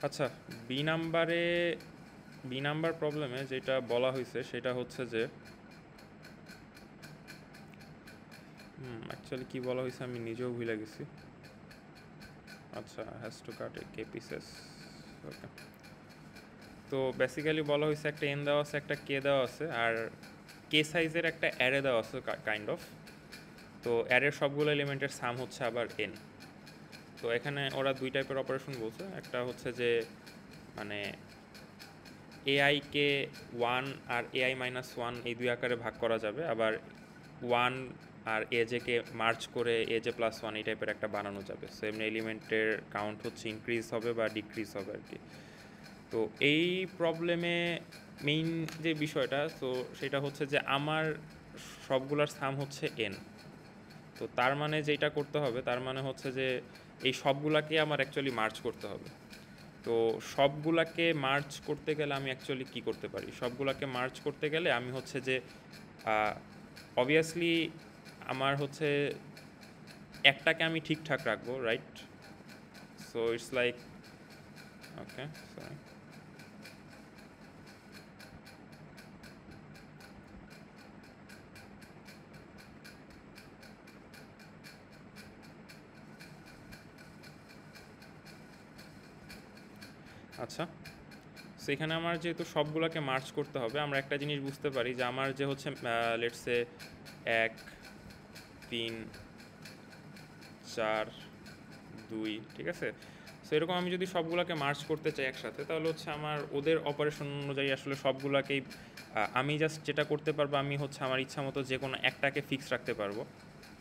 আচ্ছা, বি নাম্বারে B number প্রবলেমে যেটা বলা হয়েছে সেটা হচ্ছে যে অ্যাকচুয়ালি কী বলা হয়েছে আমি নিজেও ভুলে গেছি। আচ্ছা, has to cut a k pieces. Okay, তো বেসিক্যালি বলা হয়েছে একটা এন দেওয়া আছে, একটা কে দেওয়া আছে, আর কে সাইজের একটা অ্যারে দেওয়া আছে কাইন্ড অফ। তো অ্যারের সবগুলো এলিমেন্টের সাম হচ্ছে আবার এন। তো এখানে ওরা দুই টাইপের অপারেশন বলছে। একটা হচ্ছে যে মানে এআইকে 1 আর এআই মাইনাস 1 এই দুই আকারে ভাগ করা যাবে, আবার 1 আর এজেকে মার্চ করে এজে প্লাস 1 এই টাইপের একটা বানানো যাবে। সো এমনি এলিমেন্টের কাউন্ট হচ্ছে ইনক্রিজ হবে বা ডিক্রিজ হবে আর কি। তো এই প্রবলেমে মেইন যে বিষয়টা, তো সেটা হচ্ছে যে আমার সবগুলার সাম হচ্ছে এন। তো তার মানে যেটা করতে হবে, তার মানে হচ্ছে যে এই সবগুলাকে আমার অ্যাকচুয়ালি মার্চ করতে হবে। তো সবগুলাকে মার্চ করতে গেলে আমি অ্যাকচুয়ালি কী করতে পারি? সবগুলাকে মার্চ করতে গেলে আমি হচ্ছে যে অবভিয়াসলি আমার হচ্ছে একটাকে আমি ঠিকঠাক রাখবো, right? So it's like okay, sorry. আচ্ছা, সো এখানে আমার যেহেতু সবগুলোকে মার্চ করতে হবে, আমরা একটা জিনিস বুঝতে পারি যে আমার যে হচ্ছে লেটসে 1 3 4 2, ঠিক আছে? সো এরকম আমি যদি সবগুলোকে মার্চ করতে চাই একসাথে, তাহলে হচ্ছে আমার ওদের অপারেশন অনুযায়ী আসলে সবগুলোকেই আমি জাস্ট যেটা করতে পারবো, আমি হচ্ছে আমার ইচ্ছা মতো যে কোনো একটাকে ফিক্স রাখতে পারবো।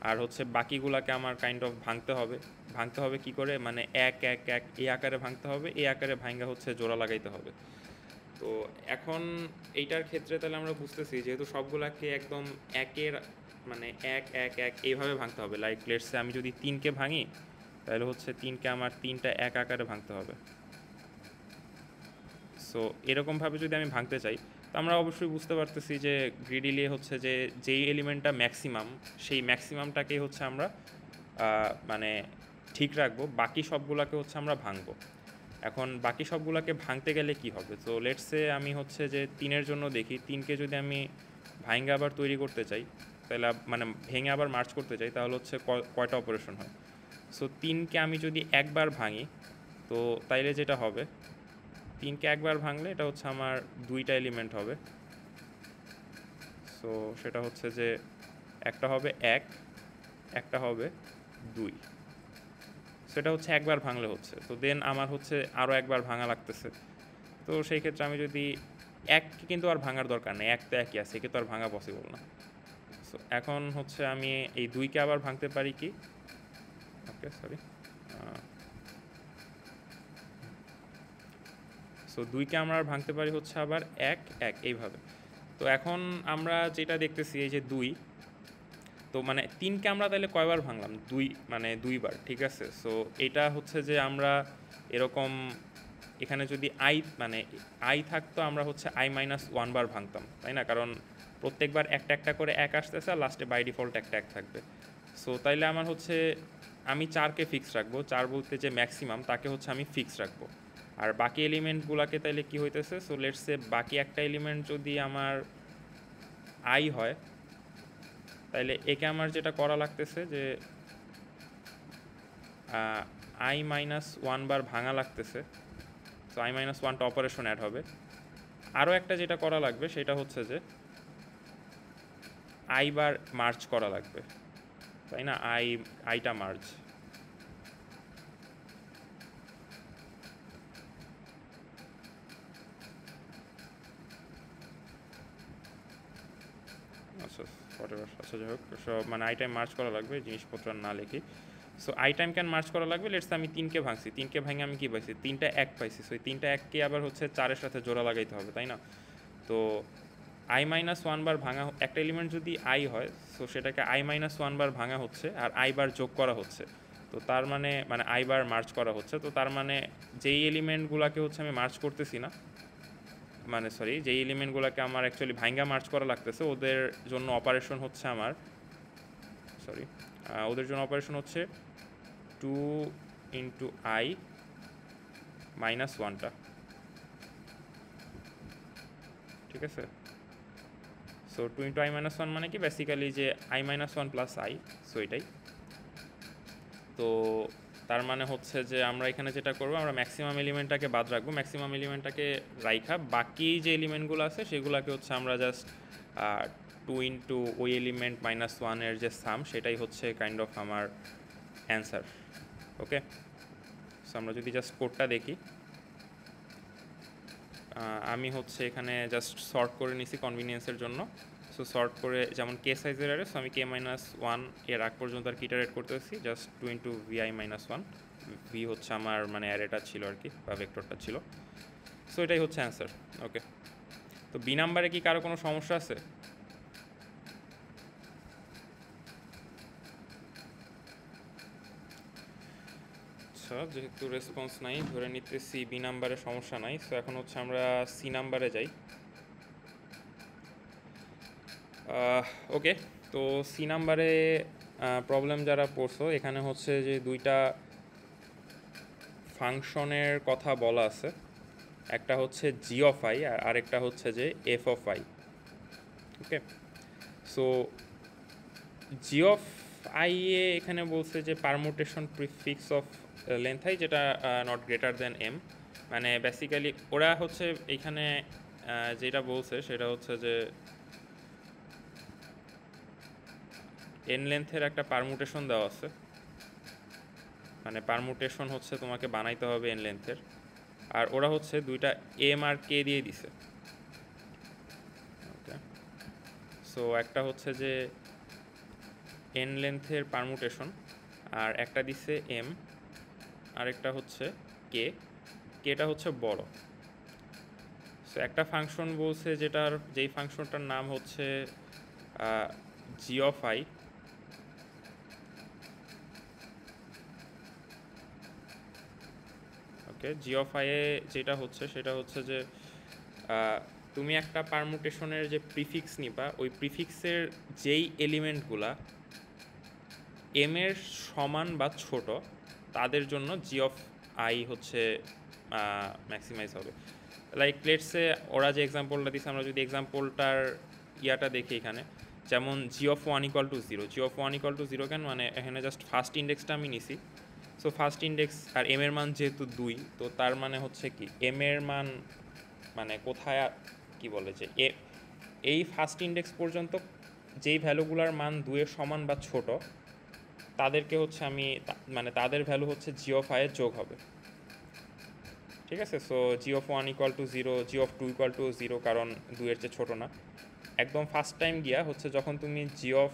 আর হচ্ছে বাকিগুলোকে আমার কাইন্ড অফ ভাঙতে হবে কি করে, মানে এক এক এক এই আকারে ভাঙতে হবে, এই আকারে ভাঙা হচ্ছে জোড়া লাগাইতে হবে। তো এখন এইটার ক্ষেত্রে তাহলে আমরা বুঝতেছি যেহেতু সবগুলাকে একদম একের মানে এক এক এক এইভাবে ভাঙতে হবে। লাইক লেটসে আমি যদি 3কে ভাঙি, তাহলে হচ্ছে 3কে আমার 3টা এক আকারে ভাঙতে হবে। সো এরকমভাবে যদি আমি ভাঙতে চাই, তো আমরা অবশ্যই বুঝতে পারতেছি যে গ্রিডিলি হচ্ছে যে যেই এলিমেন্টটা ম্যাক্সিমাম, সেই ম্যাক্সিমামটাকেই হচ্ছে আমরা মানে ঠিক রাখবো, বাকি সবগুলোকে হচ্ছে আমরা ভাঙবো। এখন বাকি সবগুলোকে ভাঙতে গেলে কি হবে? তো লেটসে আমি হচ্ছে যে 3-এর জন্য দেখি, 3কে যদি আমি ভাঙে আবার তৈরি করতে চাই, তাহলে মানে ভেঙে আবার মার্চ করতে চাই, তাহলে হচ্ছে কয়টা অপারেশন হয়? সো 3কে আমি যদি একবার ভাঙি, তো তাইলে যেটা হবে, 3কে একবার ভাঙলে এটা হচ্ছে আমার 2টা এলিমেন্ট হবে। সো সেটা হচ্ছে যে একটা হবে 1, একটা হবে 2। সেটা হচ্ছে একবার ভাঙলে হচ্ছে, তো দেন আমার হচ্ছে আরও একবার ভাঙা লাগতেছে। তো সেই ক্ষেত্রে আমি যদি এককে কিন্তু আর ভাঙার দরকার নেই, এক তো একই আছে, একে তো আর ভাঙা পসিবল না। সো এখন হচ্ছে আমি এই 2কে আবার ভাঙতে পারি কি, ওকে সরি, সো 2কে আমরা ভাঙতে পারি হচ্ছে আবার এক এক এইভাবে। তো এখন আমরা যেটা দেখতেছি এই যে 2, তো মানে 3কে আমরা তাহলে কয়বার ভাঙলাম? 2, মানে 2বার, ঠিক আছে? সো এটা হচ্ছে যে আমরা এরকম এখানে যদি মানে আই থাকতো, আমরা হচ্ছে i-1 বার ভাঙতাম, তাই না? কারণ প্রত্যেকবার একটা একটা করে এক আসতেছে আর লাস্টে বাই ডিফল্ট একটা এক থাকবে। সো তাইলে আমার হচ্ছে আমি 4কে ফিক্স রাখবো, 4 বলতে যে ম্যাক্সিমাম তাকে হচ্ছে আমি ফিক্স রাখবো। আর বাকি এলিমেন্টগুলোকে তাইলে কি হইতেছে, সো লেটস সে বাকি একটা এলিমেন্ট যদি আমার আই হয়, তাইলে একে আমার যেটা করা লাগতেছে যে i-1 বার ভাঙা লাগতেছে। সো i-1টা অপারেশন অ্যাড হবে। আরও একটা যেটা করা লাগবে সেটা হচ্ছে যে আই বার মার্চ করা লাগবে, তাই না? আইটা মার্চ। আচ্ছা, আচ্ছা যাই হোক, সব মানে আই টাইম মার্চ করা লাগবে, জিনিসপত্র না লিখি। So I time can March করা লাগবে। লেটস আমি 3কে ভাঙছি, 3কে ভাঙে আমি কি পাইছি? 3টা এক পাইছি। সো এই 3টা এককে আবার হচ্ছে 4-এর সাথে জোড়া লাগাইতে হবে, তাই না? তো i-1 বার ভাঙা, একটা এলিমেন্ট যদি আই হয়, সো সেটাকে i-1 বার ভাঙা হচ্ছে আর আই বার যোগ করা হচ্ছে। তো তার মানে আই বার মার্চ করা হচ্ছে। তো তার মানে যেই এলিমেন্টগুলোকে হচ্ছে আমি মার্চ করতেছি না, মানে সরি, যেই এলিমেন্টগুলোকে আমার অ্যাকচুয়ালি ভাঙ্গা মার্চ করা লাগতেছে, ওদের জন্য অপারেশন হচ্ছে আমার সরি ওদের জন্য অপারেশন হচ্ছে 2 × i মাইনাস ওয়ানটা, ঠিক আছে। So 2 into I minus one মানে কি বেসিক্যালি যে I minus one plus I, so এটাই। তো তার মানে হচ্ছে যে আমরা এখানে যেটা করবো, আমরা ম্যাক্সিমাম এলিমেন্টটাকে বাদ রাখবো, ম্যাক্সিমাম এলিমেন্টটাকে রাইখা বাকি যে এলিমেন্টগুলো আছে সেগুলোকে হচ্ছে আমরা জাস্ট 2 ইন্টু ওই এলিমেন্ট মাইনাস ওয়ানের যে সাম, সেটাই হচ্ছে কাইন্ড অফ আমার অ্যান্সার। ওকে, সো আমরা যদি জাস্ট কোডটা দেখি, আমি হচ্ছে এখানে জাস্ট সর্ট করে নিছি কনভিনিয়েন্সের জন্য। সো সর্ট করে যেমন কে সাইজের অ্যারে, সো আমি কে মাইনাস ওয়ান এর আগ পর্যন্ত আর কি ইটারেট করতেছি, just 2 into v i minus one, v হচ্ছে আমার মানে অ্যারেটা ছিল আর কি, বা ভেক্টরটা ছিল। সো এটাই হচ্ছে অ্যান্সার। ওকে, তো বি নাম্বারে কি কারো কোনো সমস্যা আছে? আচ্ছা, যেহেতু রেসপন্স নাই, ধরে নিতেছি বি নাম্বারে সমস্যা নাই। সো এখন হচ্ছে আমরা সি নাম্বারে যাই। ওকে, তো সি নাম্বারে প্রবলেম যারা পড়ছো, এখানে হচ্ছে যে দুইটা ফাংশনের কথা বলা আছে, একটা হচ্ছে জি অফ আই আর আরেকটা হচ্ছে যে F of i. Okay, so g of i এ এখানে বলছে যে permutation prefix of length I যেটা নট গ্রেটার দেন এম, মানে বেসিক্যালি ওরা হচ্ছে এখানে যেটা বলছে সেটা হচ্ছে যে এন লেন্থের একটা পারমুটেশন দেওয়া আছে, মানে পারমুটেশন হচ্ছে তোমাকে বানাইতে হবে এন লেন্থের, আর ওরা হচ্ছে দুইটা এম আর কে দিয়ে দিছে। ওকে, সো একটা হচ্ছে যে এন লেন্থের পারমুটেশন, আর একটা দিছে এম, আরেকটা হচ্ছে কে, কেটা হচ্ছে বড়। সো একটা ফাংশন বলছে যেই ফাংশনটার নাম হচ্ছে g of i, okay, g of i এ যেটা হচ্ছে সেটা হচ্ছে যে তুমি একটা পারমুটেশনের যে প্রিফিক্স নিবা, ওই প্রিফিক্সের যেই এলিমেন্টগুলা এম এর সমান বা ছোট, তাদের জন্য জি অফ আই হচ্ছে ম্যাক্সিমাইজ হবে। লাইক লেটসে ওরা যে এক্সাম্পলটা দিচ্ছে, আমরা যদি এক্সাম্পলটার ইয়াটা দেখি এখানে, যেমন g of one equal to zero, g of one equal to zero কেন, মানে এখানে জাস্ট ফার্স্ট ইন্ডেক্সটা আমি নিছি। সো ফার্স্ট ইন্ডেক্স আর এম এর মান যেহেতু 2, তো তার মানে হচ্ছে কি এম এর মান মানে কোথায় কি বলে যে এই ফার্স্ট ইন্ডেক্স পর্যন্ত যেই ভ্যালুগুলোর মান 2 এর সমান বা ছোট, তাদেরকে হচ্ছে আমি মানে তাদের ভ্যালু হচ্ছে জি অফ আই এর যোগ হবে। ঠিক আছে, so g of one equal to zero, g of two equal to zero, কারণ 2 এর চেয়ে ছোটো না। একদম ফার্স্ট টাইম গিয়া হচ্ছে যখন তুমি জি অফ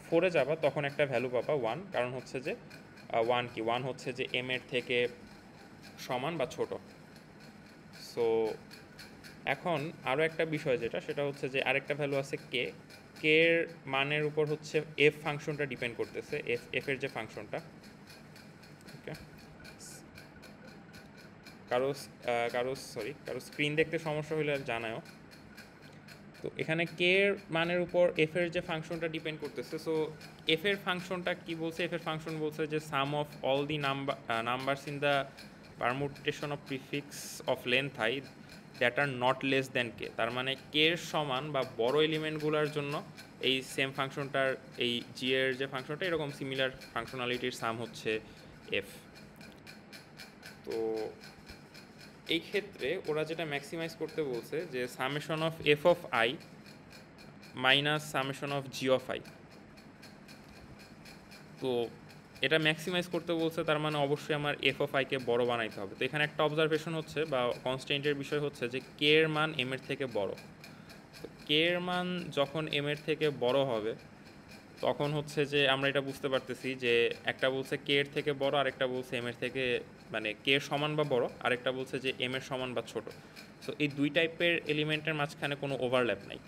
4-এ যাবা, তখন একটা ভ্যালু পাবা 1, কারণ হচ্ছে যে 1 কি 1 হচ্ছে যে এম এর থেকে সমান বা ছোট। সো এখন আরও একটা বিষয় যেটা, সেটা হচ্ছে যে আরেকটা ভ্যালু আছে কে, কে এর মানের উপর হচ্ছে এফ ফাংশনটা ডিপেন্ড করতেছে, এফ এর যে ফাংশনটা। ওকে, কারো স্ক্রিন দেখতে সমস্যা হলে আর জানাও। তো এখানে কে এর মানের উপর এফ এর যে ফাংশনটা ডিপেন্ড করতেছে। সো এফ এর ফাংশনটা কি বলছে, এফ এর ফাংশন বলছে যে sum of all the numbers in the permutation of prefix of length i that are not less than k. তার মানে কে এর সমান বা বড় এলিমেন্টগুলোর জন্য এই সেম ফাংশনটার, এই জি এর যে ফাংশনটা, এরকম সিমিলার ফাংশনালিটির সাম হচ্ছে এফ। তো এই ক্ষেত্রে ওরা যেটা ম্যাক্সিমাইজ করতে বলছে যে summation of F of I minus summation of g of I. তো এটা ম্যাক্সিমাইজ করতে বলছে, তার মানে অবশ্যই আমার এফ অফ আইকে বড় বানাইতে হবে। তো এখানে একটা অবজারভেশন হচ্ছে বা কনস্ট্যান্টের বিষয় হচ্ছে যে কে এর মান এম এর থেকে বড়। তো কে এর মান যখন এম এর থেকে বড় হবে, তখন হচ্ছে যে আমরা এটা বুঝতে পারতেছি যে একটা বলছে কে এর থেকে বড়, আরেকটা বলছে এম এর থেকে, মানে কে এর সমান বা বড়, আরেকটা বলছে যে এম এর সমান বা ছোট। সো এই দুই টাইপের এলিমেন্টের মাঝখানে কোনো ওভারল্যাপ নাই।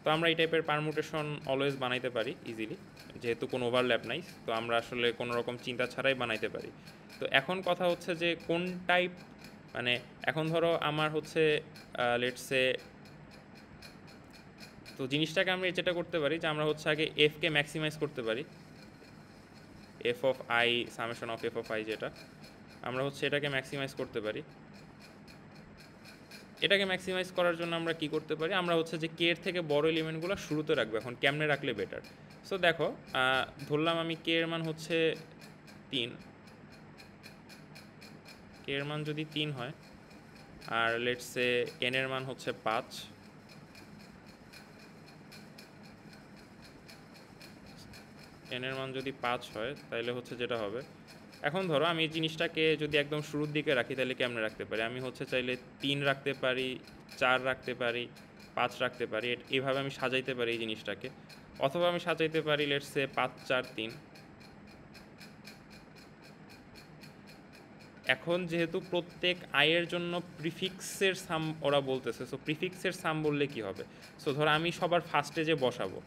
তো আমরা এই টাইপের পারমুটেশন অলওয়েজ বানাইতে পারি ইজিলি, যেহেতু কোনো ওভারল্যাপ নাই। তো আমরা আসলে কোনো রকম চিন্তা ছাড়াই বানাইতে পারি। তো এখন কথা হচ্ছে যে কোন টাইপ, মানে এখন ধরো আমার হচ্ছে লেটসে, তো জিনিসটাকে আমরা যেটা করতে পারি যে আমরা হচ্ছে আগে এফকে ম্যাক্সিমাইজ করতে পারি, F of I summation of F of I, যেটা আমরা হচ্ছে এটাকে ম্যাক্সিমাইজ করতে পারি। এটাকে ম্যাক্সিমাইজ করার জন্য আমরা কি করতে পারি, আমরা হচ্ছে যে কে এর থেকে বড় এলিমেন্টগুলো শুরুতে রাখবো। এখন কেমনে রাখলে বেটার? সো দেখো, ধরলাম আমি কে এর মান হচ্ছে 3, কে এর মান যদি 3 হয় আর লেটস সে এন এর মান হচ্ছে 5, এন এর মান যদি 5 হয় তাহলে হচ্ছে যেটা হবে, এখন ধরো আমি এই জিনিসটাকে যদি একদম শুরুর দিকে রাখি তাহলে কেমনে রাখতে পারি, আমি হচ্ছে চাইলে 3 রাখতে পারি, 4 রাখতে পারি, 5 রাখতে পারি, এভাবে আমি সাজাইতে পারি এই জিনিসটাকে। অথবা আমি সাজাইতে পারি লেটস সে 5 4 3। এখন যেহেতু প্রত্যেক আয়ের জন্য প্রিফিক্সের সাম ওরা বলতেছে, সো প্রিফিক্সের সাম বললে কি হবে? সো ধরো আমি সবার ফার্স্টে যে বসাবো,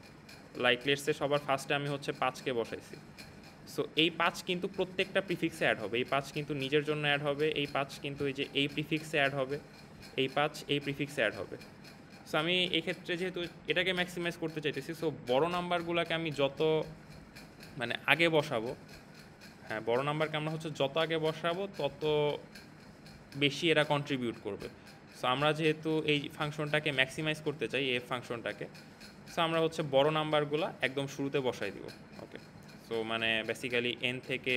লাইক লেটস সে সবার ফার্স্টে আমি হচ্ছে 5কে বসাইছি। সো এই 5 কিন্তু প্রত্যেকটা প্রিফিক্সে অ্যাড হবে, এই 5 কিন্তু নিজের জন্য অ্যাড হবে, এই 5 কিন্তু এই যে এই প্রিফিক্সে অ্যাড হবে, এই 5 এই প্রিফিক্সে অ্যাড হবে। সো আমি এই ক্ষেত্রে যেহেতু এটাকে ম্যাক্সিমাইজ করতে চাইতেছি, সো বড় নাম্বারগুলোকে আমি যত মানে আগে বসাবো, হ্যাঁ বড় নাম্বারকে আমরা হচ্ছে যত আগে বসাবো তত বেশি এরা কন্ট্রিবিউট করবে। সো আমরা যেহেতু এই ফাংশনটাকে ম্যাক্সিমাইজ করতে চাই, এফ ফাংশনটাকে, সো আমরা হচ্ছে বড় নাম্বারগুলো একদম শুরুতে বসাই দিব। ওকে, সো মানে বেসিক্যালি এন থেকে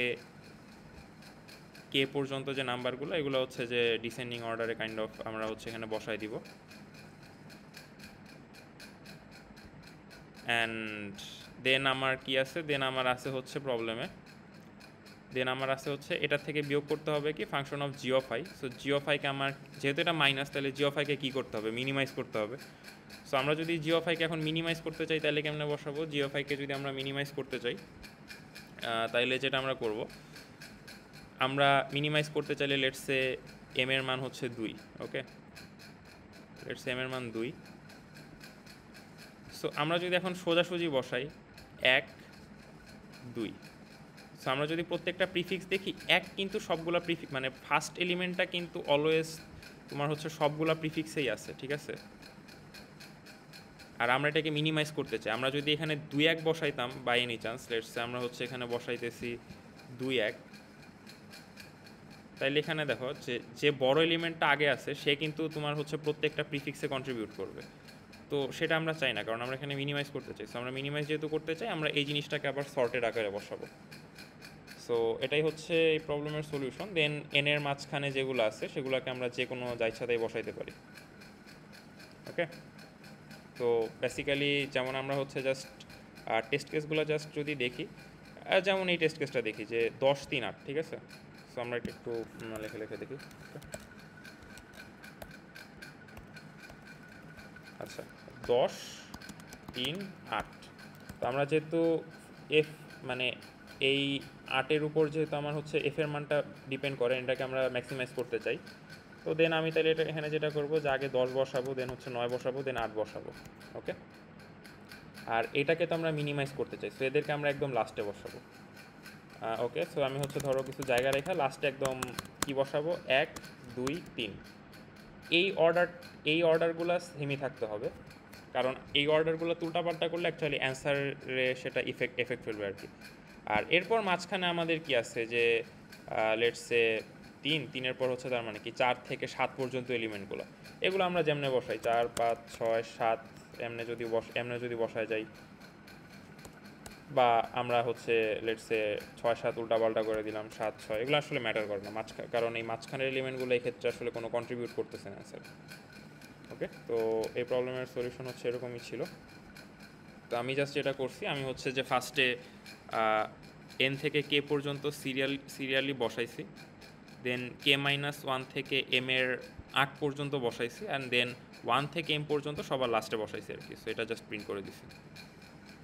কে পর্যন্ত যে নাম্বারগুলো, এগুলো হচ্ছে যে ডিসেন্ডিং অর্ডারে কাইন্ড অফ আমরা হচ্ছে এখানে বসাই দিব। অ্যান্ড দেন আমার কি আছে, দেন আমার আছে হচ্ছে প্রবলেমে, দেন আমার আছে হচ্ছে এটার থেকে বিয়োগ করতে হবে কি function of g of i. So g of আইকে আমার যেহেতু এটা মাইনাস, তাহলে জি অফ আইকে কী করতে হবে, মিনিমাইজ করতে হবে। সো আমরা যদি জি অফ আইকে এখন মিনিমাইজ করতে চাই তাহলে কেমনে বসাবো, জি অফ আইকে যদি আমরা মিনিমাইজ করতে চাই তাইলে যেটা আমরা করব, আমরা মিনিমাইজ করতে চাইলে লেটসে এম এর মান হচ্ছে 2, ওকে, লেটসে এম এর মান 2। সো আমরা যদি এখন সোজাসুজি বসাই 1 2, সো আমরা যদি প্রত্যেকটা প্রিফিক্স দেখি, এক কিন্তু সবগুলা প্রিফিক্স মানে ফার্স্ট এলিমেন্টটা কিন্তু অলওয়েজ তোমার হচ্ছে সবগুলা প্রিফিক্সেই আছে, ঠিক আছে। আর আমরা এটাকে মিনিমাইজ করতে চাই, আমরা যদি এখানে 2 1 বসাইতাম বাই এনি চান্স, লেটসে আমরা হচ্ছে এখানে বসাইতেছি 2 1, তাইলে এখানে দেখো যে বড় এলিমেন্টটা আগে আছে সে কিন্তু তোমার হচ্ছে প্রত্যেকটা প্রিফিক্সে কন্ট্রিবিউট করবে। তো সেটা আমরা চাই না, কারণ আমরা এখানে মিনিমাইজ করতে চাই। সো আমরা মিনিমাইজ যেহেতু করতে চাই, আমরা এই জিনিসটাকে আবার সর্টেড আকারে বসাবো। সো এটাই হচ্ছে এই প্রবলেমের সলিউশন। দেন এন এর মাঝখানে যেগুলো আছে সেগুলোকে আমরা যে কোনো যা ইচ্ছা তাই বসাইতে পারি। ওকে, তো বেসিক্যালি যেমন আমরা হচ্ছে জাস্ট টেস্ট কেসগুলো জাস্ট যদি দেখি, যেমন এই টেস্ট কেসটা দেখি যে 10 3 8, ঠিক আছে। সো আমরা এটা একটু লেখে লেখে দেখি। আচ্ছা, 10 3 8। তো আমরা যেহেতু এফ মানে এই 8-এর উপর যেহেতু আমার হচ্ছে এফের মানটা ডিপেন্ড করে, এটাকে আমরা ম্যাক্সিমাইজ করতে চাই। তো দেন আমি তাহলে এটা এখানে যেটা করবো যে আগে 10 বসাবো, দেন হচ্ছে 9 বসাবো, দেন 8 বসাবো। ওকে, আর এটাকে তো আমরা মিনিমাইজ করতে চাই, সো এদেরকে আমরা একদম লাস্টে বসাবো। ওকে, সো আমি হচ্ছে ধরো কিছু জায়গা রেখা লাস্টে একদম কি বসাবো, 1 2 3। এই অর্ডারগুলো সেমই থাকতে হবে, কারণ এই অর্ডারগুলো উল্টাপাল্টা করলে অ্যাকচুয়ালি অ্যান্সারে সেটা এফেক্ট ফেলবে আর কি। আর এরপর মাঝখানে আমাদের কি আছে যে লেটসে 3-3-এর পর হচ্ছে তার মানে কি 4 থেকে 7 পর্যন্ত এলিমেন্টগুলো, এগুলো আমরা যেমনে বসাই 4 5 6 7 এমনে যদি বসায় যাই, বা আমরা হচ্ছে লেটসে 6 7 উল্টাপাল্টা করে দিলাম 7 6, এগুলো আসলে ম্যাটার করে না কারণ এই মাঝখানের এলিমেন্টগুলো এই ক্ষেত্রে আসলে কোনো কন্ট্রিবিউট করতেছে না স্যার। ওকে, তো এই প্রবলেমের সলিউশন হচ্ছে এরকমই ছিল। তো আমি জাস্ট যেটা করছি, আমি হচ্ছে যে ফার্স্টে এন থেকে কে পর্যন্ত সিরিয়ালি বসাইছি, দেন K-1 থেকে এম এর 8 পর্যন্ত বসাইছি, অ্যান্ড দেন 1 থেকে এম পর্যন্ত সবার লাস্টে বসাইছি আর কি। সো এটা জাস্ট প্রিন্ট করে দিছি,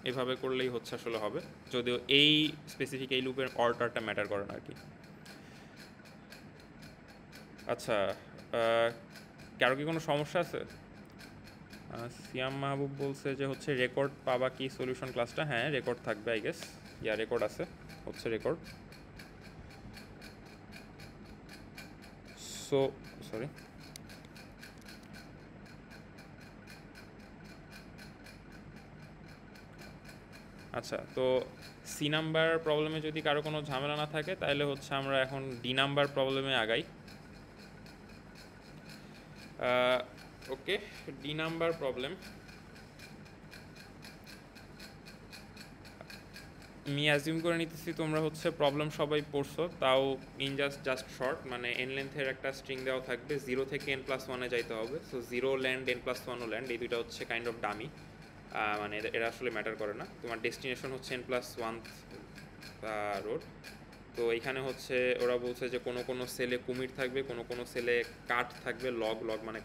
এভাবে করলেই হচ্ছে আসলে হবে, যদিও এই স্পেসিফিক এই লুপের অর্ডারটা ম্যাটার করে না আর কি। আচ্ছা, কারো কি কোনো সমস্যা আছে? সিয়াম মাহবুব বলছে যে হচ্ছে রেকর্ড পাবা কি সলিউশন ক্লাসটা? হ্যাঁ, রেকর্ড থাকবে আই গেস, রেকর্ড আছে, হচ্ছে রেকর্ড। সো সরি, আচ্ছা, তো সি নাম্বার প্রবলেমে যদি কারো কোনো ঝামেলা না থাকে তাহলে হচ্ছে আমরা এখন ডি নাম্বার প্রবলেমে আগাই। ওকে, ডি নাম্বার প্রবলেম। আমি অ্যাজিউম করে নিতেছি তোমরা হচ্ছে প্রবলেম সবাই পড়ছো, তাও ইন জাস্ট শর্ট, মানে এন লেন্থের একটা স্ট্রিং দেওয়া থাকবে, 0 থেকে n+1-এ যাইতে হবে। সো 0 ল্যান্ড, n+1ও ল্যান্ড, এই দুইটা হচ্ছে কাইন্ড অফ ডামি, মানে এরা আসলে ম্যাটার করে না। তোমার ডেস্টিনেশন হচ্ছে n+1 রোড। তো এইখানে হচ্ছে ওরা বলছে যে কোনো কোনো সেলে কুমির থাকবে, কোনো কোনো সেলে কাঠ থাকবে, লগ মানে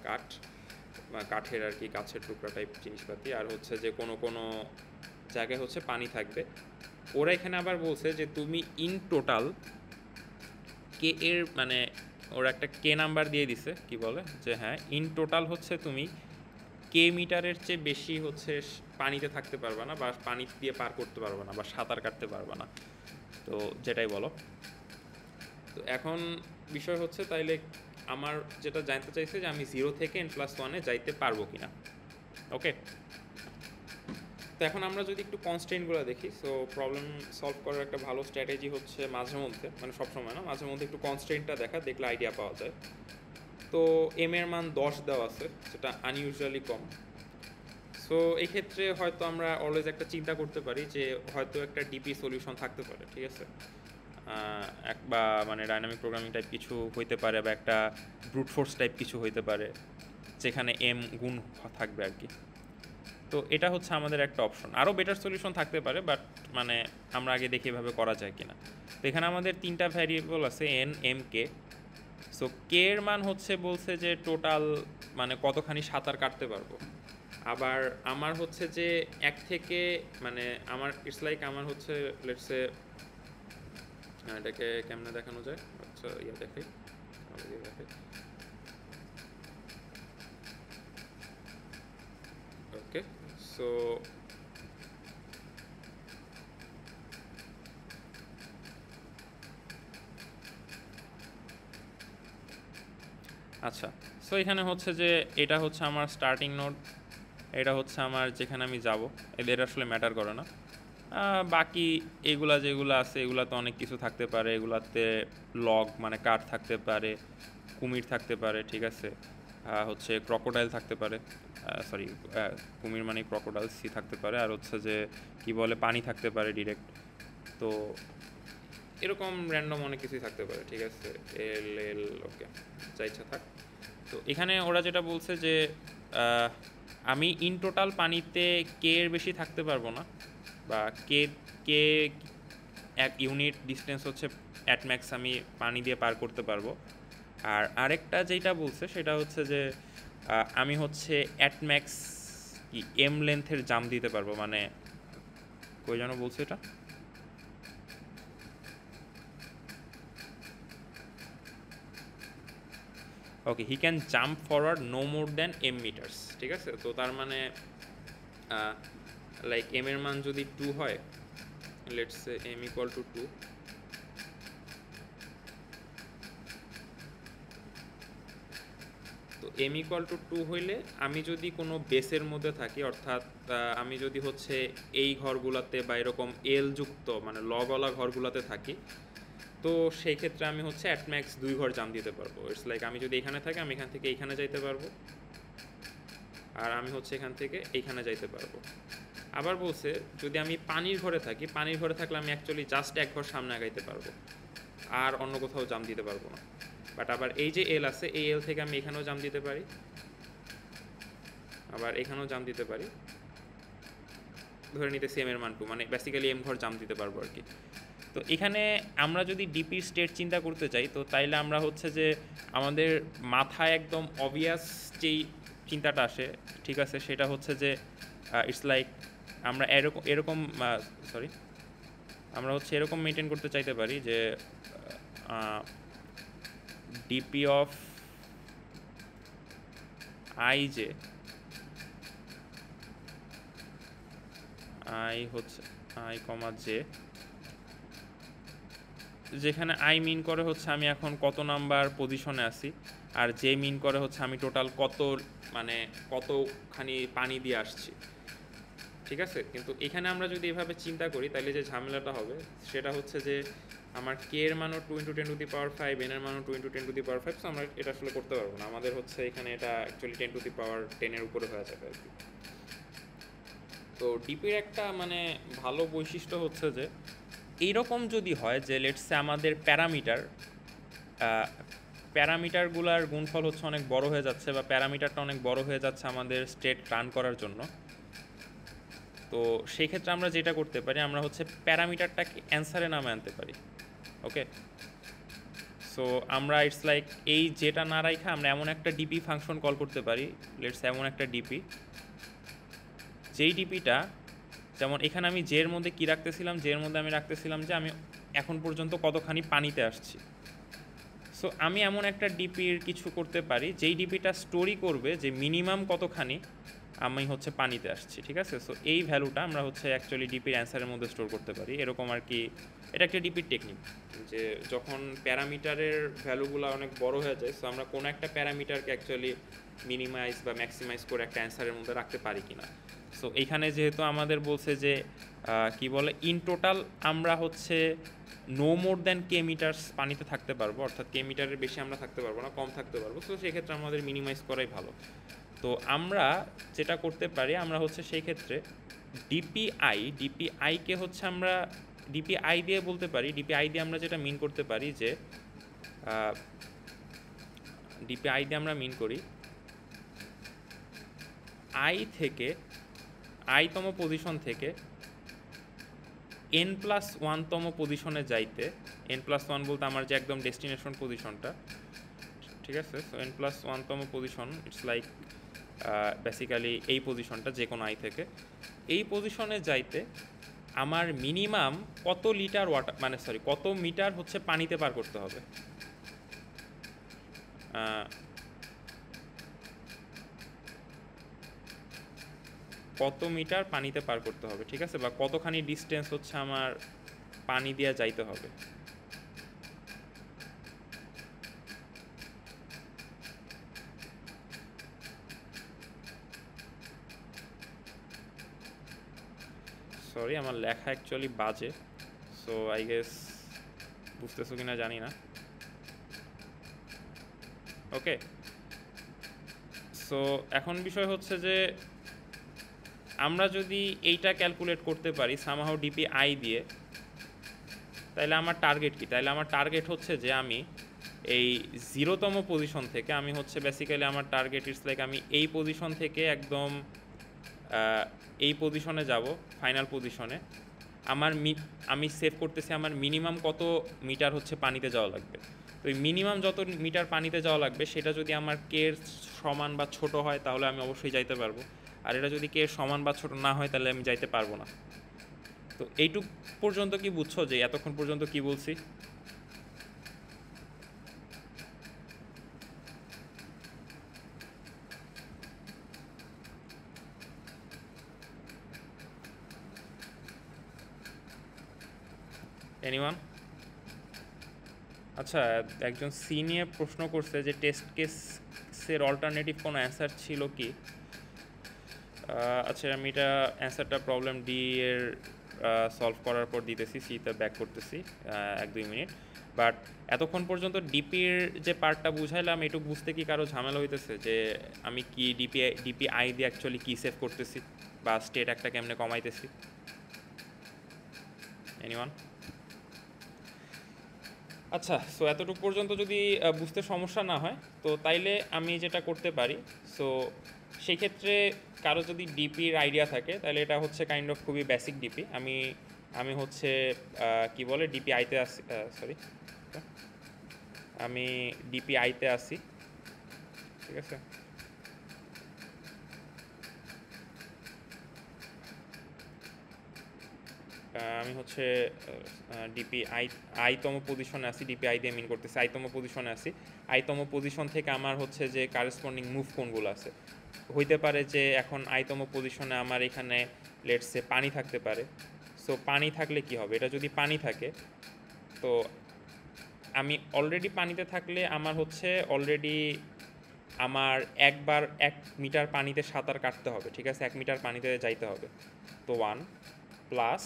কাঠের আর কি, গাছের টুকরা টাইপ জিনিসপাতি, আর হচ্ছে যে কোনো কোনো জায়গায় হচ্ছে পানি থাকবে। ওরা এখানে আবার বলছে যে তুমি ইন টোটাল কে এর মানে ওরা একটা কে নাম্বার দিয়ে দিছে, কি বলে যে হ্যাঁ ইন টোটাল হচ্ছে তুমি কে মিটারের চেয়ে বেশি হচ্ছে পানিতে থাকতে পারবে না, বা পানি দিয়ে পার করতে পারবে না, বা সাঁতার কাটতে পারবে না, তো যেটাই বলো। তো এখন বিষয় হচ্ছে তাইলে আমার যেটা জানতে চাইছে যে আমি 0 থেকে n+1-এ যাইতে পারবো কিনা। ওকে, তো এখন আমরা যদি একটু কনস্ট্রেন্টগুলো দেখি, সো প্রবলেম সলভ করার একটা ভালো স্ট্র্যাটেজি হচ্ছে মাঝে মধ্যে, মানে সবসময় না, মাঝে মধ্যে একটু কনস্ট্রেন্টটা দেখা, দেখলে আইডিয়া পাওয়া যায়। তো এম এর মান 10 দেওয়া আছে, যেটা আনইউজুয়ালি কম। সো এই ক্ষেত্রে হয়তো আমরা অলওয়েজ একটা চিন্তা করতে পারি যে হয়তো একটা ডিপি সলিউশন থাকতে পারে, ঠিক আছে, বা মানে ডাইনামিক প্রোগ্রামিং টাইপ কিছু হইতে পারে, বা একটা ব্রুট ফোর্স টাইপ কিছু হইতে পারে, যেখানে এম গুণ থাকবে আর কি। তো এটা হচ্ছে আমাদের একটা অপশন। আরও বেটার সলিউশন থাকতে পারে, বাট মানে আমরা আগে দেখি এভাবে করা যায় কিনা। তো এখানে আমাদের 3টা ভ্যারিয়েবল আছে, এন, এম, কে। সো কে এর মান হচ্ছে বলছে যে টোটাল মানে কতখানি সাঁতার কাটতে পারবো। আবার আমার হচ্ছে যে এক থেকে মানে আমার ইটস লাইক আমার হচ্ছে লেটসে, এটাকে কেমনে দেখানো যায়, আচ্ছা দেখাই, ওকে। সো আচ্ছা, সো এখানে হচ্ছে যে এটা হচ্ছে আমার স্টার্টিং নোড, এটা হচ্ছে আমার যেখানে আমি যাব, এদের আসলে ম্যাটার করে না। বাকি এগুলা যেগুলো আছে এগুলাতে অনেক কিছু থাকতে পারে, এগুলাতে লগ মানে কাঠ থাকতে পারে, কুমির থাকতে পারে, ঠিক আছে, হচ্ছে ক্রকোডাইল থাকতে পারে, সরি কুমির মানে ক্রকোডাইল, সি থাকতে পারে, আর হচ্ছে যে কি বলে পানি থাকতে পারে ডিরেক্ট। তো এরকম র্যান্ডম অনেক কিছুই থাকতে পারে, ঠিক আছে, এল ওকে, যা ইচ্ছা থাক। তো এখানে ওরা যেটা বলছে যে আমি ইন টোটাল পানিতে কে এর বেশি থাকতে পারবো না, বা কে কে এক ইউনিট ডিস্টেন্স হচ্ছে অ্যাট ম্যাক্স আমি পানি দিয়ে পার করতে পারবো। আর আরেকটা যেটা বলছে সেটা হচ্ছে যে আমি হচ্ছে অ্যাট ম্যাক্স কি এম লেন্থের জাম দিতে পারবো, মানে কই যেন বলছে এটা, okay, he can jump forward no more than m metres, ঠিক আছে। তো তার মানে লাইক এম এর মান যদি 2 হয়, let's say m equal to 2, তো এম ইকুয়াল টু 2 হইলে আমি যদি কোনো বেসের মধ্যে থাকি, অর্থাৎ আমি যদি হচ্ছে এই ঘরগুলোতে বা এরকম এল যুক্ত মানে লগওয়ালা ঘরগুলোতে থাকি, তো সেই ক্ষেত্রে আমি হচ্ছে অ্যাট ম্যাক্স 2 ঘর জাম দিতে পারবো। ইটস লাইক আমি যদি এখানে থাকি, আমি এখান থেকে এইখানে যাইতে পারবো, আর আমি হচ্ছে এখান থেকে এইখানে যাইতে পারবো। আবার বলছে যদি আমি পানির ঘরে থাকি, পানির ঘরে থাকলে আমি অ্যাকচুয়ালি জাস্ট এক ঘর সামনে আগাইতে পারবো, আর অন্য কোথাও জাম দিতে পারবো না। বাট আবার এই যে এল আছে, এই এল থেকে আমি এখানেও জাম দিতে পারি, আবার এখানেও জাম দিতে পারি, ধরে নিতে সেম এর মান 2, মানে বেসিক্যালি এম ঘর জাম দিতে পারবো আর কি। তো এখানে আমরা যদি ডিপি স্টেট চিন্তা করতে চাই, তো তাইলে আমরা হচ্ছে যে আমাদের মাথায় একদম অবভিয়াস যেই চিন্তাটা আসে, ঠিক আছে, সেটা হচ্ছে যে ইটস লাইক আমরা এরকম সরি আমরা হচ্ছে এরকম মেনটেন করতে চাইতে পারি যে DP of I J, I হচ্ছে আই কমা জে, যেখানে আই মিন করে হচ্ছে আমি এখন কত নাম্বার পজিশনে আছি, আর জে মিন করে হচ্ছে আমি টোটাল কত মানে কতখানি পানি দিয়ে আসছি, ঠিক আছে। কিন্তু এখানে আমরা যদি এভাবে চিন্তা করি তাহলে যে ঝামেলাটা হবে সেটা হচ্ছে যে আমার কে এর মানও 2 × 10⁵, এন এর মানও 2 × 10⁵, সো আমরা এটা আসলে করতে পারবো না, আমাদের হচ্ছে এখানে এটা অ্যাকচুয়ালি 10⁻10 এর উপরে হয়ে যাবে আর কি। তো ডিপির একটা মানে ভালো বৈশিষ্ট্য হচ্ছে যে এইরকম যদি হয় যে লেটসে আমাদের প্যারামিটারগুলার গুণফল হচ্ছে অনেক বড় হয়ে যাচ্ছে, বা প্যারামিটারটা অনেক বড় হয়ে যাচ্ছে আমাদের স্টেট রান করার জন্য, তো সেই ক্ষেত্রে আমরা যেটা করতে পারি, আমরা হচ্ছে প্যারামিটারটাকে অ্যান্সারে নামে আনতে পারি। ওকে, সো আমরা ইটস লাইক এই যেটা না রাখা আমরা এমন একটা ডিপি ফাংশন কল করতে পারি, লেটস এমন একটা ডিপি, যেই ডিপিটা যেমন এখানে আমি জের মধ্যে কি রাখতেছিলাম, জের মধ্যে আমি রাখতেছিলাম যে আমি এখন পর্যন্ত কতখানি পানিতে আসছি। সো আমি এমন একটা ডিপির কিছু করতে পারি যেই ডিপিটা স্টোরি করবে যে মিনিমাম কতখানি আমি হচ্ছে পানিতে আসছি, ঠিক আছে। সো এই ভ্যালুটা আমরা হচ্ছে অ্যাকচুয়ালি ডিপির অ্যান্সারের মধ্যে স্টোর করতে পারি, এরকম আর কি। এটা একটা ডিপির টেকনিক, যে যখন প্যারামিটারের ভ্যালুগুলো অনেক বড় হয়ে যায়, সো আমরা কোনো একটা প্যারামিটারকে অ্যাকচুয়ালি মিনিমাইজ বা ম্যাক্সিমাইজ করে একটা অ্যান্সারের মধ্যে রাখতে পারি কিনা। সো এইখানে যেহেতু আমাদের বলছে যে কি বলে ইন টোটাল আমরা হচ্ছে নো মোর দ্যান কে মিটার্স পানিতে থাকতে পারবো, অর্থাৎ কে মিটারের বেশি আমরা থাকতে পারবো না, কম থাকতে পারবো। সো সেক্ষেত্রে আমাদের মিনিমাইজ করাই ভালো। তো আমরা যেটা করতে পারি, আমরা হচ্ছে সেই ক্ষেত্রে ডিপিআইকে হচ্ছে আমরা ডিপিআই দিয়ে বলতে পারি। ডিপিআই দিয়ে আমরা যেটা মিন করতে পারি যে ডিপিআই দিয়ে আমরা মিন করি আইতম পজিশন থেকে n+1তম পজিশনে যাইতে, n+1 বলতে আমার যে একদম ডেস্টিনেশন পজিশনটা, ঠিক আছে। সো n+1তম পজিশন ইটস লাইক বেসিক্যালি এই পজিশনটা যে কোনো আই থেকে এই পজিশনে যাইতে আমার মিনিমাম কত লিটার ওয়াটার মানে সরি কত মিটার হচ্ছে পানিতে পার করতে হবে, কত মিটার পানিতে পার করতে হবে, ঠিক আছে, বা কতখানি ডিস্টেন্স হচ্ছে আমার পানি দিয়ে যাইতে হবে। সরি আমার লেখা অ্যাকচুয়ালি বাজে, সো আই গেস বুঝতেছো কিনা জানি না। ওকে, সো এখন বিষয় হচ্ছে যে আমরা যদি এইটা ক্যালকুলেট করতে পারি সামহাউ ডিপিআই দিয়ে, তাহলে আমার টার্গেট কি? তাহলে আমার টার্গেট হচ্ছে যে আমি এই 0তম পজিশন থেকে আমি হচ্ছে বেসিক্যালি আমার টার্গেট ইটস লাইক আমি এই পজিশন থেকে একদম এই পজিশনে যাব, ফাইনাল পজিশনে আমি সেভ করতেছি আমার মিনিমাম কত মিটার হচ্ছে পানিতে যাওয়া লাগবে। তো এই মিনিমাম যত মিটার পানিতে যাওয়া লাগবে সেটা যদি আমার কে সমান বা ছোট হয় তাহলে আমি অবশ্যই যাইতে পারবো, আর এটা যদি কে সমান বা ছোট না হয় তাহলে আমি যাইতে পারবো না। তো এইটুক পর্যন্ত কি বুঝছো যে এতক্ষণ পর্যন্ত কি বলছি? এনিওয়ান? আচ্ছা, একজন সি নিয়ে প্রশ্ন করছে যে টেস্ট কেসের অল্টারনেটিভ কোনো অ্যান্সার ছিল কি? আচ্ছা, আমি এটা অ্যান্সারটা প্রবলেম ডি এর সলভ করার পর দিতেছি, সিতে ব্যাক করতেছি 1-2 মিনিট। বাট এতক্ষণ পর্যন্ত ডিপির যে পার্টটা বুঝাইলাম এটুকু বুঝতে কি কারো ঝামেলা হইতেছে যে আমি কি ডিপিআই দিয়ে অ্যাকচুয়ালি কী সেভ করতেছি বা স্টেট একটা কেমনে কমাইতেছি? এনিওয়ান? আচ্ছা, সো এতটুকু পর্যন্ত যদি বুঝতে সমস্যা না হয় তো তাইলে আমি যেটা করতে পারি, সো সেই ক্ষেত্রে কারো যদি ডিপির আইডিয়া থাকে তাহলে এটা হচ্ছে কাইন্ড অফ খুবই বেসিক ডিপি। আমি হচ্ছে কি বলে ডিপিআইতে আসি, সরি আমি ডিপিআইতে আসি, ঠিক আছে। আমি হচ্ছে আইতম পজিশনে আছি, ডিপিআই দিয়ে মিন করতেছি আইতম পজিশনে আছি। আইতম পজিশন থেকে আমার হচ্ছে যে কারেসপন্ডিং মুভ কোনগুলো আছে, হইতে পারে যে এখন আইতম পজিশনে আমার এখানে লেটসে পানি থাকতে পারে। সো পানি থাকলে কি হবে, এটা যদি পানি থাকে তো আমি অলরেডি পানিতে থাকলে আমার হচ্ছে অলরেডি আমার 1 মিটার পানিতে সাঁতার কাটতে হবে, ঠিক আছে, 1 মিটার পানিতে যাইতে হবে। তো 1 প্লাস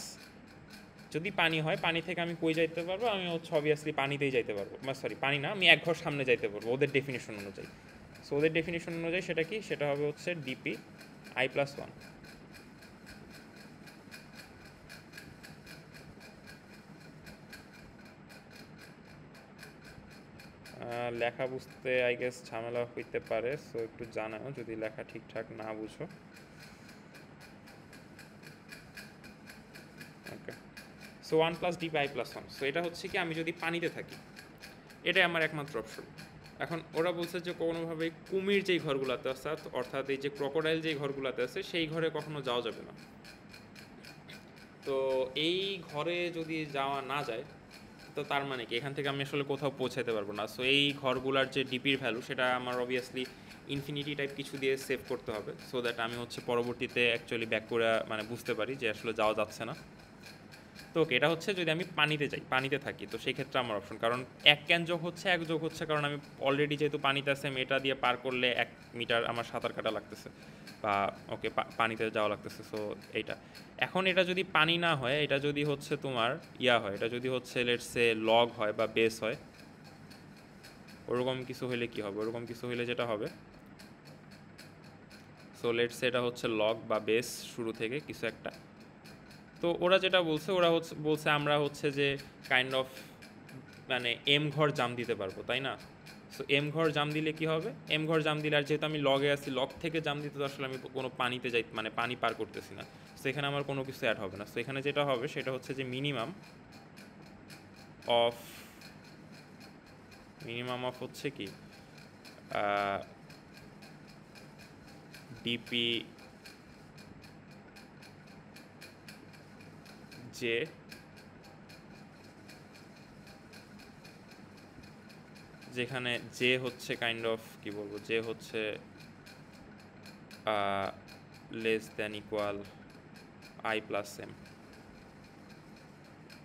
যদি পানি হয়, পানি থেকে আমি কই যাইতে পারবো? আমি হচ্ছে অবভিয়াসলি পানিতেই যাইতে পারবো, সরি পানি না, আমি এক ঘর সামনে যাইতে পারবো ওদের ডেফিনেশন অনুযায়ী। সো ওদের ডেফিনেশন অনুযায়ী সেটা কি? সেটা হবে হচ্ছে ডিপি i+1। লেখা বুঝতে আই গেস ঝামেলা হইতে পারে, সো একটু জানাও যদি লেখা ঠিকঠাক না বুঝো। ওকে, সো 1+dpi+1। সো এটা হচ্ছে কি, আমি যদি পানিতে থাকি, এটাই আমার একমাত্র অপশন। এখন ওরা বলছে যে কোনোভাবে কুমির যেই ঘরগুলোতে আছে, অর্থাৎ এই যে ক্রোকোডাইল যেই ঘরগুলোতে আছে সেই ঘরে কখনো যাওয়া যাবে না। তো এই ঘরে যদি যাওয়া না যায়, তো তার মানে কি এখান থেকে আমি আসলে কোথাও পৌঁছাতে পারবো না। সো এই ঘরগুলার যে ডিপির ভ্যালু, সেটা আমার অবভিয়াসলি ইনফিনিটি টাইপ কিছু দিয়ে সেভ করতে হবে, সো দ্যাট আমি হচ্ছে পরবর্তীতে অ্যাকচুয়ালি ব্যাক করে মানে বুঝতে পারি যে আসলে যাওয়া যাচ্ছে না। তো ওকে, এটা হচ্ছে যদি আমি পানিতে যাই, পানিতে থাকি, তো সেই ক্ষেত্রে আমার অপশন, কারণ এক ক্যান যোগ হচ্ছে, এক যোগ হচ্ছে, কারণ আমি অলরেডি যেহেতু পানিতে আছে, আমি এটা দিয়ে পার করলে 1 মিটার আমার সাঁতার কাটা লাগতেছে, বা ওকে পানিতে যাওয়া লাগতেছে। সো এইটা, এখন এটা যদি পানি না হয়, এটা যদি হচ্ছে তোমার হয়, এটা যদি হচ্ছে লেটস সে লগ হয় বা বেস হয়, ওরকম কিছু হইলে কি হবে? ওরকম কিছু হইলে যেটা হবে, সো লেটস সে এটা হচ্ছে লগ বা বেস শুরু থেকে কিছু একটা। তো ওরা যেটা বলছে, ওরা বলছে আমরা হচ্ছে যে কাইন্ড অফ মানে এম ঘর জাম দিতে পারবো, তাই না? সো এম ঘর জাম দিলে কি হবে? এম ঘর জাম দিলে, আর যেহেতু আমি লগে আছি, লগ থেকে জাম দিতে তো আসলে আমি কোনো পানিতে যাই, মানে পানি পার করতেছি না, সো এখানে আমার কোনো কিছু অ্যাড হবে না। সো এখানে যেটা হবে সেটা হচ্ছে যে মিনিমাম অফ হচ্ছে কি ডিপি জে, যেখানে জে হচ্ছে কাইন্ড অফ কি বলবো, জে হচ্ছে লেস দ্যান ইকুয়াল i+m,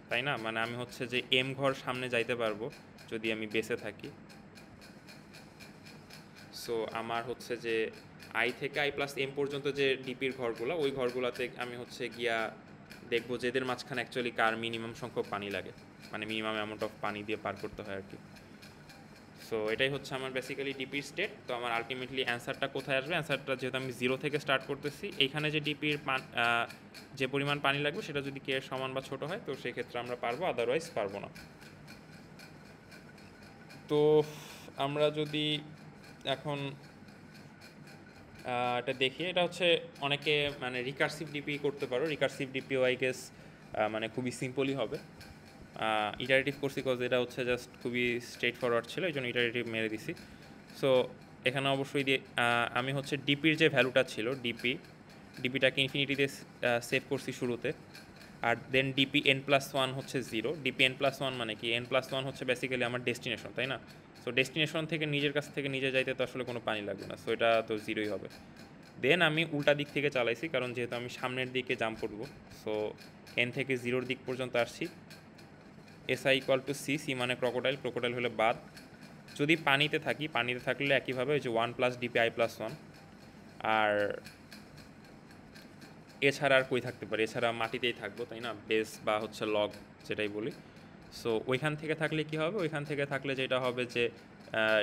তাই না? মানে আমি হচ্ছে যে এম ঘর সামনে যাইতে পারবো যদি আমি বেঁচে থাকি। সো আমার হচ্ছে যে আই থেকে i+m পর্যন্ত যে ডিপির ঘরগুলো, ওই ঘরগুলোতে আমি হচ্ছে গিয়া দেখবো যে এদের মাঝখানে অ্যাকচুয়ালি কার মিনিমাম সংখ্যক পানি লাগে, মানে মিনিমাম অ্যামাউন্ট অফ পানি দিয়ে পার করতে হয় আর কি। সো এটাই হচ্ছে আমার বেসিক্যালি ডিপির স্টেট। তো আমার আলটিমেটলি অ্যান্সারটা কোথায় আসবে? অ্যান্সারটা যেহেতু আমি 0 থেকে স্টার্ট করতেছি, এইখানে যে ডিপির যে পরিমাণ পানি লাগবে সেটা যদি কে সমান বা ছোটো হয়, তো সেক্ষেত্রে আমরা পারবো, আদারওয়াইজ পারবো না। তো আমরা যদি এখন এটা দেখি, এটা হচ্ছে অনেকে মানে রিকার্সিভ ডিপি করতে পারো। রিকার্সিভ ডিপিও আই গেস মানে খুবই সিম্পলই হবে। ইটারেটিভ করছি কজ এটা হচ্ছে জাস্ট খুবই স্ট্রেট ফরওয়ার্ড ছিল, এই জন্য ইটারেটিভ মেরে দিছি। সো এখানে অবশ্যই আমি হচ্ছে ডিপির যে ভ্যালুটা ছিল, ডিপিটাকে ইনফিনিটিতে সেভ করছি শুরুতে, আর দেন ডিপি n+1 হচ্ছে 0। ডিপি n+1 মানে কি? n+1 হচ্ছে বেসিক্যালি আমার ডেস্টিনেশন, তাই না? সো ডেস্টিনেশন থেকে নিজের কাছ থেকে নিজে যাইতে তো আসলে কোনো পানি লাগবে না, সো এটা তো 0ই হবে। দেন আমি উল্টা দিক থেকে চালাইছি, কারণ যেহেতু আমি সামনের দিকে জাম্প করব, সো n থেকে 0-র দিক পর্যন্ত আসছি। SI = C, C মানে ক্রোকোডাইল হলে বাদ। যদি পানিতে থাকি, পানিতে থাকলে একইভাবে ওই যে 1+dpi+1, আর এছাড়া আর কই থাকতে পারে? এছাড়া মাটিতেই থাকবো, তাই না? বেস বা হচ্ছে লগ যেটাই বলি। সো ওইখান থেকে থাকলে কি হবে? ওইখান থেকে থাকলে যেটা হবে যে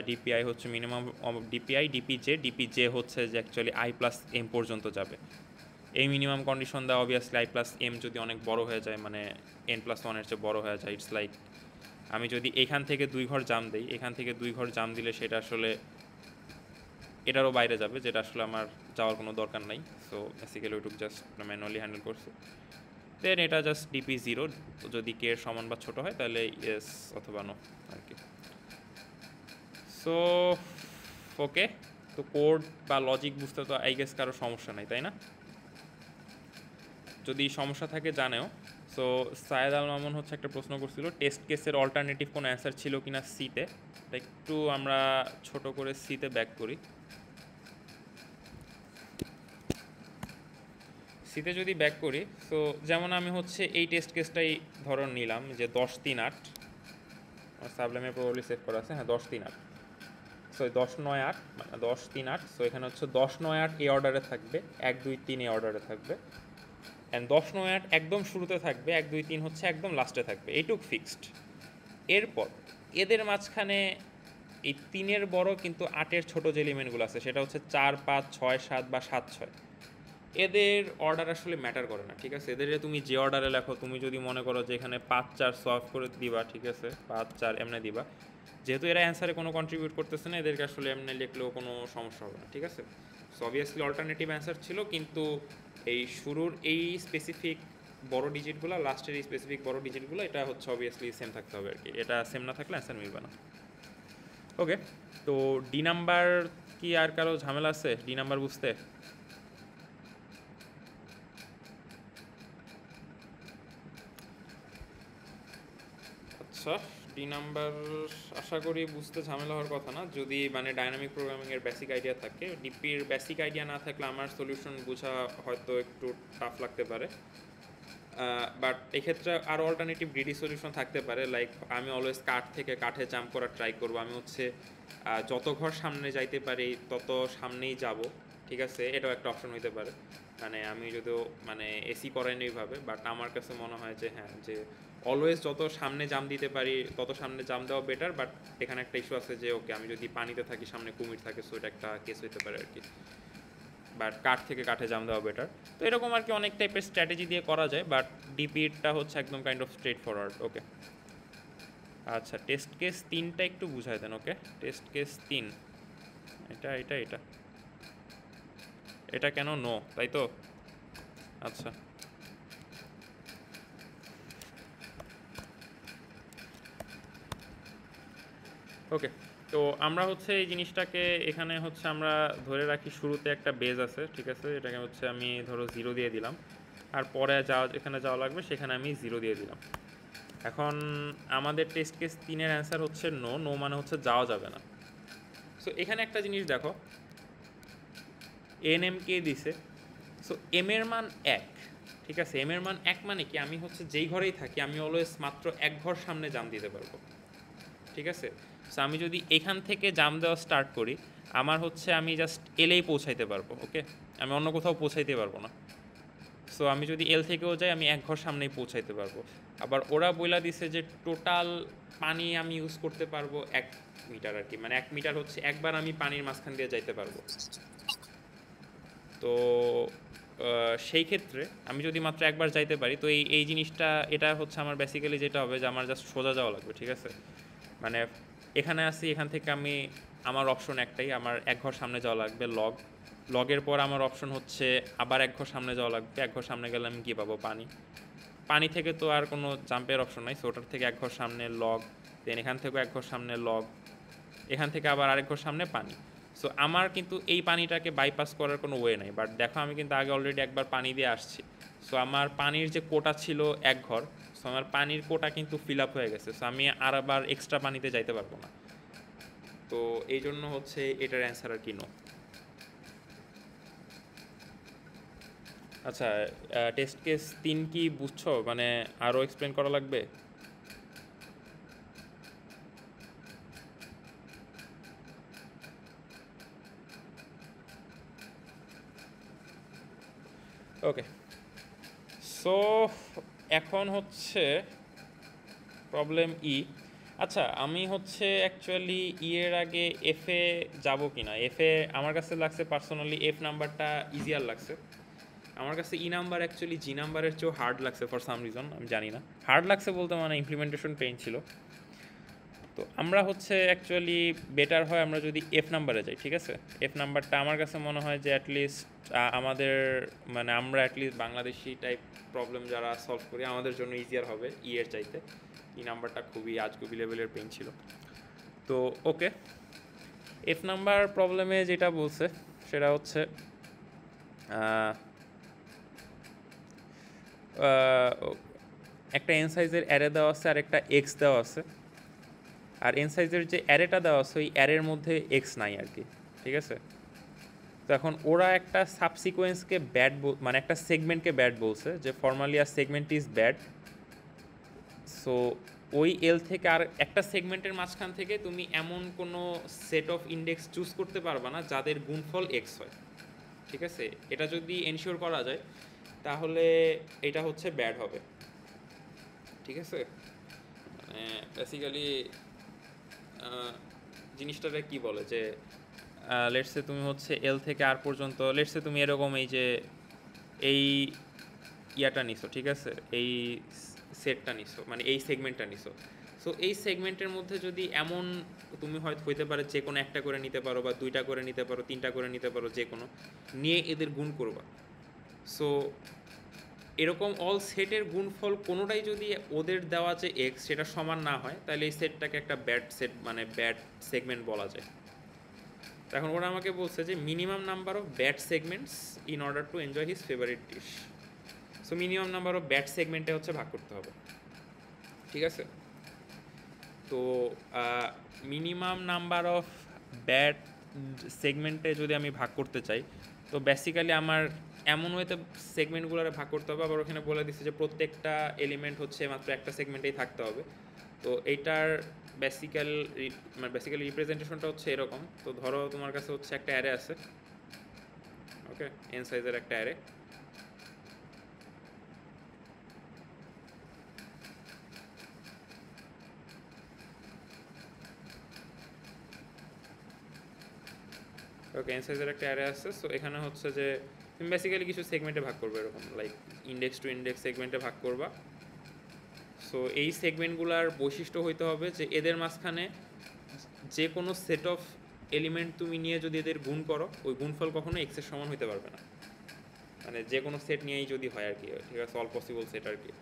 ডিপিআই হচ্ছে মিনিমাম ডিপিআই, ডিপিজে হচ্ছে যে অ্যাকচুয়ালি i+m পর্যন্ত যাবে। এই মিনিমাম কন্ডিশন দেওয়া, অবভিয়াসলি i+m যদি অনেক বড় হয়ে যায়, মানে n+1-এর চেয়ে বড় হয়ে যায়, ইটস লাইক আমি যদি এখান থেকে 2 ঘর জাম দিই, এখান থেকে 2 ঘর জাম দিলে সেটা আসলে এটারও বাইরে যাবে, যেটা আসলে আমার যাওয়ার কোনো দরকার নাই। সো বেসিক্যালি ওইটুকু জাস্ট ম্যানুয়ালি হ্যান্ডেল করছি। দেন এটা জাস্ট ডিপি 0, যদি কে সমান বা ছোটো হয় তাহলে ইয়েস অথবা নো আর কি। সো ওকে, তো কোড বা লজিক বুঝতে তো আই গেস কারো সমস্যা নাই, তাই না? যদি সমস্যা থাকে জানেও। সো সায়েদ আল মামুন হচ্ছে একটা প্রশ্ন করছিল, টেস্ট কেসের অল্টারনেটিভ কোনো অ্যান্সার ছিল কিনা সিতে। একটু আমরা ছোট করে সিতে ব্যাক করি। সিতে যদি ব্যাক করি, সো যেমন আমি হচ্ছে এই টেস্ট কেসটাই ধরন নিলাম যে 10-3-8, সাবলেমে প্রবাবলি সেভ করা আছে, হ্যাঁ 10-3-8। সো 10-9-8 মানে 10-3-8। সো এখানে হচ্ছে 10-9-8 এই অর্ডারে থাকবে, 1-2-3 এই অর্ডারে থাকবে। অ্যান্ড 10 নং 8 একদম শুরুতে থাকবে, 1 2 3 হচ্ছে একদম লাস্টে থাকবে, এইটুক ফিক্সড। এরপর এদের মাঝখানে এই 3-এর বড় কিন্তু 8-এর ছোটো যে এলিমেন্টগুলো আছে সেটা হচ্ছে 4 5 6 7 বা 7 6। এদের অর্ডার আসলে ম্যাটার করে না, ঠিক আছে? এদের তুমি যে অর্ডারে লেখো, তুমি যদি মনে করো যে এখানে 5 4 সলভ করে দিবা, ঠিক আছে, 5 4 এমনি দিবা, যেহেতু এরা অ্যান্সারে কোনো কন্ট্রিবিউট করতেছে না, এদেরকে আসলে এমনি লিখলেও কোনো সমস্যা হবে না, ঠিক আছে? সো অবভিয়াসলি অল্টারনেটিভ অ্যান্সার ছিল, কিন্তু এই শুরুর এই স্পেসিফিক বড় ডিজিটগুলো, লাস্টের এই স্পেসিফিক বড় ডিজিটগুলো, এটা হচ্ছে অবভিয়াসলি সেম থাকতে হবে আর কি। এটা সেম না থাকলে অ্যান্সার মিলবে না। ওকে, তো ডি নাম্বার কি আর কারো ঝামেলা আছে ডি নাম্বার বুঝতে? আচ্ছা, ডি নাম্বার আশা করি বুঝতে ঝামেলা হওয়ার কথা না, যদি মানে ডাইনামিক প্রোগ্রামিংয়ের বেসিক আইডিয়া থাকে। ডিপির বেসিক আইডিয়া না থাকলে আমার সলিউশন বোঝা হয়তো একটু টাফ লাগতে পারে, বাট এক্ষেত্রে আরও অল্টারনেটিভ গ্রিডি সলিউশন থাকতে পারে। লাইক আমি অলওয়েজ কাঠ থেকে কাঠে জাম্প করার ট্রাই করবো, আমি হচ্ছে যত ঘর সামনে যাইতে পারি তত সামনেই যাব, ঠিক আছে? এটাও একটা অপশন হইতে পারে। মানে আমি যদিও মানে এসি করাইনি ওইভাবে, বাট আমার কাছে মনে হয় যে হ্যাঁ, যে অলওয়েজ যত সামনে জাম দিতে পারি তত সামনে জাম দেওয়া বেটার। বাট এখানে একটা ইস্যু আছে যে ওকে, আমি যদি পানিতে থাকি সামনে কুমির থাকে, সো এটা একটা কেস হইতে পারে আর কি। বাট কাঠ থেকে কাঠে জাম দেওয়া বেটার। তো এরকম আর কি অনেক টাইপের স্ট্র্যাটেজি দিয়ে করা যায়, বাট ডিপিটা হচ্ছে একদম কাইন্ড অফ স্ট্রেট ফরওয়ার্ড। ওকে, আচ্ছা, টেস্ট কেস 3টা একটু বুঝাই দেন। ওকে, টেস্ট কেস 3, এটা এটা এটা এটা কেন নো, তাই তো? আচ্ছা, ওকে, তো আমরা হচ্ছে এই জিনিসটাকে এখানে হচ্ছে আমরা ধরে রাখি শুরুতে একটা বেজ আছে, ঠিক আছে? এটাকে হচ্ছে আমি ধরো 0 দিয়ে দিলাম, আর পরে এখানে যাওয়া লাগবে সেখানে আমি 0 দিয়ে দিলাম। এখন আমাদের টেস্ট কেস 3-এর অ্যান্সার হচ্ছে নো। নো মানে হচ্ছে যাওয়া যাবে না। সো এখানে একটা জিনিস দেখো, এন এম কে দিছে, সো এম এর মান 1, ঠিক আছে? এম এর মান 1 মানে কি, আমি হচ্ছে যেই ঘরেই থাকি আমি অলওয়েজ মাত্র এক ঘর সামনে জাম দিতে পারবো, ঠিক আছে? সো আমি যদি এখান থেকে জাম দেওয়া স্টার্ট করি, আমার হচ্ছে আমি জাস্ট এলেই পৌঁছাইতে পারবো। ওকে, আমি অন্য কোথাও পৌঁছাইতে পারবো না। সো আমি যদি এল থেকেও যাই আমি এক ঘর সামনেই পৌঁছাইতে পারবো। আবার ওরা বইলা দিছে যে টোটাল পানি আমি ইউজ করতে পারবো 1 মিটার আর কি, মানে 1 মিটার হচ্ছে একবার আমি পানির মাঝখান দিয়ে যাইতে পারবো। তো সেই ক্ষেত্রে আমি যদি মাত্র একবার যাইতে পারি, তো এই জিনিসটা, এটা হচ্ছে আমার বেসিক্যালি যেটা হবে যে আমার জাস্ট সোজা যাওয়া লাগবে, ঠিক আছে? মানে এখানে আসি, এখান থেকে আমি, আমার অপশন একটাই, আমার এক ঘর সামনে যাওয়া লাগবে লগের পর আমার অপশন হচ্ছে আবার এক ঘর সামনে যাওয়া লাগবে। এক ঘর সামনে গেলে আমি কী পাবো? পানি থেকে তো আর কোনো জাম্পের অপশন নাই, সো ওটার থেকে এক ঘর সামনে লগ, দেন এখান থেকেও এক ঘর সামনে লগ, এখান থেকে আবার আরেক ঘর সামনে পানি। সো আমার কিন্তু এই পানিটাকে বাইপাস করার কোনো ওয়ে নাই। বাট দেখো, আমি কিন্তু আগে অলরেডি একবার পানি দিয়ে আসছি, সো আমার পানির যে কোটা ছিল এক ঘর, সো আমার পানির কোটা কিন্তু ফিল আপ হয়ে গেছে, সো আমি আর আবার এক্সট্রা পানিতে যাইতে পারবো না। তো এই জন্য হচ্ছে এটার অ্যান্সার আর কি নো। আচ্ছা, টেস্ট কেস 3 কি বুঝছো? মানে আরও এক্সপ্লেন করা লাগবে? ওকে, সো এখন হচ্ছে প্রবলেম ই। আচ্ছা, আমি হচ্ছে অ্যাকচুয়ালি ই এর আগে এফে যাব কি না? এফে আমার কাছে লাগছে পার্সোনালি এফ নাম্বারটা ইজিয়ার লাগছে। আমার কাছে ই নাম্বার অ্যাকচুয়ালি জি নাম্বারের চেয়েও হার্ড লাগছে ফর সাম রিজন, আমি জানি না। হার্ড লাগছে বলতে মানে ইমপ্লিমেন্টেশন পেইন ছিল। তো আমরা হচ্ছে অ্যাকচুয়ালি বেটার হয় আমরা যদি এফ নাম্বারে যাই, ঠিক আছে? এফ নাম্বারটা আমার কাছে মনে হয় যে অ্যাটলিস্ট আমাদের, মানে আমরা অ্যাটলিস্ট বাংলাদেশি টাইপ প্রবলেম যারা সলভ করি আমাদের জন্য ইজিয়ার হবে ই এর চাইতে। ই নাম্বারটা খুবই আজগুবি লেভেলের পেইন ছিল। তো ওকে, এফ নাম্বার প্রবলেমে যেটা বলছে সেটা হচ্ছে একটা এন সাইজের অ্যারে দেওয়া আছে আর একটা এক্স দেওয়া আছে, আর এন সাইজের যে অ্যারেটা দেওয়া আছে ওই অ্যারের মধ্যে এক্স নাই আর কি, ঠিক আছে? তো এখন ওরা একটা সাবসিকোয়েন্সকে ব্যাড, মানে একটা সেগমেন্টকে ব্যাড বলছে, যে ফর্মালি আর সেগমেন্ট ইজ ব্যাড। সো ওই এল থেকে আর একটা সেগমেন্টের মাঝখান থেকে তুমি এমন কোনো সেট অফ ইন্ডেক্স চুজ করতে পারবা না যাদের গুণফল এক্স হয়, ঠিক আছে? এটা যদি এনশিওর করা যায়, তাহলে এটা হচ্ছে ব্যাড হবে, ঠিক আছে। মানে বেসিক্যালি জিনিসটাতে কি বলে যে লেটসে তুমি হচ্ছে এল থেকে আর পর্যন্ত, লেটসে তুমি এরকম এই যে এই ইয়াটা নিছো, ঠিক আছে, এই সেটটা নিছো, মানে এই সেগমেন্টটা নিছো। সো এই সেগমেন্টের মধ্যে যদি এমন তুমি হয়তো হইতে পারে যে কোনো একটা করে নিতে পারো, বা দুইটা করে নিতে পারো, তিনটা করে নিতে পারো, যে কোনো নিয়ে এদের গুণ করবা। সো এরকম অল সেটের গুণফল কোনোটাই যদি ওদের দেওয়া যে এক্স সেটা সমান না হয়, তাহলে এই সেটটাকে একটা ব্যাড সেট মানে ব্যাড সেগমেন্ট বলা যায়। এখন ওরা আমাকে বলছে যে minimum number of bad segments in order to enjoy his favourite dish. So minimum number of bad সেগমেন্টে হচ্ছে ভাগ করতে হবে, ঠিক আছে। তো মিনিমাম নাম্বার অফ ব্যাড সেগমেন্টে যদি আমি ভাগ করতে চাই, তো বেসিক্যালি আমার এমন ওয়েতে সেগমেন্টগুলোরে ভাগ করতে হবে। আবার ওখানে বলে দিচ্ছে যে প্রত্যেকটা এলিমেন্ট হচ্ছে মাত্র একটা সেগমেন্টেই থাকতে হবে। তো এইটার বেসিক্যালি রিপ্রেজেন্টেশনটা হচ্ছে এরকম। তো ধরো তোমার কাছে হচ্ছে একটা অ্যারে আছে, ওকে, এন সাইজের একটা অ্যারে। ওকে, এন সাইজের একটা অ্যারে আছে। সো এখানে হচ্ছে যে তুমি বেসিক্যালি কিছু সেগমেন্টে ভাগ করবে, এরকম লাইক ইন্ডেক্স টু ইন্ডেক্স সেগমেন্টে ভাগ করবা। সো এই সেগমেন্টগুলোর বৈশিষ্ট্য হইতে হবে যে এদের মাঝখানে যে কোনো সেট অফ এলিমেন্ট তুমি নিয়ে যদি এদের গুণ করো, ওই গুণফল কখনো এক্সের সমান হইতে পারবে না। মানে যে কোনো সেট নিয়েই যদি হয় আর কি, ঠিক আছে, অল পসিবল সেট আর কি।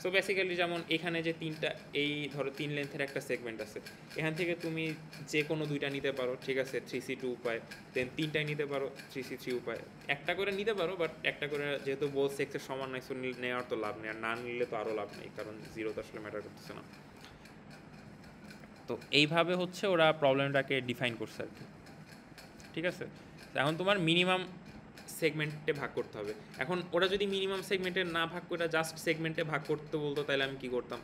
সো বেসিক্যালি যেমন এখানে যে তিনটা, এই ধরো 3 লেন্থের একটা সেগমেন্ট আছে, এখান থেকে তুমি যে কোনো দুইটা নিতে পারো, ঠিক আছে, 3C2 উপায়, দেন তিনটাই নিতে পারো 3C3 উপায়, একটা করে নিতে পারো, বাট একটা করে যেহেতু বলছে এক্সের সমান নাই, সো নেওয়ার তো লাভ নেই, আর না নিলে তো আরও লাভ নেই, কারণ জিরো তো আসলে ম্যাটার করতেছে না। তো এইভাবে হচ্ছে ওরা প্রবলেমটাকে ডিফাইন করছে আর কি, ঠিক আছে। এখন তোমার মিনিমাম সেগমেন্টে ভাগ করতে হবে। এখন ওরা যদি মিনিমাম সেগমেন্টে না ভাগ করে জাস্ট সেগমেন্টে ভাগ করতে বলতো, তাহলে আমি কি করতাম?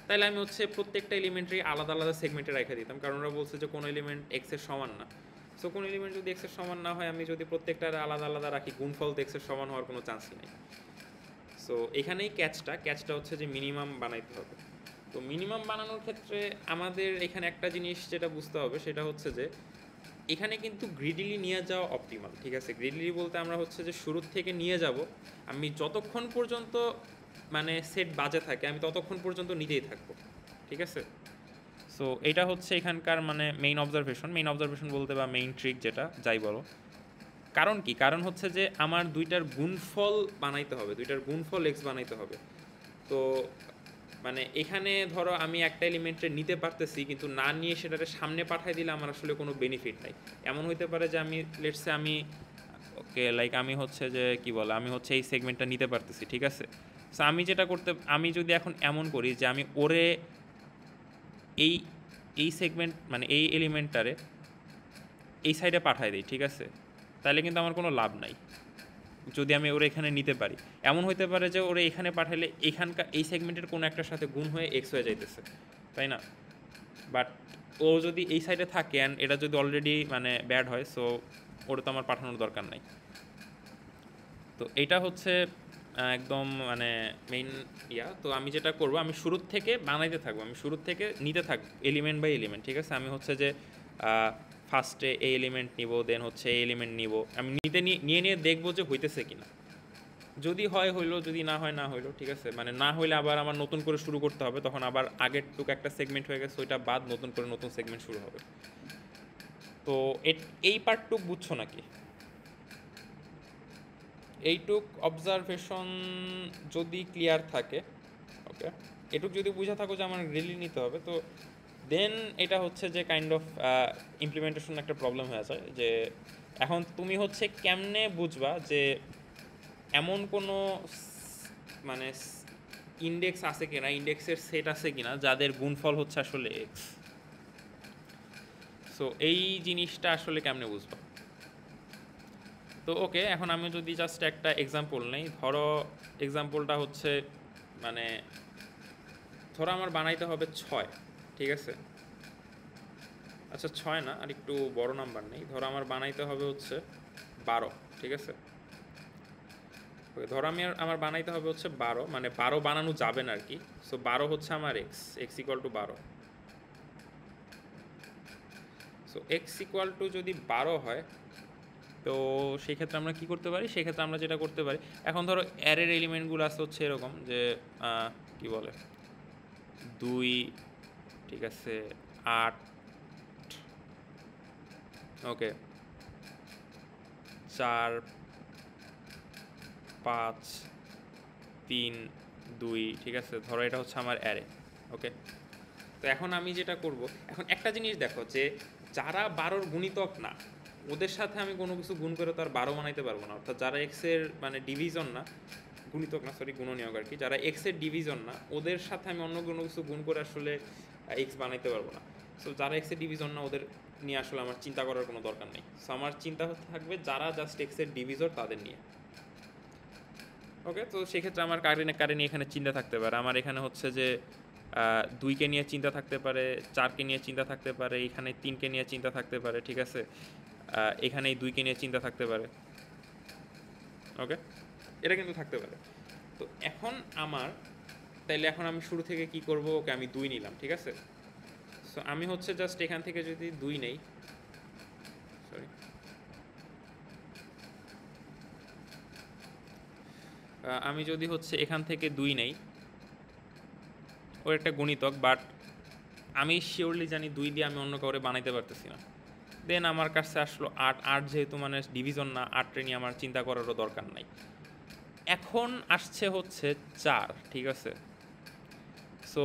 তাহলে আমি হচ্ছে প্রত্যেকটা এলিমেন্টই আলাদা আলাদা সেগমেন্টে রেখে দিতাম, কারণ ওরা বলছে যে কোনো এলিমেন্ট এক্সের সমান না। সো কোনো এলিমেন্ট যদি এক্সের সমান না হয়, আমি যদি প্রত্যেকটা আলাদা আলাদা রাখি, গুণফল তো এক্সের সমান হওয়ার কোনো চান্সই নেই। সো এখানেই ক্যাচটা হচ্ছে যে মিনিমাম বানাইতে হবে। তো মিনিমাম বানানোর ক্ষেত্রে আমাদের এখানে একটা জিনিস যেটা বুঝতে হবে, সেটা হচ্ছে যে এখানে কিন্তু গ্রিডিলি নিয়ে যাওয়া অপটিমাল, ঠিক আছে। গ্রিডিলি বলতে আমরা হচ্ছে যে শুরুর থেকে নিয়ে যাব, আমি যতক্ষণ পর্যন্ত মানে সেট বাজে থাকে আমি ততক্ষণ পর্যন্ত নিতেই থাকবো, ঠিক আছে। সো এটা হচ্ছে এখানকার মানে মেইন অবজারভেশন বলতে বা মেইন ট্রিক যেটা যাই বলো। কারণ কি, কারণ হচ্ছে যে আমার দুইটার গুণফল বানাইতে হবে, দুইটার গুণফল এক্স বানাইতে হবে। তো মানে এখানে ধরো আমি একটা এলিমেন্টে নিতে পারতেছি, কিন্তু না নিয়ে সেটাকে সামনে পাঠাই দিলে আমার আসলে কোনো বেনিফিট নাই। এমন হইতে পারে যে আমি লেটসে আমি ওকে লাইক আমি হচ্ছে যে কি বলে, আমি হচ্ছে এই সেগমেন্টটা নিতে পারতেছি, ঠিক আছে। সো আমি যদি এখন এমন করি যে আমি ওরে এই এই সেগমেন্ট মানে এই এলিমেন্টটারে এই সাইডে পাঠাই দিই, ঠিক আছে, তাহলে কিন্তু আমার কোনো লাভ নাই যদি আমি ওরা এখানে নিতে পারি। এমন হইতে পারে যে ওরা এখানে পাঠালে এখানকার এই সেগমেন্টের কোনো একটা সাথে গুণ হয়ে এক্স হয়ে যাইতেছে, তাই না? বাট ও যদি এই সাইডে থাকে অ্যান্ড এটা যদি অলরেডি মানে ব্যাড হয়, সো ওটা তো আমার পাঠানোর দরকার নাই। তো এটা হচ্ছে একদম মানে মেইন ইয়া। তো আমি যেটা করবো, আমি শুরুর থেকে বানাইতে থাকবো, আমি শুরুর থেকে নিতে থাকবো এলিমেন্ট বাই এলিমেন্ট, ঠিক আছে। আমি হচ্ছে যে ফার্স্টে এই এলিমেন্ট নিব, দেন হচ্ছে এই এলিমেন্ট নিব, আমি নিয়ে দেখবো যে হইতেছে কিনা। যদি হয় হইলো, যদি না হয় না হইলো, ঠিক আছে। মানে না হইলে আবার আমার নতুন করে শুরু করতে হবে, তখন আবার আগের টুক একটা সেগমেন্ট হয়ে গেছে ওইটা বাদ, নতুন করে নতুন সেগমেন্ট শুরু হবে। তো এই পার্টটুক বুঝছো নাকি? এইটুক অবজারভেশন যদি ক্লিয়ার থাকে, ওকে, এটুক যদি বুঝে থাকো যে আমার রিলি নিতে হবে, তো দেন এটা হচ্ছে যে কাইন্ড অফ ইমপ্লিমেন্টেশন একটা প্রবলেম হয়ে যায়। যে এখন তুমি হচ্ছে কেমনে বুঝবা যে এমন কোনো মানে ইন্ডেক্স আছে কিনা, ইন্ডেক্সের সেট আছে কিনা যাদের গুণফল হচ্ছে আসলে এক্স। সো এই জিনিসটা আসলে কেমনে বুঝবা? তো ওকে, এখন আমি যদি জাস্ট একটা এক্সাম্পল নেই, ধরো এক্সাম্পলটা হচ্ছে মানে ধরো আমার বানাইতে হবে 6, ঠিক আছে। আচ্ছা 6 না, আর একটু বড় নাম্বার নেই, ধরো আমার বানাইতে হবে হচ্ছে 12, ঠিক আছে। ওকে, ধরো আমার বানাইতে হবে হচ্ছে 12, মানে 12 বানানো যাবে না আর কি। সো 12 হচ্ছে আমার x equal to 12। So x equal to যদি 12 হয়, তো সেই ক্ষেত্রে আমরা কি করতে পারি, সেক্ষেত্রে আমরা যেটা করতে পারি, এখন ধরো অ্যারের এলিমেন্টগুলো আছে হচ্ছে এরকম যে কি বলে 2, ঠিক আছে, 8, ওকে, 4, 5, 3, 2, ঠিক আছে, ধরো এটা হচ্ছে আমার অ্যারে। ওকে, তো এখন আমি যেটা করব, এখন একটা জিনিস দেখো যে যারা 12-র গুণিতক না, ওদের সাথে আমি কোনো কিছু গুণ করে তো আর 12 বানাইতে পারবো না। অর্থাৎ যারা এক্সের মানে ডিভিজন না, গুণিতক না সরি গুণনীয়ক আর কি, যারা এক্সের ডিভিজন না, ওদের সাথে আমি অন্য কোনো কিছু গুণ করে আসলে এক্স বানাইতে পারবো না। সো যারা এক্সের ডিভিজন না, ওদের নিয়ে আসলে আমার চিন্তা করার কোনো দরকার নেই। সো আমার চিন্তা হতে থাকবে যারা জাস্ট এক্সের ডিভিজর, তাদের নিয়ে। ওকে, তো সেক্ষেত্রে আমার কারে নিয়ে এখানে চিন্তা থাকতে পারে, আমার এখানে হচ্ছে যে 2কে নিয়ে চিন্তা থাকতে পারে, 4কে নিয়ে চিন্তা থাকতে পারে, এখানে 3কে নিয়ে চিন্তা থাকতে পারে, ঠিক আছে, এখানে এই 2কে নিয়ে চিন্তা থাকতে পারে। ওকে, এটা কিন্তু থাকতে পারে। তো এখন আমার তাইলে এখন আমি শুরু থেকে কি করব, ওকে আমি 2 নিলাম, ঠিক আছে। সো আমি হচ্ছে জাস্ট এখান থেকে যদি 2 নেই, সরি, আমি যদি হচ্ছে এখান থেকে 2 নেই, ওর একটা গুণিতক, বাট আমি শিওরলি জানি 2 দিয়ে আমি অন্য কাউরে বানাইতে পারতেছি না। দেন আমার কাছে আসলো 8 যেহেতু মানে ডিভিজন না, 8 নিয়ে আমার চিন্তা করারও দরকার নাই। এখন আসছে হচ্ছে 4, ঠিক আছে। সো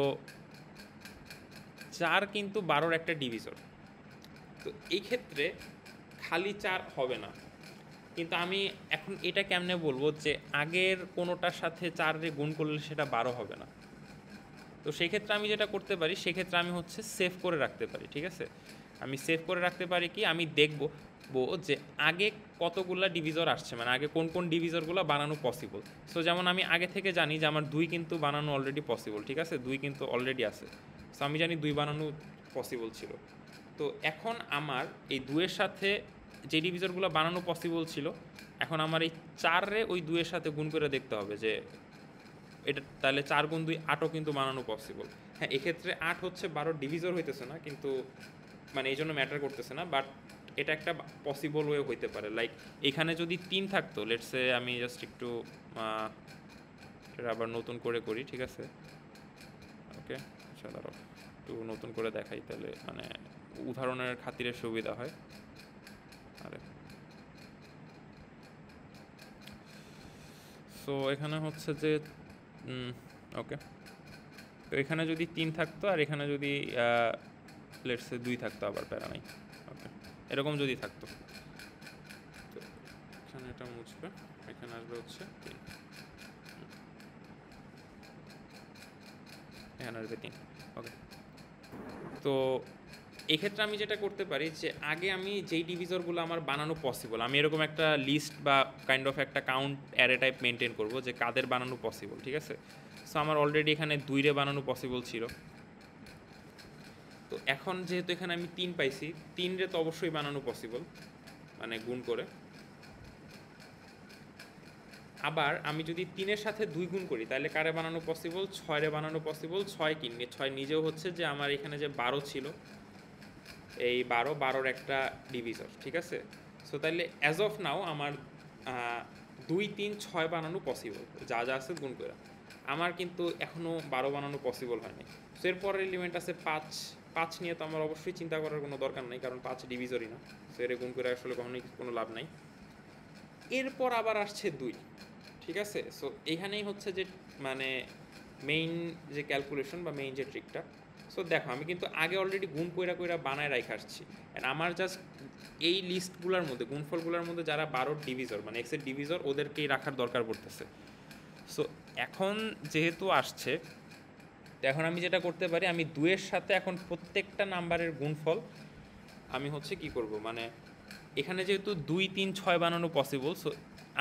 4 কিন্তু 12-র একটা ডিভিজর। তো এই ক্ষেত্রে খালি 4 হবে না, কিন্তু আমি এখন এটা কেমনে বলবো যে আগের কোনোটার সাথে 4 গুণ করলে সেটা 12 হবে না। তো সেই ক্ষেত্রে আমি যেটা করতে পারি, সেক্ষেত্রে আমি হচ্ছে সেভ করে রাখতে পারি, ঠিক আছে। আমি সেভ করে রাখতে পারি কি, আমি দেখব যে আগে কতগুলা ডিভিজর আসছে, মানে আগে কোন কোন ডিভিজরগুলো বানানো পসিবল। সো যেমন আমি আগে থেকে জানি যে আমার 2 কিন্তু বানানো অলরেডি পসিবল, ঠিক আছে, 2 কিন্তু অলরেডি আছে। সো আমি জানি 2 বানানো পসিবল ছিল। তো এখন আমার এই 2-এর সাথে যে ডিভিজরগুলো বানানো পসিবল ছিল, এখন আমার এই 4 ওই 2-এর সাথে গুণ করে দেখতে হবে যে এটা তাহলে 4 গুণ 2 8ও কিন্তু বানানো পসিবল। হ্যাঁ, এক্ষেত্রে 8 হচ্ছে 12 ডিভিজর হইতেছে না, কিন্তু মানে এই জন্য ম্যাটার করতেছে না, বাট এটা একটা পসিবল ওয়ে হইতে পারে। লাইক এখানে যদি 3 থাকতো, লেটসে আমি জাস্ট একটু এটা আবার নতুন করে করি, ঠিক আছে। ওকে, আচ্ছা দাঁড়াও একটু নতুন করে দেখাই, তাহলে মানে উদাহরণের খাতিরে সুবিধা হয়। আরে সো এখানে হচ্ছে যে ওকে, তো এখানে যদি 3 থাকতো আর এখানে যদি লেটসে 2 থাকতো, আবার প্যারা নাই। ওকে, এরকম যদি থাকতো, তো এখানে এটা মুছবে, এখানে আসবে হচ্ছে 3, এখানে আসবে 3। ওকে, তো এক্ষেত্রে আমি যেটা করতে পারি যে আগে আমি যেই ডিভিজরগুলো আমার বানানো পসিবল, আমি এরকম একটা লিস্ট বা কাইন্ড অফ একটা কাউন্ট অ্যারে টাইপ মেনটেন করব যে কাদের বানানো পসিবল, ঠিক আছে। সো আমার অলরেডি এখানে 2 বানানো পসিবল ছিল। তো এখন যেহেতু এখানে আমি 3 পাইছি, 3 তো অবশ্যই বানানো পসিবল, মানে গুণ করে। আবার আমি যদি 3-এর সাথে 2 গুণ করি, তাহলে কারে বানানো পসিবল, 6 বানানো পসিবল। 6 নিজেও হচ্ছে যে আমার এখানে যে 12 ছিল, এই 12-র একটা ডিভিজর, ঠিক আছে। সো তাহলে অ্যাজ অফ নাও আমার 2, 3, 6 বানানো পসিবল, যা যা আছে গুণ করে। আমার কিন্তু এখনও 12 বানানো পসিবল হয়নি। সো এরপরের এলিমেন্ট আছে 5 নিয়ে তো আমার অবশ্যই চিন্তা করার কোনো দরকার নেই, কারণ 5 ডিভিজরই না। সো এর গুণ করে আসলে কখনোই কোনো লাভ নাই। এরপর আবার আসছে 2, ঠিক আছে। সো এইখানেই হচ্ছে যে মানে মেইন যে ক্যালকুলেশন বা মেইন যে ট্রিকটা। সো দেখো আমি কিন্তু আগে অলরেডি গুণ কইরা বানায় রাখা আসছি, অ্যান্ড আমার জাস্ট এই লিস্টগুলোর মধ্যে, গুণফলগুলোর মধ্যে যারা 12 ডিভিজর মানে এক্সের ডিভিজর, ওদেরকেই রাখার দরকার পড়তেছে। সো এখন যেহেতু আসছে, তো এখন আমি যেটা করতে পারি, আমি 2-এর সাথে এখন প্রত্যেকটা নাম্বারের গুণফল আমি হচ্ছে কি করব, মানে এখানে যেহেতু 2, 3, 6 বানানো পসিবল, সো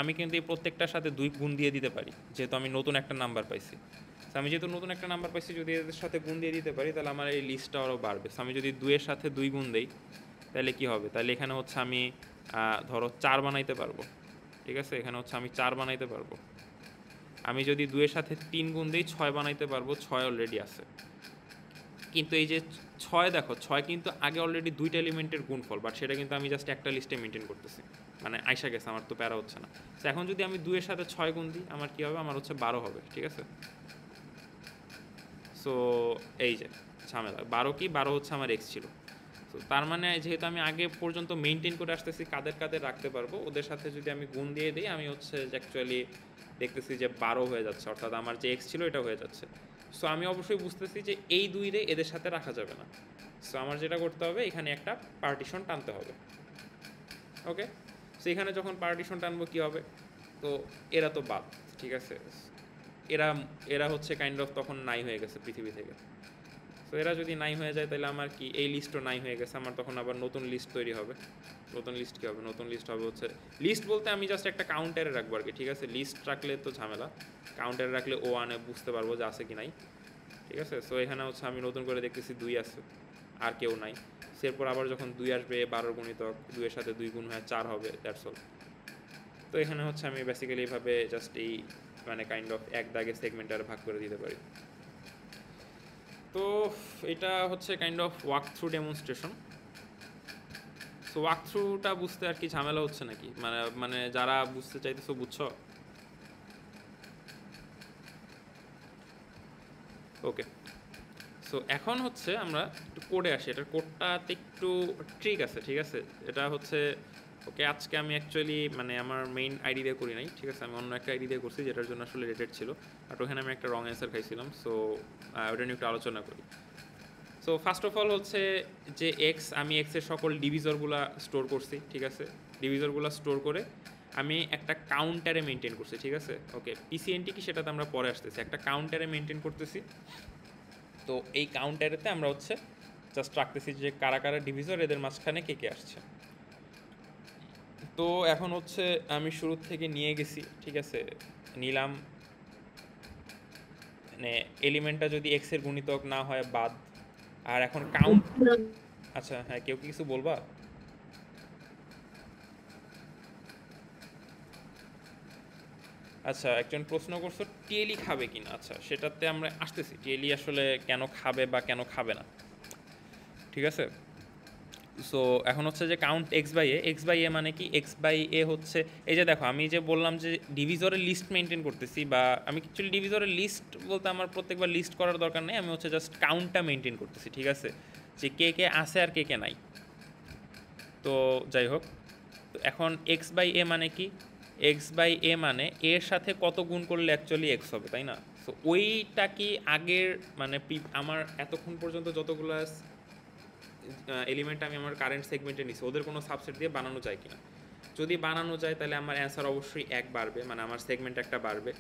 আমি কিন্তু এই প্রত্যেকটার সাথে 2 গুণ দিয়ে দিতে পারি, যেহেতু আমি নতুন একটা নাম্বার পাইছি। সো আমি যেহেতু নতুন একটা নাম্বার পাইছি, যদি এদের সাথে গুণ দিয়ে দিতে পারি, তাহলে আমার এই লিস্টটা আরও বাড়বে। সো আমি যদি 2-এর সাথে 2 গুণ দেই, তাহলে কি হবে, তাহলে এখানে হচ্ছে আমি ধরো 4 বানাইতে পারবো, ঠিক আছে। এখানে হচ্ছে আমি 4 বানাইতে পারবো। আমি যদি 2-এর সাথে 3 গুণ দিই 6 বানাইতে পারবো, 6 অলরেডি আছে। কিন্তু এই যে 6 দেখো, 6 কিন্তু আগে অলরেডি 2টা এলিমেন্টের গুণফল, বাট সেটা কিন্তু আমি জাস্ট একটা লিস্টে মেনটেন করতেছি, মানে আইসা গেছে, আমার তো প্যারা হচ্ছে না। তো এখন যদি আমি 2-এর সাথে 6 গুণ দিই আমার কী হবে, আমার হচ্ছে 12 হবে, ঠিক আছে। সো এই যে ঝামেলা, 12 কি, 12 হচ্ছে আমার এক্স ছিল। তো তার মানে যেহেতু আমি আগে পর্যন্ত মেনটেন করে আসতেছি কাদের কাদের রাখতে পারবো, ওদের সাথে যদি আমি গুণ দিয়ে দিই আমি হচ্ছে অ্যাকচুয়ালি দেখতেছি যে 12 হয়ে যাচ্ছে, অর্থাৎ আমার যে এক্স ছিল এটা হয়ে যাচ্ছে। সো আমি অবশ্যই বুঝতেছি যে এই 2 এদের সাথে রাখা যাবে না। সো আমার যেটা করতে হবে, এখানে একটা পার্টিশন টানতে হবে। ওকে, সো এখানে যখন পার্টিশন টানবো কী হবে, তো এরা তো বাদ, ঠিক আছে, এরা এরা হচ্ছে কাইন্ড অফ তখন নাই হয়ে গেছে পৃথিবী থেকে। তো এরা যদি নাই হয়ে যায় তাহলে আমার কি, এই লিস্টও নাই হয়ে গেছে, আমার তখন আবার নতুন লিস্ট তৈরি হবে। নতুন লিস্ট কী হবে, নতুন লিস্ট হবে হচ্ছে, লিস্ট বলতে আমি জাস্ট একটা কাউন্টারে রাখবো আর কি, ঠিক আছে। লিস্ট রাখলে তো ঝামেলা, কাউন্টারে রাখলে ও আনে বুঝতে পারবো যে আছে কি নাই, ঠিক আছে। সো এখানে হচ্ছে আমি নতুন করে দেখতেছি 2 আছে, আর কেউ নাই। এরপর আবার যখন 2 আসবে, 12 গুণিতক 2-এর সাথে 2 গুণ হয় 4 হবে, দ্যাটস অল। তো এখানে হচ্ছে আমি বেসিক্যালি এইভাবে জাস্ট এই মানে কাইন্ড অফ এক দাগে সেগমেন্টারে ভাগ করে দিতে পারি। তো এটা হচ্ছে kind of walk through demonstration. So walk থ্রুটা বুঝতে আর কি ঝামেলা হচ্ছে নাকি, মানে যারা বুঝতে চাইতেছো বুঝছো? ওকে, সো এখন হচ্ছে আমরা একটু কোডে আসি, এটার কোডটাতে একটু ট্রিক আছে, ঠিক আছে। এটা হচ্ছে ওকে, আজকে আমি অ্যাকচুয়ালি মানে আমার মেইন আইডি দিয়ে করি নাই, ঠিক আছে, আমি অন্য একটা আইডি দিয়ে করছি যেটার জন্য আসলে রেটেড ছিল, বাট ওখানে আমি একটা রং অ্যান্সার খাইছিলাম। সো ওটা নিয়ে একটু আলোচনা করি। সো ফার্স্ট অফ অল হচ্ছে যে এক্স, আমি এক্সের সকল ডিভিজরগুলো স্টোর করছি, ঠিক আছে। ডিভিজরগুলো স্টোর করে আমি একটা কাউন্টারে মেনটেন করছি, ঠিক আছে। ওকে, পিসিএনটি কি সেটাতে আমরা পরে আসতেছি, একটা কাউন্টারে মেনটেন করতেছি। তো এই কাউন্টারেতে আমরা হচ্ছে জাস্ট রাখতেছি যে কারা কারা ডিভিজর, এদের মাঝখানে কে কে আসছে। তো এখন হচ্ছে আমি শুরু থেকে নিয়ে গেছি, ঠিক আছে, নিলাম, মানে এলিমেন্টটা যদি এক্সের গুণিতক না হয় বাদ। আর এখন কাউন্ট, আচ্ছা হ্যাঁ, কেউ কিছু বলবা? আচ্ছা, একজন প্রশ্ন করছো টিএলই খাবে কিনা। আচ্ছা, সেটাতে আমরা আসতেছি, টিএলই আসলে কেন খাবে বা কেন খাবে না, ঠিক আছে। সো এখন হচ্ছে যে কাউন্ট এক্স বাই এ মানে কি, এক্স বাই এ হচ্ছে এই যে দেখো আমি যে বললাম যে ডিভিজরের লিস্ট মেনটেন করতেছি, বা আমি অ্যাকচুয়ালি ডিভিজরের লিস্ট বলতে আমার প্রত্যেকবার লিস্ট করার দরকার নেই, আমি হচ্ছে জাস্ট কাউন্টটা মেনটেন করতেছি, ঠিক আছে, যে কে কে আছে আর কে কে নাই। তো যাই হোক, তো এখন এক্স বাই এ মানে কি, এক্স বাই এ মানে এর সাথে কত গুণ করলে অ্যাকচুয়ালি এক্স হবে, তাই না। সো ওইটা কি আগের মানে আমার এতক্ষণ পর্যন্ত যতগুলো এলিমেন্ট আমি আমার কারেন্ট সেগমেন্টে নিছি ওদের কোনো সাবসেট দিয়ে বানানো যায় কিনা। যদি বানানো যায় তাহলে আমার অ্যান্সার অবশ্যই 1 বাড়বে, মানে আমার সেগমেন্ট একটা বাড়বে।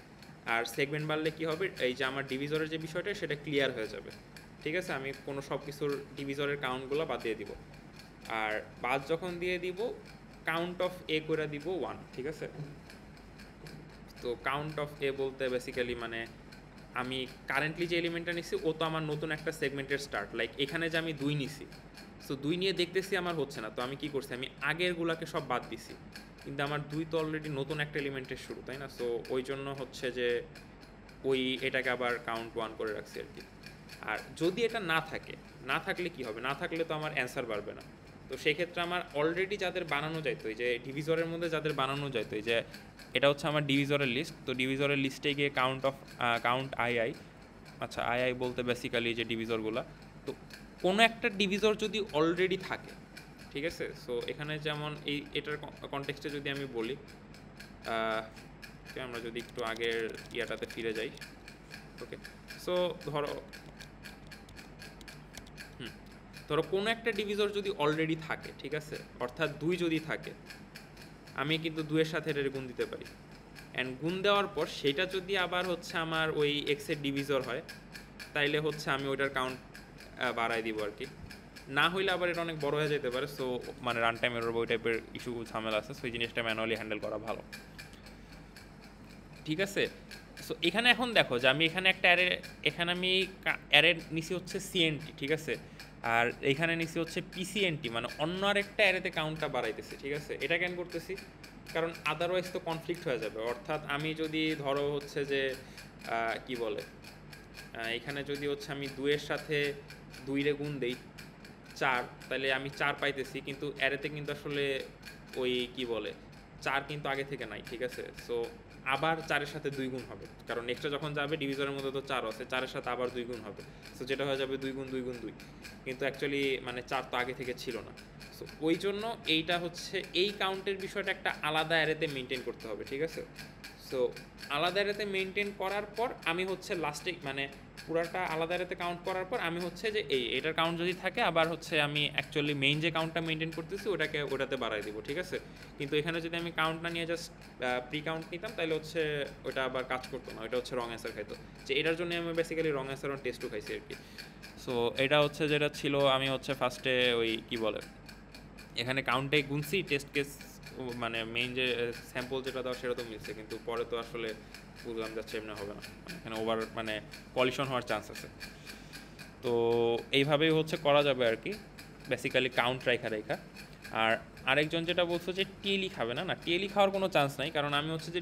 আর সেগমেন্ট বাড়লে কি হবে, এই যে আমার ডিভিজরের যে বিষয়টা সেটা ক্লিয়ার হয়ে যাবে, ঠিক আছে। আমি কোনো সব কিছুর ডিভিজরের কাউন্টগুলো বাদ দিয়ে দিব, আর বাদ যখন দিয়ে দিব কাউন্ট অফ এ করে দিব 1, ঠিক আছে। তো কাউন্ট অফ এ বলতে বেসিক্যালি মানে আমি কারেন্টলি যে এলিমেন্টটা নিছি ও তো আমার নতুন একটা সেগমেন্টের স্টার্ট, লাইক এখানে যে আমি 2 নিছি, সো 2 নিয়ে দেখতেছি আমার হচ্ছে না, তো আমি কি করছি, আমি আগেরগুলোকে সব বাদ দিছি, কিন্তু আমার 2 তো অলরেডি নতুন একটা এলিমেন্টের শুরু, তাই না। সো ওই জন্য হচ্ছে যে ওই এটাকে আবার কাউন্ট 1 করে রাখছি আর কি। আর যদি এটা না থাকে, না থাকলে কি হবে, না থাকলে তো আমার অ্যান্সার বাড়বে না। তো সেই ক্ষেত্রে আমার অলরেডি যাদের বানানো যাইতো, এই যে ডিভিজরের মধ্যে যাদের বানানো যাইতো, এই যে এটা হচ্ছে আমার ডিভিজরের লিস্ট, তো ডিভিজরের লিস্টে গিয়ে কাউন্ট আই, আচ্ছা আই বলতে বেসিক্যালি যে ডিভিজরগুলো, তো কোনো একটা ডিভিজর যদি অলরেডি থাকে, ঠিক আছে। সো এখানে যেমন এটার কনটেক্সটে যদি আমি বলি, আমরা যদি একটু আগের ইয়াটাতে ফিরে যাই, ওকে। সো ধরো কোনো একটা ডিভিজর যদি অলরেডি থাকে, ঠিক আছে, অর্থাৎ 2 যদি থাকে, আমি কিন্তু 2-এর সাথে এর গুণ দিতে পারি। অ্যান্ড গুণ দেওয়ার পর সেটা যদি আবার হচ্ছে আমার ওই এক্সের ডিভিজর হয়, তাইলে হচ্ছে আমি ওইটার কাউন্ট বাড়াই দিব আর কি। না হইলে আবার এটা অনেক বড় হয়ে যেতে পারে, সো মানে রান টাইম এরর ওই টাইপের ইস্যু ঝামেলা আছে, সো এই জিনিসটা ম্যানুয়ালি হ্যান্ডেল করা ভালো, ঠিক আছে। সো এখানে এখন দেখো যে আমি এখানে একটা এখানে আমি অ্যারে নিছি হচ্ছে সিএনটি, ঠিক আছে, আর এখানে নিছি হচ্ছে পিসিএনটি, মানে অন্য আরেকটা অ্যারেতে কাউন্টটা বাড়াইতেছি, ঠিক আছে। এটা কেন করতেছি, কারণ আদারওয়াইজ তো কনফ্লিক্ট হয়ে যাবে। অর্থাৎ আমি যদি ধরো হচ্ছে যে কি বলে এখানে যদি হচ্ছে আমি 2-এর সাথে 2 গুণ দেই 4, তাহলে আমি 4 পাইতেছি, কিন্তু অ্যারেতে কিন্তু আসলে ওই কি বলে 4 কিন্তু আগে থেকে নাই, ঠিক আছে। সো আবার 4-এর সাথে 2 গুণ হবে, কারণ এক্সট্রা যখন যাবে ডিভিজরের মধ্যে তো 4 আছে, 4-এর সাথে আবার 2 গুণ হবে। সো যেটা হয়ে যাবে 2 গুণ 2 গুণ 2, কিন্তু অ্যাকচুয়ালি মানে 4 তো আগে থেকে ছিল না। সো ওই জন্য এইটা হচ্ছে এই কাউন্টের বিষয়টা একটা আলাদা অ্যারেতে মেনটেন করতে হবে, ঠিক আছে। সো আলাদা অ্যারেতে মেনটেন করার পর আমি হচ্ছে লাস্টে মানে পুরাটা আলাদা অ্যারেতে কাউন্ট করার পর আমি হচ্ছে যে এটার কাউন্ট যদি থাকে আবার হচ্ছে আমি অ্যাকচুয়ালি মেইন যে কাউন্টটা মেনটেন করতেছি ওটাতে বাড়াই দিব, ঠিক আছে। কিন্তু এখানে যদি আমি কাউন্ট না নিয়ে জাস্ট প্রি কাউন্ট নিতাম তাহলে হচ্ছে ওটা আবার কাজ করতো না, ওটা হচ্ছে রং অ্যান্সার খাইতো। যে এটার জন্য আমি বেসিক্যালি রং অ্যান্সার অন টেস্টও খাইছি আর কি। সো এটা হচ্ছে যেটা ছিল, আমি হচ্ছে ফার্স্টে ওই কি বলে এখানে কাউন্টে গুনছি, টেস্ট কেস মানে মেইন যে স্যাম্পল যেটা দেওয়া সেটা তো মিলছে, কিন্তু পরে তো আসলে বুঝলাম যাচ্ছে এমনি হবে না, এখানে ওভার মানে কলিশন হওয়ার চান্স আছে। তো এইভাবেই হচ্ছে করা যাবে আর কি, বেসিক্যালি কাউন্ট রেখা। আর আরেকজন যেটা বলছো যে টিএলই খাবে না, না টিএলই খাওয়ার কোনো চান্স নাই, কারণ আমি হচ্ছে যে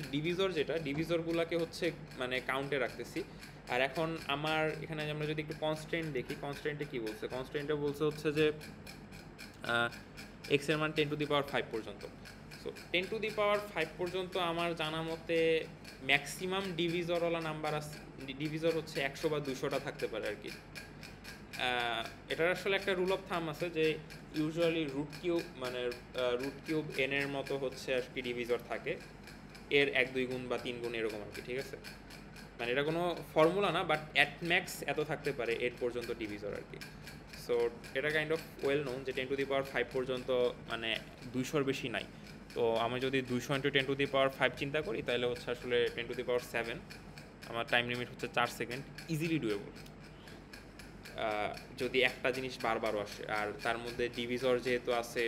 ডিভিজরগুলোকে হচ্ছে মানে কাউন্টে রাখতেছি। আর এখন আমার এখানে আমরা যদি একটু কনস্ট্যান্ট দেখি, কনস্ট্যান্টে কী বলছে, কনস্ট্যান্টে বলছে হচ্ছে যে এক্সের মান 10⁵ পর্যন্ত। সো 10⁵ পর্যন্ত আমার জানা মতে ম্যাক্সিমাম ডিভিজরওয়ালা নাম্বার আছে, ডিভিজর হচ্ছে 100 বা 200টা থাকতে পারে আর কি। এটার আসলে একটা রুল অফ থাম আছে যে ইউজুয়ালি রুট কিউব এন এর মতো হচ্ছে আর কি ডিভিজর থাকে, এর 1-2 গুণ বা 3 গুণ এরকম আর কি, ঠিক আছে। মানে এটা কোনো ফর্মুলা না, বাট অ্যাট ম্যাক্স এত থাকতে পারে 8 পর্যন্ত ডিভিজর আর কি। সো এটা কাইন্ড অফ ওয়েল নোন যে 10⁵ পর্যন্ত মানে 200-র বেশি নাই। তো আমি যদি 200 × 10⁵ চিন্তা করি তাহলে হচ্ছে আসলে 10⁵, আমার টাইম লিমিট হচ্ছে 4 সেকেন্ড, ইজিলি ডুয়েবল যদি একটা জিনিস বারবারও আসে। আর তার মধ্যে ডিভিজর যেহেতু আছে,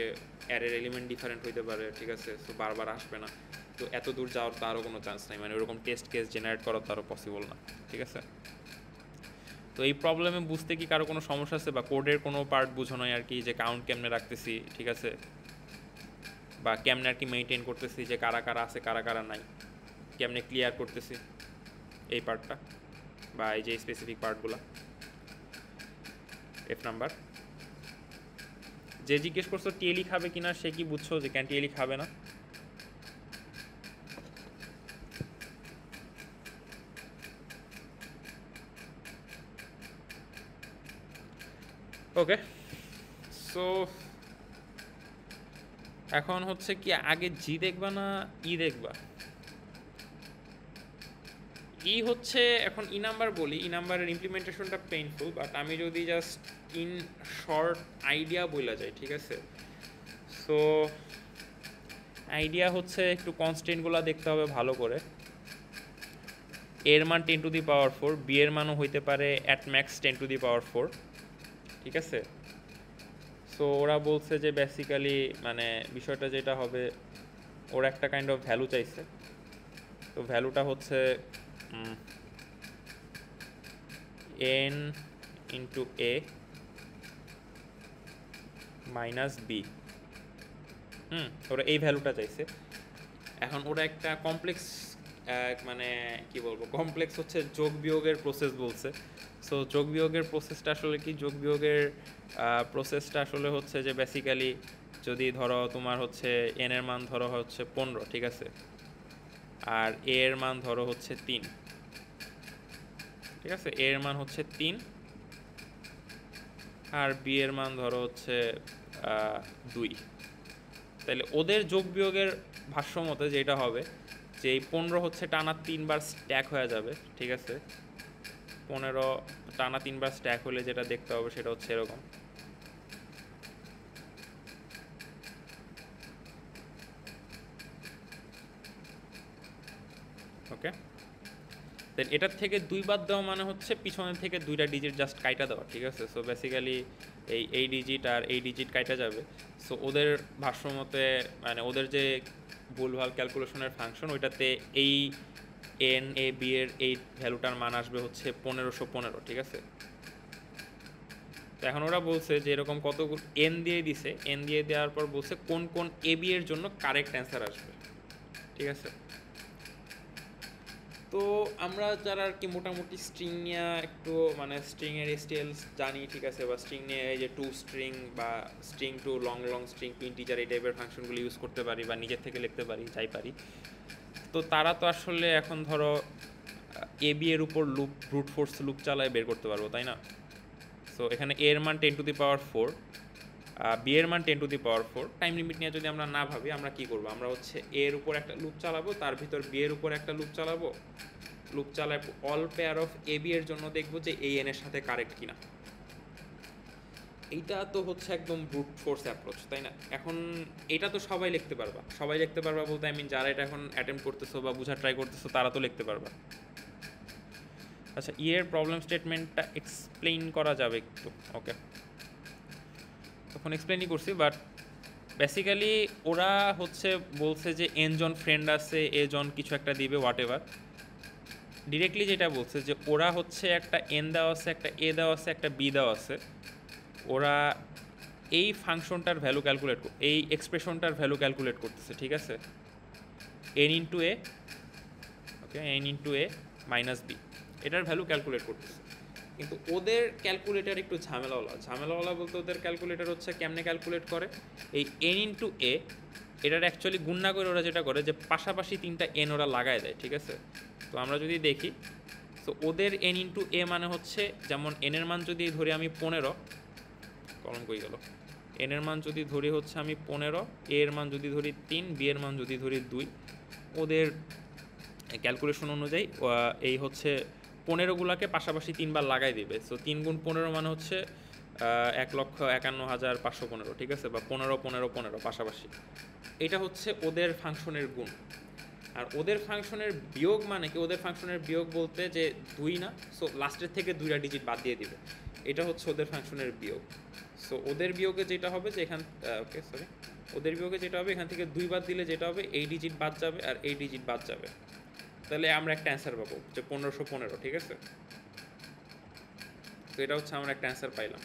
অ্যারের এলিমেন্ট ডিফারেন্ট হইতে পারে, ঠিক আছে। সো বারবার আসবে না, তো এত দূর যাওয়ার তারও কোনো চান্স নাই, মানে ওরকম টেস্ট কেস জেনারেট করা তারও পসিবল না, ঠিক আছে। তো এই প্রবলেমে বুঝতে কি কারো কোনো সমস্যা আছে, বা কোডের কোনো পার্ট বুঝো নয় আর কি, যে কাউন্ট কেমনে রাখতেছি, ঠিক আছে, বা কেমনে আর কি মেনটেন করতেছি যে কারা কারা আছে কারা কারা নাই, কেমনে ক্লিয়ার করতেছি এই পার্টটা বা এই যে স্পেসিফিক পার্টগুলো। এফ নাম্বার যে জিজ্ঞেস করছো টিএলই খাবে কিনা, সে কি বুঝছো যে কেন টিএলই খাবে না? ওকে, সো এখন হচ্ছে কি আগে জি দেখবা না ই দেখবা? ই হচ্ছে এখন ই নাম্বার বলি, ই নাম্বারের ইমপ্লিমেন্টেশনটা পেইনফুল, বাট আমি যদি জাস্ট ইন শর্ট আইডিয়া বলা যায়, ঠিক আছে। সো আইডিয়া হচ্ছে একটু কনস্ট্যান্টগুলো দেখতে হবে ভালো করে। এর মান 10⁴, বি এর মানও হইতে পারে অ্যাট ম্যাক্স 10⁴, ঠিক আছে। সো ওরা বলছে যে বেসিক্যালি মানে বিষয়টা যেটা হবে, ওরা একটা কাইন্ড অফ ভ্যালু চাইছে। তো ভ্যালুটা হচ্ছে n × a - b। ওরা এই ভ্যালুটা চাইছে। এখন ওরা একটা কমপ্লেক্স মানে কি বলবো, কমপ্লেক্স হচ্ছে যোগ বিয়োগের প্রসেস বলছে। সো যোগ বিয়োগের প্রসেসটা আসলে কি, যোগ বিয়োগের প্রসেসটা আসলে হচ্ছে যে বেসিক্যালি যদি ধরো তোমার হচ্ছে এন এর মান ধরো হচ্ছে 15, ঠিক আছে, আর এ এর মান ধরো হচ্ছে 3, ঠিক আছে, এ এর মান হচ্ছে 3 আর বি এর মান ধরো হচ্ছে 2, তাহলে ওদের যোগ বিয়োগের ভাষ্য মতে যেটা হবে যে এই 15 হচ্ছে টানা 3 বার স্ট্যাক হয়ে যাবে, ঠিক আছে। 15 টানা 3 বার স্ট্যাক হলে যেটা দেখতে হবে সেটা হচ্ছে এরকম। ওকে, দেন এটার থেকে 2 বাদ দেওয়া মানে হচ্ছে পিছনের থেকে 2টা ডিজিট জাস্ট কাইটা দেওয়া, ঠিক আছে। সো বেসিক্যালি এই ডিজিট আর এই ডিজিট কাইটা যাবে। সো ওদের ভাষ্য মতে মানে ওদের যে ভুলভাল ক্যালকুলেশনের ফাংশন, ওইটাতে এই এন এ বি এর এই ভ্যালুটার মান আসবে হচ্ছে 1515, ঠিক আছে। তো এখন ওরা বলছে যে এরকম কতগুলো এন দিয়ে দিছে, এন দিয়ে দেওয়ার পর বলছে কোন কোন এ বি এর জন্য কারেক্ট অ্যান্সার আসবে। ঠিক আছে। তো আমরা যারা আর কি মোটামুটি স্ট্রিং নিয়ে একটু মানে স্ট্রিংয়ের এসটিএল জানি, ঠিক আছে, বা স্ট্রিং নিয়ে এই যে টু স্ট্রিং বা string to long long string to integer এই টাইপের ফাংশনগুলো ইউজ করতে পারি বা নিজের থেকে লিখতে পারি, যাই পারি, তো তারা তো আসলে এখন ধরো এবি এর উপর লুপ ব্রুট ফোর্স লুপ চালায় বের করতে পারবো, তাই না? সো এখানে এ এর মান 10⁴, বি এর মান 10⁴। টাইম লিমিট নিয়ে যদি আমরা না ভাবি, আমরা কি করবো, আমরা হচ্ছে এ এর উপর একটা লুপ চালাবো, তার ভিতর বি এর উপর একটা লুপ চালাবো, লুপ চালায় all pair of a b এর জন্য দেখবো যে এই এন এর সাথে কারেক্ট কিনা। এইটা তো হচ্ছে একদম ব্রুট ফোর্স অ্যাপ্রোচ, তাই না? এখন এটা তো সবাই লিখতে পারবা, সবাই লিখতে পারবা বলতে আই মিন যারা এটা এখন অ্যাটেম্প করতেছো বা বোঝার ট্রাই করতেছো তারা তো লিখতে পারবা। আচ্ছা, এর প্রবলেম স্টেটমেন্টটা এক্সপ্লেইন করা যাবে একটু? ওকে, তখন এক্সপ্লেইনই করছি, বাট বেসিক্যালি ওরা হচ্ছে বলছে যে এন জন ফ্রেন্ড আছে, এ জন কিছু একটা দিবে, হোয়াট এভার। ডিরেক্টলি যেটা বলছে যে ওরা হচ্ছে একটা এন দেওয়া আছে, একটা এ দেওয়া আছে, একটা বি দেওয়া আছে, ওরা এই ফাংশনটার ভ্যালু ক্যালকুলেট, এই এক্সপ্রেশনটার ভ্যালু ক্যালকুলেট করতেছে, ঠিক আছে, এন ইন্টু এ, ওকে, এন ইন্টু এ মাইনাস বি, এটার ভ্যালু ক্যালকুলেট করতেছে। কিন্তু ওদের ক্যালকুলেটার একটু ঝামেলাওয়ালা বলতে ওদের ক্যালকুলেটার হচ্ছে কেমনে ক্যালকুলেট করে, এই এন ইন্টু এ এটার অ্যাকচুয়ালি গুণ না করে ওরা যেটা করে যে পাশাপাশি তিনটা এন ওরা লাগায় দেয়, ঠিক আছে। তো আমরা যদি দেখি, তো ওদের এন ইন্টু এ মানে হচ্ছে, যেমন এনের মান যদি ধরি আমি 15, কলম কই গেল, এনের মান যদি ধরি হচ্ছে আমি 15, এ এর মান যদি ধরি 3, বি এর মান যদি ধরি 2, ওদের ক্যালকুলেশন অনুযায়ী এই হচ্ছে 15গুলাকে পাশাপাশি 3বার লাগাই দিবে। সো 3 গুণ 15 মানে হচ্ছে 1,51,515, ঠিক আছে, বা 15 15 15 পাশাপাশি। এটা হচ্ছে ওদের ফাংশনের গুণ। আর ওদের ফাংশনের বিয়োগ মানে কি, ওদের ফাংশনের বিয়োগ বলতে যে 2 না, সো লাস্টের থেকে 2টা ডিজিট বাদ দিয়ে দিবে, এটা হচ্ছে ওদের ফাংশনের বিয়োগ। সো ওদের বিয়োগে যেটা হবে যে এখান ওকে সরি ওদের বিয়োগে যেটা হবে এখান থেকে 2 বাদ দিলে যেটা হবে এই ডিজিট বাদ যাবে আর এই ডিজিট বাদ যাবে, তাহলে আমরা একটা অ্যান্সার পাবো যে 1515, ঠিক আছে। তো এটা হচ্ছে আমরা একটা অ্যান্সার পাইলাম,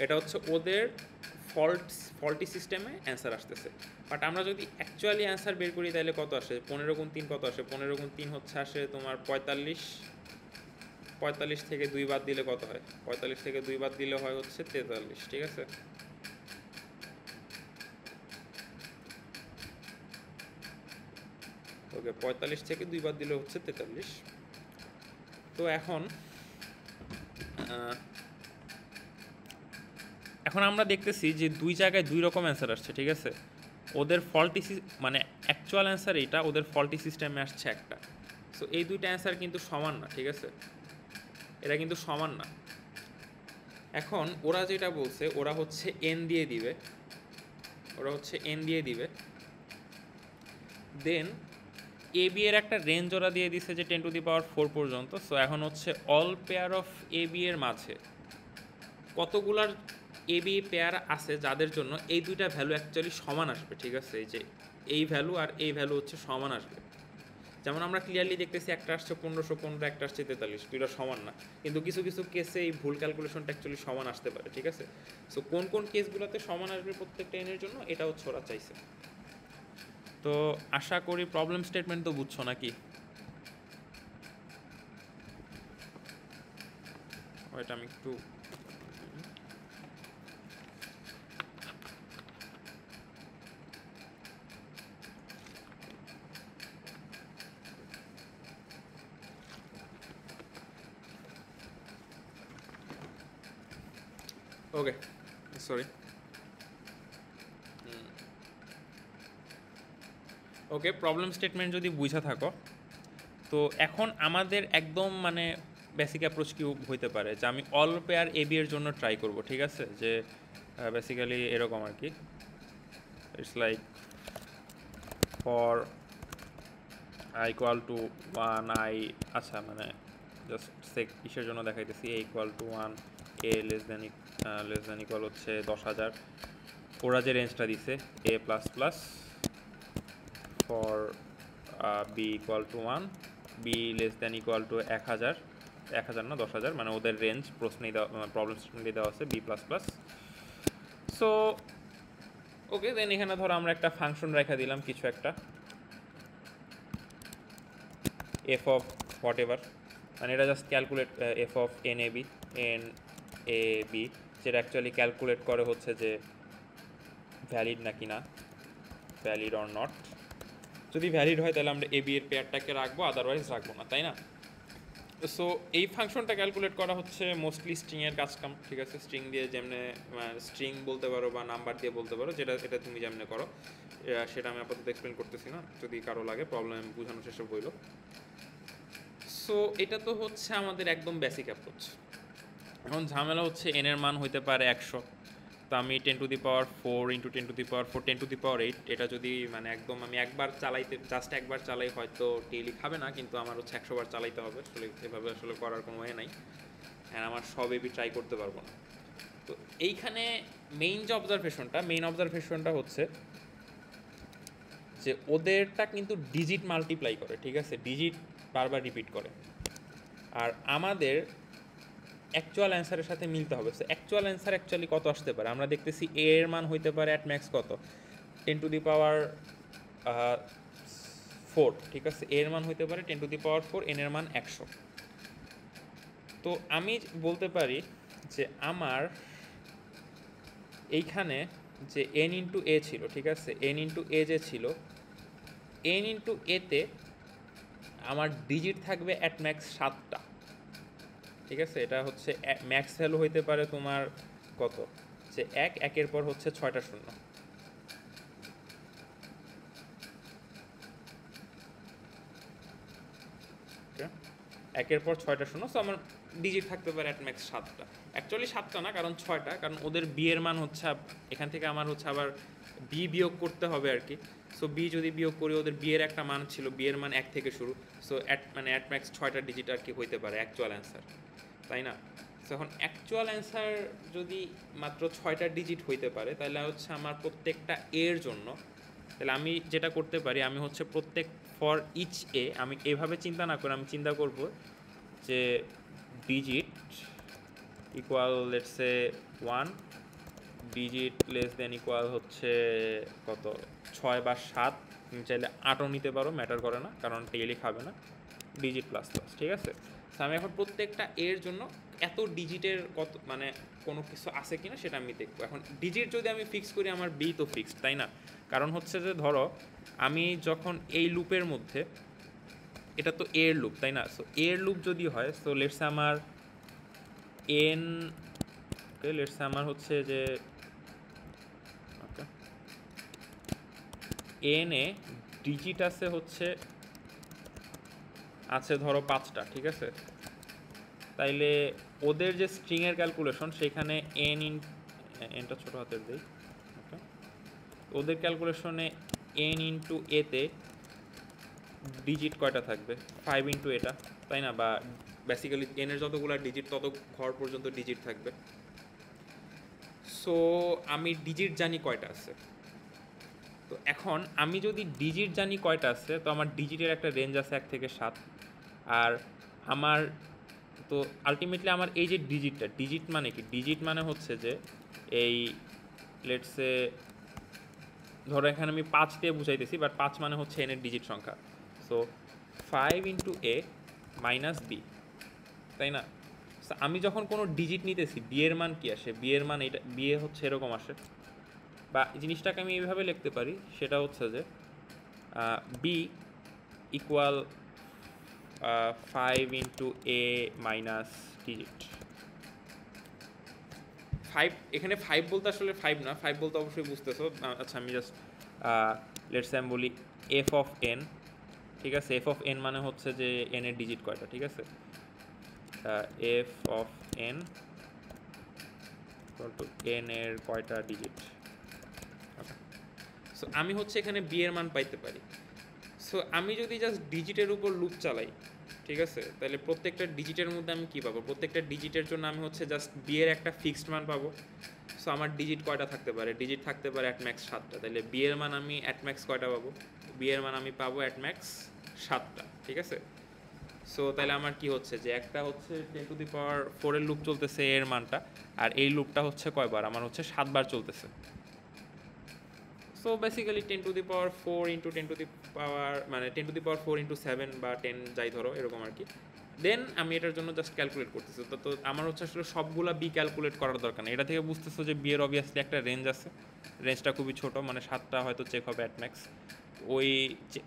এটা হচ্ছে ওদের ফল্টি সিস্টেমে অ্যান্সার আসতেছে। বাট আমরা যদি অ্যাকচুয়ালি অ্যান্সার বের করি তাহলে কত আসে, 15 গুণ 3 কত আসে, 15 গুণ 3 হচ্ছে আসে তোমার 45, 45 থেকে 2 বাদ দিলে কত হয়, 45 থেকে 2 বাদ দিলে হয় হচ্ছে 43, ঠিক আছে। ওকে, 45 থেকে 2 বাদ দিলে হচ্ছে 43। তো এখন আমরা দেখতেছি যে দুই জায়গায় দুই রকম অ্যান্সার আসছে, ঠিক আছে। ওদের ফল্টি মানে অ্যাকচুয়াল অ্যান্সার এইটা, ওদের ফল্টি সিস্টেমে আসছে একটা। সো এই দুইটা অ্যান্সার কিন্তু সমান না, ঠিক আছে, এরা কিন্তু সমান না। এখন ওরা যেটা বলছে, ওরা হচ্ছে এন দিয়ে দিবে, দেন এ বি এর একটা রেঞ্জ ওরা দিয়ে দিছে যে 10⁴ পর্যন্ত। সো এখন হচ্ছে all pair of a b এর মাঝে কতগুলার এ বি পেয়ার আছে যাদের জন্য এই দুইটা ভ্যালু অ্যাকচুয়ালি সমান আসবে, ঠিক আছে। এই যে এই ভ্যালু আর এই ভ্যালু হচ্ছে সমান আসবে। যেমন আমরা ক্লিয়ারলি দেখতেছি একটা আসছে 1515, একটা আসছে 43, দুইটা সমান না। কিন্তু কিছু কিছু কেসে এই ভুল ক্যালকুলেশনটা অ্যাকচুয়ালি সমান আসতে পারে, ঠিক আছে। সো কোন কোন কেসগুলোতে সমান আসবে প্রত্যেকটা এনের জন্য, এটা হচ্ছে ওরা চাইছে। তো আশা করি প্রবলেম স্টেটমেন্ট তো বুঝছো নাকি? ওইটা আমি একটু ওকে সরি ওকে, প্রবলেম স্টেটমেন্ট যদি বুঝা থাকো, তো এখন আমাদের একদম মানে বেসিক অ্যাপ্রোচ কি হইতে পারে যে আমি অল পেয়ার এ বি এর জন্য ট্রাই করব, ঠিক আছে। যে বেসিক্যালি এরকম আর কি, it's like for i equal to 1 i, আচ্ছা মানে জাস্ট কিসের জন্য দেখাইতেছি, a equal to 1, a less than equal হচ্ছে 10,000, ওরা যে রেঞ্জটা দিছে a plus plus for b equal to 1, b less than equal to 1,000 না 10,000, মানে ওদের রেঞ্জ প্রশ্নেই দেওয়া, প্রবলেম স্টেটমেন্টে দেওয়া আছে b plus plus. So okay, then এখানে ধরো আমরা একটা ফাংশন রেখা দিলাম কিছু একটা, এফ অফ হোয়াট এভার, মানে এটা just calculate f of n a b, n a b, যেটা অ্যাকচুয়ালি ক্যালকুলেট করে হচ্ছে যে ভ্যালিড নাকি না, ভ্যালিড অর নট। যদি ভ্যালিড হয় তাহলে আমরা এ বি এর পেয়ারটাকে রাখবো, আদারওয়াইজ রাখবো না, তাই না? সো এই ফাংশনটা ক্যালকুলেট করা হচ্ছে মোস্টলি স্ট্রিংয়ের কাজকাম, ঠিক আছে? স্ট্রিং দিয়ে যেমনে স্ট্রিং বলতে পারো বা নাম্বার দিয়ে বলতে পারো, যেটা এটা তুমি যেমনে করো সেটা আমি আপাতত এক্সপ্লেন করতেছি না, যদি কারো লাগে প্রবলেম আমি বোঝানোর চেষ্টা করব। সো এটা তো হচ্ছে আমাদের একদম বেসিক অ্যাপ্রোচ। এখন ঝামেলা হচ্ছে এন এর মান হইতে পারে 100, তো আমি 10⁴ ইন্টু 10⁴ 10⁸ এটা যদি মানে একদম আমি একবার চালাইতে জাস্ট একবার চালাই হয়তো ডেইলি খাবে না, কিন্তু আমার হচ্ছে 100 বার চালাইতে হবে, আসলে এভাবে আসলে করার কোনো ওয়ে নাই, অ্যান্ড আমার সব এবি ট্রাই করতে পারবো না। তো এইখানে মেইন অবজারভেশনটা হচ্ছে যে ওদেরটা কিন্তু ডিজিট মাল্টিপ্লাই করে, ঠিক আছে? ডিজিট বারবার রিপিট করে, আর আমাদের অ্যাকচুয়াল অ্যান্সারের সাথে মিলতে হবে। সো অ্যাকচুয়াল অ্যান্সার অ্যাকচুয়ালি কত আসতে পারে? আমরা দেখতেছি এ এর মান হইতে পারে অ্যাট ম্যাক্স কত, 10⁴, ঠিক আছে? এর মান হইতে পারে 10⁴, এন এর মান 100। তো আমি বলতে পারি যে আমার এইখানে যে এন ইন্টু এ ছিল, ঠিক আছে? এন ইন্টু এ যে ছিল, এন ইন্টু এতে আমার ডিজিট থাকবে অ্যাট ম্যাক্স 7টা, ঠিক আছে? এটা হচ্ছে ম্যাক্স ভ্যালু হইতে পারে তোমার কত, যে একের পর হচ্ছে 6টা শূন্য, একের পর 6টা শূন্য। সো আমার ডিজিট থাকতে পারে অ্যাট ম্যাক্স 7টা, অ্যাকচুয়ালি 7টা না, কারণ 6টা, কারণ ওদের বি এর মান হচ্ছে এখান থেকে আমার হচ্ছে আবার বি বিয়োগ করতে হবে আর কি। সো বি যদি বিয়োগ করি, ওদের বি এর একটা মান ছিল, বি এর মান 1 থেকে শুরু, সো অ্যাট ম্যাক্স 6টা ডিজিট আর কি হইতে পারে অ্যাকচুয়াল অ্যান্সার, তাই না? সো এখন অ্যাকচুয়াল অ্যান্সার যদি মাত্র 6টা ডিজিট হইতে পারে, তাহলে হচ্ছে আমার প্রত্যেকটা এর জন্য, তাহলে আমি যেটা করতে পারি, আমি হচ্ছে প্রত্যেক ফর ইচ এ আমি এভাবে চিন্তা না করে আমি চিন্তা করব যে digit equal let's say 1, digit less than equal হচ্ছে কত 6 বা 7, তুমি চাইলে 8ও নিতে পারো, ম্যাটার করে না, কারণ টেইলি খাবে না, ডিজিট প্লাস প্লাস, ঠিক আছে? তো আমি এখন প্রত্যেকটা এর জন্য এত ডিজিটের কত মানে কোনো কিছু আছে কিনা সেটা আমি দেখবো। এখন ডিজিট যদি আমি ফিক্স করি, আমার বি তো ফিক্সড, তাই না? কারণ হচ্ছে যে ধরো আমি যখন এই লুপের মধ্যে, এটা তো এর লুপ, তাই না? সো এর লুপ যদি হয়, সো লেটস আমার এন, ওকে লেটস আমার হচ্ছে যে ওকে এন এ ডিজিট আছে হচ্ছে ধরো 5টা, ঠিক আছে? তাইলে ওদের যে স্ট্রিংয়ের ক্যালকুলেশন সেখানে এনটা ছোটো হাতের দেই, ওকে? ওদের ক্যালকুলেশনে এন ইন্টু এতে ডিজিট কয়টা থাকবে? 5 ইন্টু এটা, তাই না? বা বেসিক্যালি এনের যতগুলো ডিজিট তত ঘর পর্যন্ত ডিজিট থাকবে। সো আমি ডিজিট জানি কয়টা আছে। তো এখন আমি যদি ডিজিট জানি কয়টা আছে, তো আমার ডিজিটের একটা রেঞ্জ আছে 1 থেকে 7, আর আমার তো আলটিমেটলি আমার এই যে ডিজিট মানে কি? ডিজিট মানে হচ্ছে যে এই লেটসে ধরো এখানে আমি 5 দিয়ে বুঝাইতেছি, বাট 5 মানে হচ্ছে এনের ডিজিট সংখ্যা। সো 5 ইন্টু এ মাইনাস বি, তাই না? আমি যখন কোনো ডিজিট নিতেছি, বি এর মান কি আসে? বি এর মান এটা, বি এ হচ্ছে এরকম আসে, বা জিনিসটাকে আমি এইভাবে লিখতে পারি, সেটা হচ্ছে যে বি ইকুয়াল 5 ইন্টু এ মাইনাস ডিজিট। 5 এখানে 5 বলতে আসলে 5 না, 5 বলতে অবশ্যই বুঝতেছো। আচ্ছা আমি জাস্ট লেটস আমি বলি এফ অফ এন, ঠিক আছে? এফ অফ এন মানে হচ্ছে যে এন এর ডিজিট কয়টা, ঠিক আছে? F of n to n এর কয়টা ডিজিট, ওকে? সো আমি হচ্ছে এখানে বি এর মান পাইতে পারি। সো আমি যদি জাস্ট ডিজিটের উপর লুপ চালাই, ঠিক আছে, তাহলে প্রত্যেকটা ডিজিটের মধ্যে আমি কী পাবো? প্রত্যেকটা ডিজিটের জন্য আমি হচ্ছে জাস্ট বি এর একটা ফিক্সড মান পাবো। সো আমার ডিজিট কয়টা থাকতে পারে? ডিজিট থাকতে পারে অ্যাট ম্যাক্স 7টা। তাহলে বি এর মান আমি অ্যাট ম্যাক্স কয়টা পাবো? বি এর মান আমি পাবো অ্যাট ম্যাক্স 7টা, ঠিক আছে? সো তাহলে আমার কি হচ্ছে যে একটা হচ্ছে 10⁴ এর লুপ চলতেছে এর মানটা, আর এই লুপটা হচ্ছে কয়বার? আমার হচ্ছে 7 বার চলতেছে। সো বেসিক্যালি 10⁴ ইন্টু 10 মানে 10⁴ ইন্টু 7 বা 10 যাই ধরো এরকম আর কি। দেন আমি এটার জন্য জাস্ট ক্যালকুলেট করতেছি। তো আমার হচ্ছে আসলে সবগুলা বি ক্যালকুলেট করার দরকার নেই। এটা থেকে বুঝতেছো যে বি এর অবভিয়াসলি একটা রেঞ্জ আছে, রেঞ্জটা খুবই ছোট, মানে 7টা হয়তো চেক হবে অ্যাট ম্যাক্স।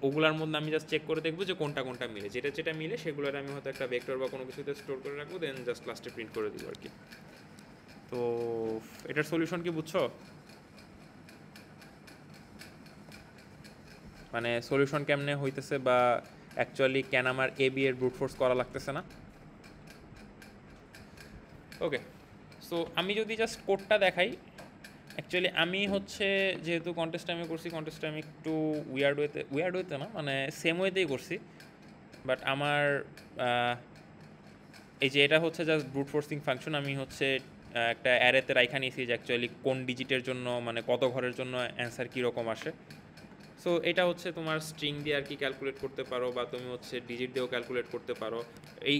ওগুলার মধ্যে আমি জাস্ট চেক করে দেখবো যে কোনটা কোনটা মিলে, যেটা যেটা মিলে সেগুলোর আমি হয়তো একটা ভেক্টর বা কোনো কিছুতে স্টোর করে রাখবো, দেন জাস্ট লাস্টে প্রিন্ট করে দিব আর কি। তো এটার সলিউশন কি বুঝছো? মানে সলিউশন কেমনে হইতেছে বা অ্যাকচুয়ালি কেন আমার এ বি এর ব্রুট ফোর্স করা লাগতেছে না? ওকে, সো আমি যদি জাস্ট কোডটা দেখাই, অ্যাকচুয়ালি আমি হচ্ছে যেহেতু কন্টেস্ট আমি করছি, কন্টেস্টটা আমি একটু উইয়ার্ড ওয়েতে না, মানে সেম ওয়েতেই করছি, বাট আমার এই যে এটা হচ্ছে জাস্ট ব্রুট ফোর্সিং ফাংশন। আমি হচ্ছে একটা অ্যারেতে রাইখা নিয়েছি যে অ্যাকচুয়ালি কোন ডিজিটের জন্য, মানে কত ঘরের জন্য অ্যান্সার কীরকম আসে। সো এটা হচ্ছে তোমার স্ট্রিং দিয়ে আর কি ক্যালকুলেট করতে পারো, বা তুমি হচ্ছে ডিজিট দিয়েও ক্যালকুলেট করতে পারো। এই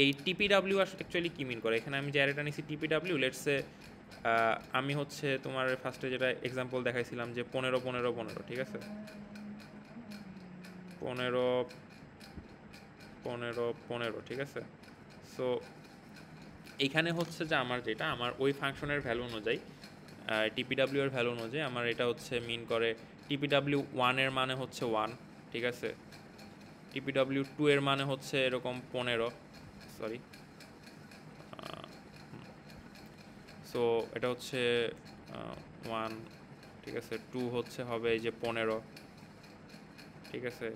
এই টিপিডাব্লিউ অ্যাকচুয়ালি কী মিন করে, এখানে আমি যে অ্যারেটা নিয়েছি টিপিডাব্লিউ, লেটসে আমি হচ্ছে তোমার ফার্স্টে যেটা এক্সাম্পল দেখাইছিলাম যে 15 ঠিক আছে, 15 ঠিক আছে। সো এইখানে হচ্ছে যে আমার যেটা আমার ওই ফাংশনের ভ্যালু অনুযায়ী, টিপিডাব্লিউ এর ভ্যালু অনুযায়ী আমার এটা হচ্ছে মিন করে টিপিডাব্লিউ 1 এর মানে হচ্ছে 1, ঠিক আছে, টিপিডাব্লিউ 2 এর মানে হচ্ছে এরকম 15, সরি। সো এটা হচ্ছে 1, ঠিক আছে, 2 হচ্ছে হবে এই যে 15, ঠিক আছে,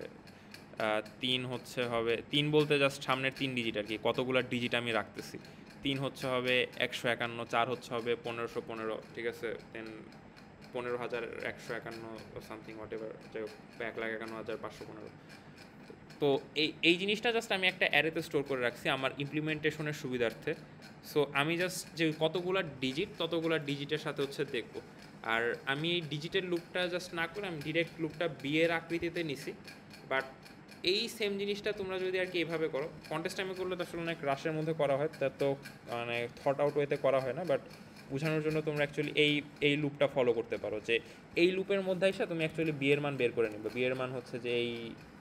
3 হচ্ছে হবে, 3 বলতে জাস্ট সামনের 3 ডিজিট আর কি, কতগুলো ডিজিট আমি রাখতেছি। 3 হচ্ছে হবে 151, 4 হচ্ছে হবে 1515, ঠিক আছে, দেন 15,151 সামথিং হোয়াট এভার, যাই হোক 1,51,515। তো এই জিনিসটা জাস্ট আমি একটা অ্যারেতে স্টোর করে রাখছি আমার ইমপ্লিমেন্টেশনের সুবিধার্থে। সো আমি জাস্ট যে কতগুলো ডিজিট, ততগুলো ডিজিটের সাথে হচ্ছে দেখবো। আর আমি এই ডিজিটের লুপটা জাস্ট না করে আমি ডিরেক্ট লুপটা বিয়ের আকৃতিতে নিছি। বাট এই সেম জিনিসটা তোমরা যদি আর কি এভাবে করো, কন্টেস্ট টাইমে করলে তো আসলে অনেক রাশের মধ্যে করা হয়, তা তো মানে থট আউট ওয়েতে করা হয় না। বাট বোঝানোর জন্য তোমরা অ্যাকচুয়ালি এই লুপটা ফলো করতে পারো, যে এই লুপের মধ্যে এসে তুমি অ্যাকচুয়ালি বিয়ের মান বের করে নিবা। বিয়ের মান হচ্ছে যে এই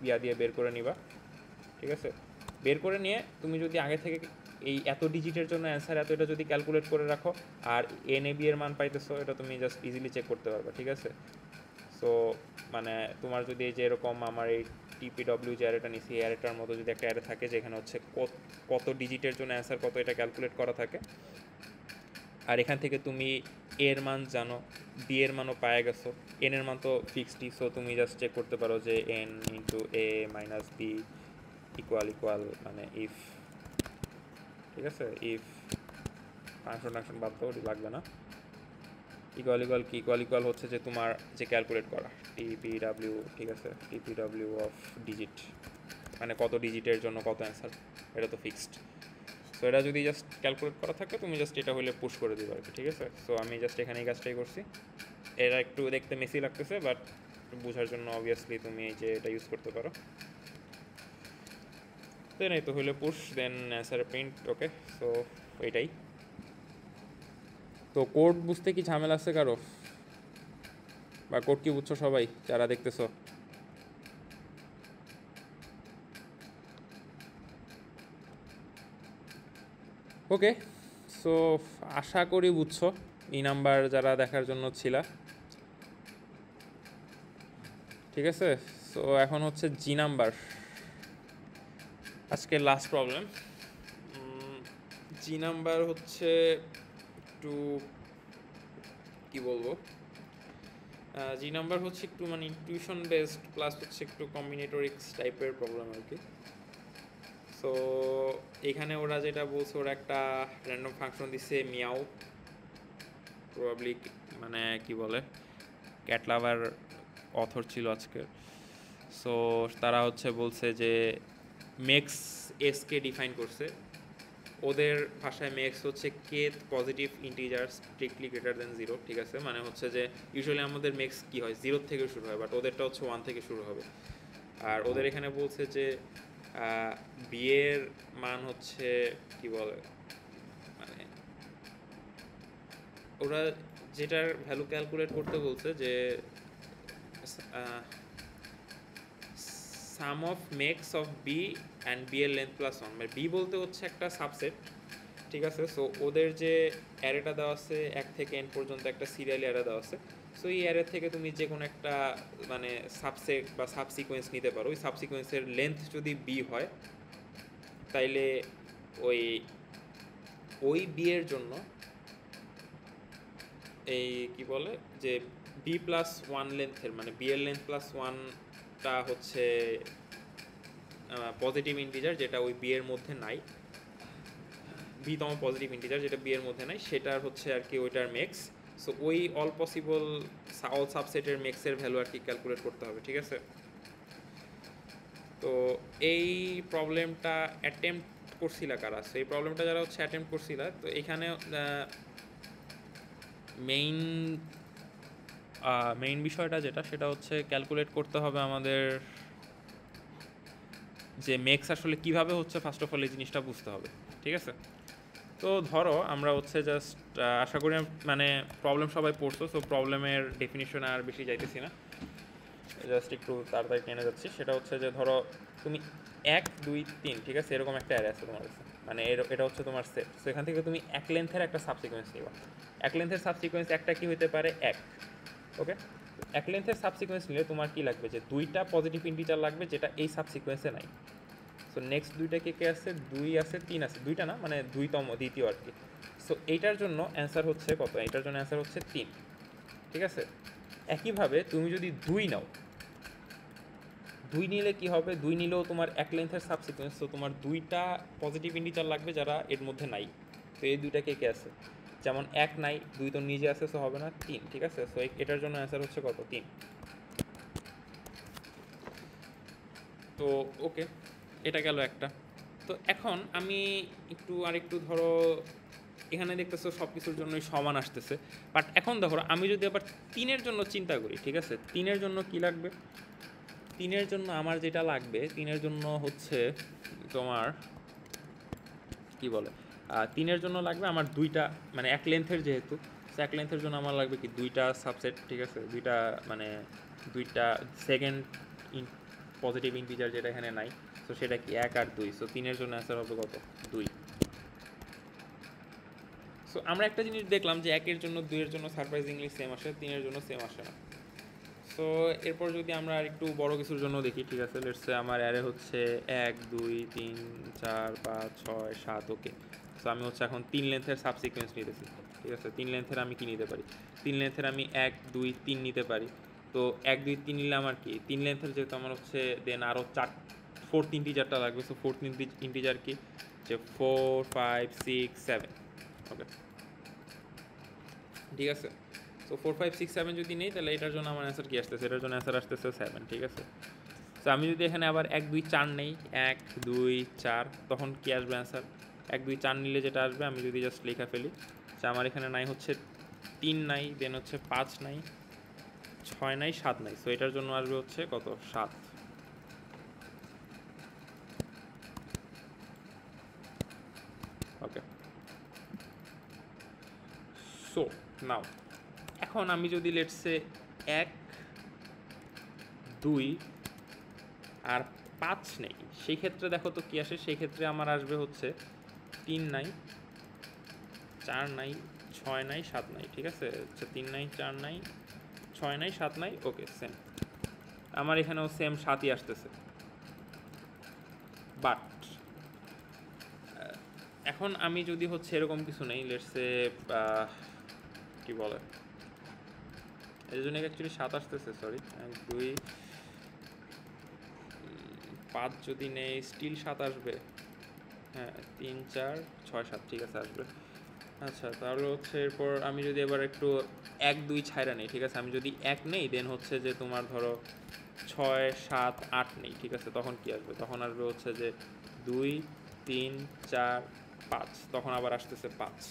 ইয়া দিয়ে বের করে নিবা, ঠিক আছে। বের করে নিয়ে তুমি যদি আগে থেকে এই এত ডিজিটের জন্য অ্যান্সার এত, এটা যদি ক্যালকুলেট করে রাখো আর এন এ বি এর মান পাইতেছো, এটা তুমি জাস্ট ইজিলি চেক করতে পারবে, ঠিক আছে। সো মানে তোমার যদি এই যে এরকম আমার এই টিপিডব্লিউ যে অ্যারেটা নিছি, এই অ্যারেটার মতো যদি একটা অ্যারে থাকে যেখানে হচ্ছে কত ডিজিটের জন্য অ্যান্সার কত, এটা ক্যালকুলেট করা থাকে, আর এখান থেকে তুমি এর মান জানো, বি এর মানও পায়ে গেছো, এন এর মান তো ফিক্সডই, সো তুমি জাস্ট চেক করতে পারো যে এন ইন্টু এ মাইনাস বি ইকুয়াল মানে ইফ, ঠিক আছে, ইফ ফাংশন বাদ দাও, লাগবে না, ইকুয়াল কি ইকুয়াল হচ্ছে যে তোমার যে ক্যালকুলেট করা টিপিডাব্লিউ, ঠিক আছে, টিপিডাব্লিউ অফ ডিজিট, মানে কত ডিজিটের জন্য কত অ্যান্সার, এটা তো ফিক্সড। সো এটা যদি জাস্ট ক্যালকুলেট করা থাকে তুমি জাস্ট এটা হলে পুশ করে দিবে আর কি, ঠিক আছে। সো আমি জাস্ট এখানে এই কাজটাই করছি। এরা একটু দেখতে মেসি লাগতেছে, বাট বোঝার জন্য অবভিয়াসলি তুমি এই যে এটা ইউজ করতে পারো। দেন এই তো হইলে পুশ, দেন অ্যান্সার প্রিন্ট। ওকে, সো এইটাই তো। কোড বুঝতে কি ঝামেলা আছে কারো, বা কোড কি বুঝছো সবাই যারা দেখতেছো? ওকে, সো আশা করি বুঝছো। ই নাম্বার যারা দেখার জন্য ছিল, ঠিক আছে। সো এখন হচ্ছে জি নাম্বার, আজকের লাস্ট প্রবলেম। জি নাম্বার হচ্ছে একটু কি বলবো, জি নাম্বার হচ্ছে একটু মানে ইনটিউশন বেসড প্লাস হচ্ছে একটু কম্বিনেটরিক্স টাইপের প্রবলেম আর কি। সো এখানে ওরা যেটা বলছে, ওরা একটা র্যান্ডম ফাংশন দিচ্ছে মিয়াও, প্রবাবলি মানে কি বলে ক্যাট লাভার অথর ছিল আজকের। সো তারা হচ্ছে বলছে যে মেক্স এসকে ডিফাইন করছে, ওদের ভাষায় মেক্স হচ্ছে kth positive integer strictly greater than 0, ঠিক আছে। মানে হচ্ছে যে ইউজুয়ালি আমাদের মেক্স কী হয় 0 থেকে শুরু হয়, বাট ওদেরটা হচ্ছে 1 থেকে শুরু হবে। আর ওদের এখানে বলছে যে বিয়ের মান হচ্ছে কি বলে, মানে ওরা যেটার ভ্যালু ক্যালকুলেট করতে বলছে যে sum of mex of b and b এর লেন্থ প্লাস ওয়ান, মানে বি বলতে হচ্ছে একটা সাবসেট, ঠিক আছে। সো ওদের যে অ্যারেটা দেওয়া আছে 1 থেকে n পর্যন্ত একটা সিরিয়ালি অ্যারে দেওয়া আছে। সো এই অ্যারে থেকে তুমি যে কোনো একটা মানে সাবসেট বা সাবসিকোয়েন্স নিতে পারো। ওই সাবসিকোয়েন্সের লেন্থ যদি বি হয় তাইলে ওই ওই বি এর জন্য এই কি বলে যে বি প্লাস ওয়ান লেন্থের, মানে বি এর লেন্থ প্লাস ওয়ানটা হচ্ছে পজিটিভ ইন্টিজার, যেটা ওই বি এর মধ্যে নাই, বিতম পজিটিভ ইন্টিজার যেটা বি এর মধ্যে নাই, সেটার হচ্ছে আর কি ওইটার মেক্স। সো ওই অল পসিবল অল সাবসেটের মেক্সের ভ্যালু আর কি ক্যালকুলেট করতে হবে, ঠিক আছে। তো এই প্রবলেমটা অ্যাটেম্প্ট করছিলা কারা? সো এই প্রবলেমটা যারা হচ্ছে অ্যাটেম্প্ট করছিলা, তো এখানে মেইন বিষয়টা যেটা সেটা হচ্ছে ক্যালকুলেট করতে হবে আমাদের যে মেক্স আসলে কিভাবে হচ্ছে, ফার্স্ট অফ অল এই জিনিসটা বুঝতে হবে, ঠিক আছে। তো ধরো আমরা হচ্ছে জাস্ট আশা করি মানে প্রবলেম সবাই পড়ছো, সো প্রবলেমের ডেফিনিশন আর বেশি যাইতেছি না, জাস্ট একটু তাড়াতাড়ি টেনে যাচ্ছি। সেটা হচ্ছে যে ধরো তুমি 1 2 3, ঠিক আছে, এরকম একটা অ্যারে আছে তোমার কাছে, মানে এটা হচ্ছে তোমার সেট। সো এখান থেকে তুমি এক লেন্থের একটা সাবসিকোয়েন্স নিবা। এক লেন্থের সাবসিকোয়েন্স একটা কি হতে পারে 1, ওকে। এক লেন্থের সাবসিকোয়েন্স নিলে তোমার কি লাগবে, যে 2টা পজিটিভ ইন্টিজার লাগবে যেটা এই সাবসিকোয়েন্সে নাই। সো নেক্সট 2টা কে আছে, 2 আছে 3 আছে, 2টা না মানে 2তম দ্বিতীয় আর কি। সো এইটার জন্য অ্যান্সার হচ্ছে কত? এটার জন্য অ্যান্সার হচ্ছে 3, ঠিক আছে। একইভাবে তুমি যদি 2 নাও, 2 নিলে কি হবে, 2 নিলেও তোমার এক লেন্থের সাবসিকোয়েন্স, তো তোমার 2টা পজিটিভ ইন্টিজার লাগবে যারা এর মধ্যে নাই। তো এই 2টা কে আছে, যেমন 1 নাই, 2 তো নিজে আছে, সো হবে না 3, ঠিক আছে। সো এটার জন্য অ্যান্সার হচ্ছে কত? 3। তো ওকে, এটা গেল একটা। তো এখন আমি আরেকটু ধরো এখানে দেখতেছো সব কিছুর জন্যই সমান আসতেছে, বাট এখন দেখো আমি যদি আবার 3-এর জন্য চিন্তা করি, ঠিক আছে, 3-এর জন্য কি লাগবে? 3-এর জন্য আমার যেটা লাগবে, 3-এর জন্য হচ্ছে তোমার কি বলে 3-এর জন্য লাগবে আমার 2টা, মানে এক লেন্থের যেহেতু, সো এক লেন্থের জন্য আমার লাগবে কি 2টা সাবসেট, ঠিক আছে, 2টা মানে 2টা সেকেন্ড পজিটিভ ইন্টিজার যেটা এখানে নাই। সো সেটা কি 1 আর 2। সো 3-এর জন্য অ্যান্সার হবে কত? 2। সো আমরা একটা জিনিস দেখলাম যে 1-এর জন্য 2-এর জন্য সারপ্রাইজিংলি সেম আসে, 3-এর জন্য সেম আসে না। সো এরপর যদি আমরা আরেকটু বড় কিছুর জন্য দেখি, ঠিক আছে, লেটস সে আমার অ্যারে হচ্ছে 1 2 3 4 5 6 7, ওকে। সো আমি হচ্ছে এখন 3 লেন্থের সাবসিকোয়েন্স নিতেছি, ঠিক আছে। 3 লেন্থের আমি কি নিতে পারি? 3 লেন্থের আমি 1 2 3 নিতে পারি। তো 1 2 3 নিলে আমার কি 3 লেন্থের যেহেতু আমার হচ্ছে দেন আরও ফোর্থ ইন্টিজারটা লাগবে। সো ফোর্থ ইন্টিজার কি, যে 4 5 6 7, ওকে, ঠিক আছে। সো 4 5 6 7 যদি নেই, তাহলে এটার জন্য আমার অ্যান্সার কি আসতেছে? এটার জন্য অ্যান্সার আসতেছে 7, ঠিক আছে। সো আমি যদি এখানে আবার 1 2 4 নেই, 1 2 4, তখন কি আসবে অ্যান্সার? 1 2 4 নিলে যেটা আসবে, আমি যদি জাস্ট লেখা ফেলি, যে আমার এখানে নাই হচ্ছে 3 নাই, দেন হচ্ছে 5 নাই, 6 নাই, 7 নাই। সো এটার জন্য আসবে হচ্ছে কত? 7, ওকে। সো নাও এখন আমি যদি লেটসে 1 2 আর 5 নেই, সেই ক্ষেত্রে দেখো তো কি আসে। সেই ক্ষেত্রে আমার আসবে হচ্ছে 3 নাই, 4 নাই, 6 নাই, 7 নাই, ঠিক আছে। আচ্ছা 3 নাই, 4 নাই, 6 নাই, 7 নাই, ওকে, সেম। আমার এখানেও সেম 7ই আসতেছে। বাট এখন আমি যদি হচ্ছে এরকম কিছু নেই, লেটসে কি বলে, এই জন্য অ্যাকচুয়ালি 7 আসতেছে, সরি। 1 2 5 যদি নেই, স্টিল 7 আসবে। হ্যাঁ 3 4 6 7, ঠিক আছে, আসবে। আচ্ছা তাহলে হচ্ছে এরপর আমি যদি এবার একটু 1 2 ছাইরা নেই, ঠিক আছে, আমি যদি 1 নেই, দেন হচ্ছে যে তোমার ধরো 6 7 8 নেই, ঠিক আছে, তখন কি আসবে? তখন আসবে হচ্ছে যে 2 3 4 5, তখন আবার আসতেছে 5।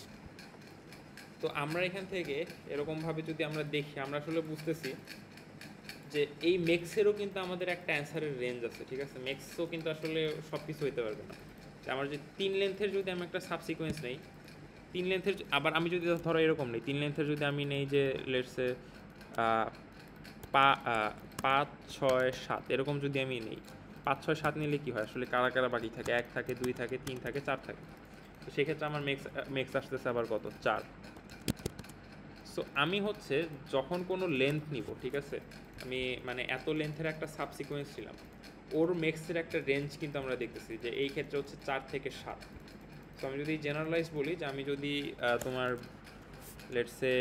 তো আমরা এখান থেকে এরকমভাবে যদি আমরা দেখি, আমরা আসলে বুঝতেছি যে এই মেক্সেরও কিন্তু আমাদের একটা অ্যান্সারের রেঞ্জ আছে, ঠিক আছে। মেক্সও কিন্তু আসলে সব কিছু হইতে পারবে না। আমার যে 3 লেন্থের যদি আমি একটা সাবসিকোয়েন্স নেই, 3 লেন্থের আবার আমি যদি ধরো এরকম নেই, 3 লেন্থের যদি আমি নেই যে লেটসে 5 6 7 এরকম যদি আমি নিই, 5 6 7 নিলে কী হয় আসলে, কারা কারা বাকি থাকে, 1 থাকে, 2 থাকে, 3 থাকে, 4 থাকে। তো সেক্ষেত্রে আমার মেক্স আসতেছে আবার কত, 4। সো আমি হচ্ছে যখন কোনো লেন্থ নিব, ঠিক আছে, আমি মানে এত লেন্থের একটা সাবসিকোয়েন্স ছিলাম, ওর মেক্সের একটা রেঞ্জ কিন্তু আমরা দেখতেছি যে এই ক্ষেত্রে হচ্ছে 4 থেকে 7। সো আমি যদি জেনারেলাইজ বলি যে আমি যদি তোমার লেটসে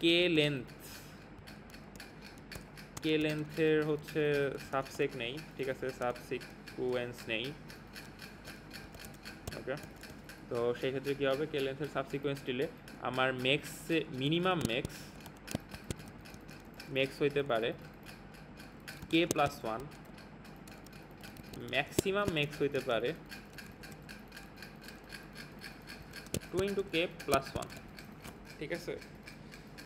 কে লেন্থের হচ্ছে সাবসেক নেই, ঠিক আছে, সাবসিকুয়েন্স নেই, ওকে। তো সেই ক্ষেত্রে কী হবে, কে লেন্থের সাবসিকুয়েন্স দিলে আমার মিনিমাম মেক্স হইতে পারে কে প্লাস 1, ম্যাক্সিমাম মেক্স হইতে পারে 2 ইন্টু কে প্লাস 1, ঠিক আছে।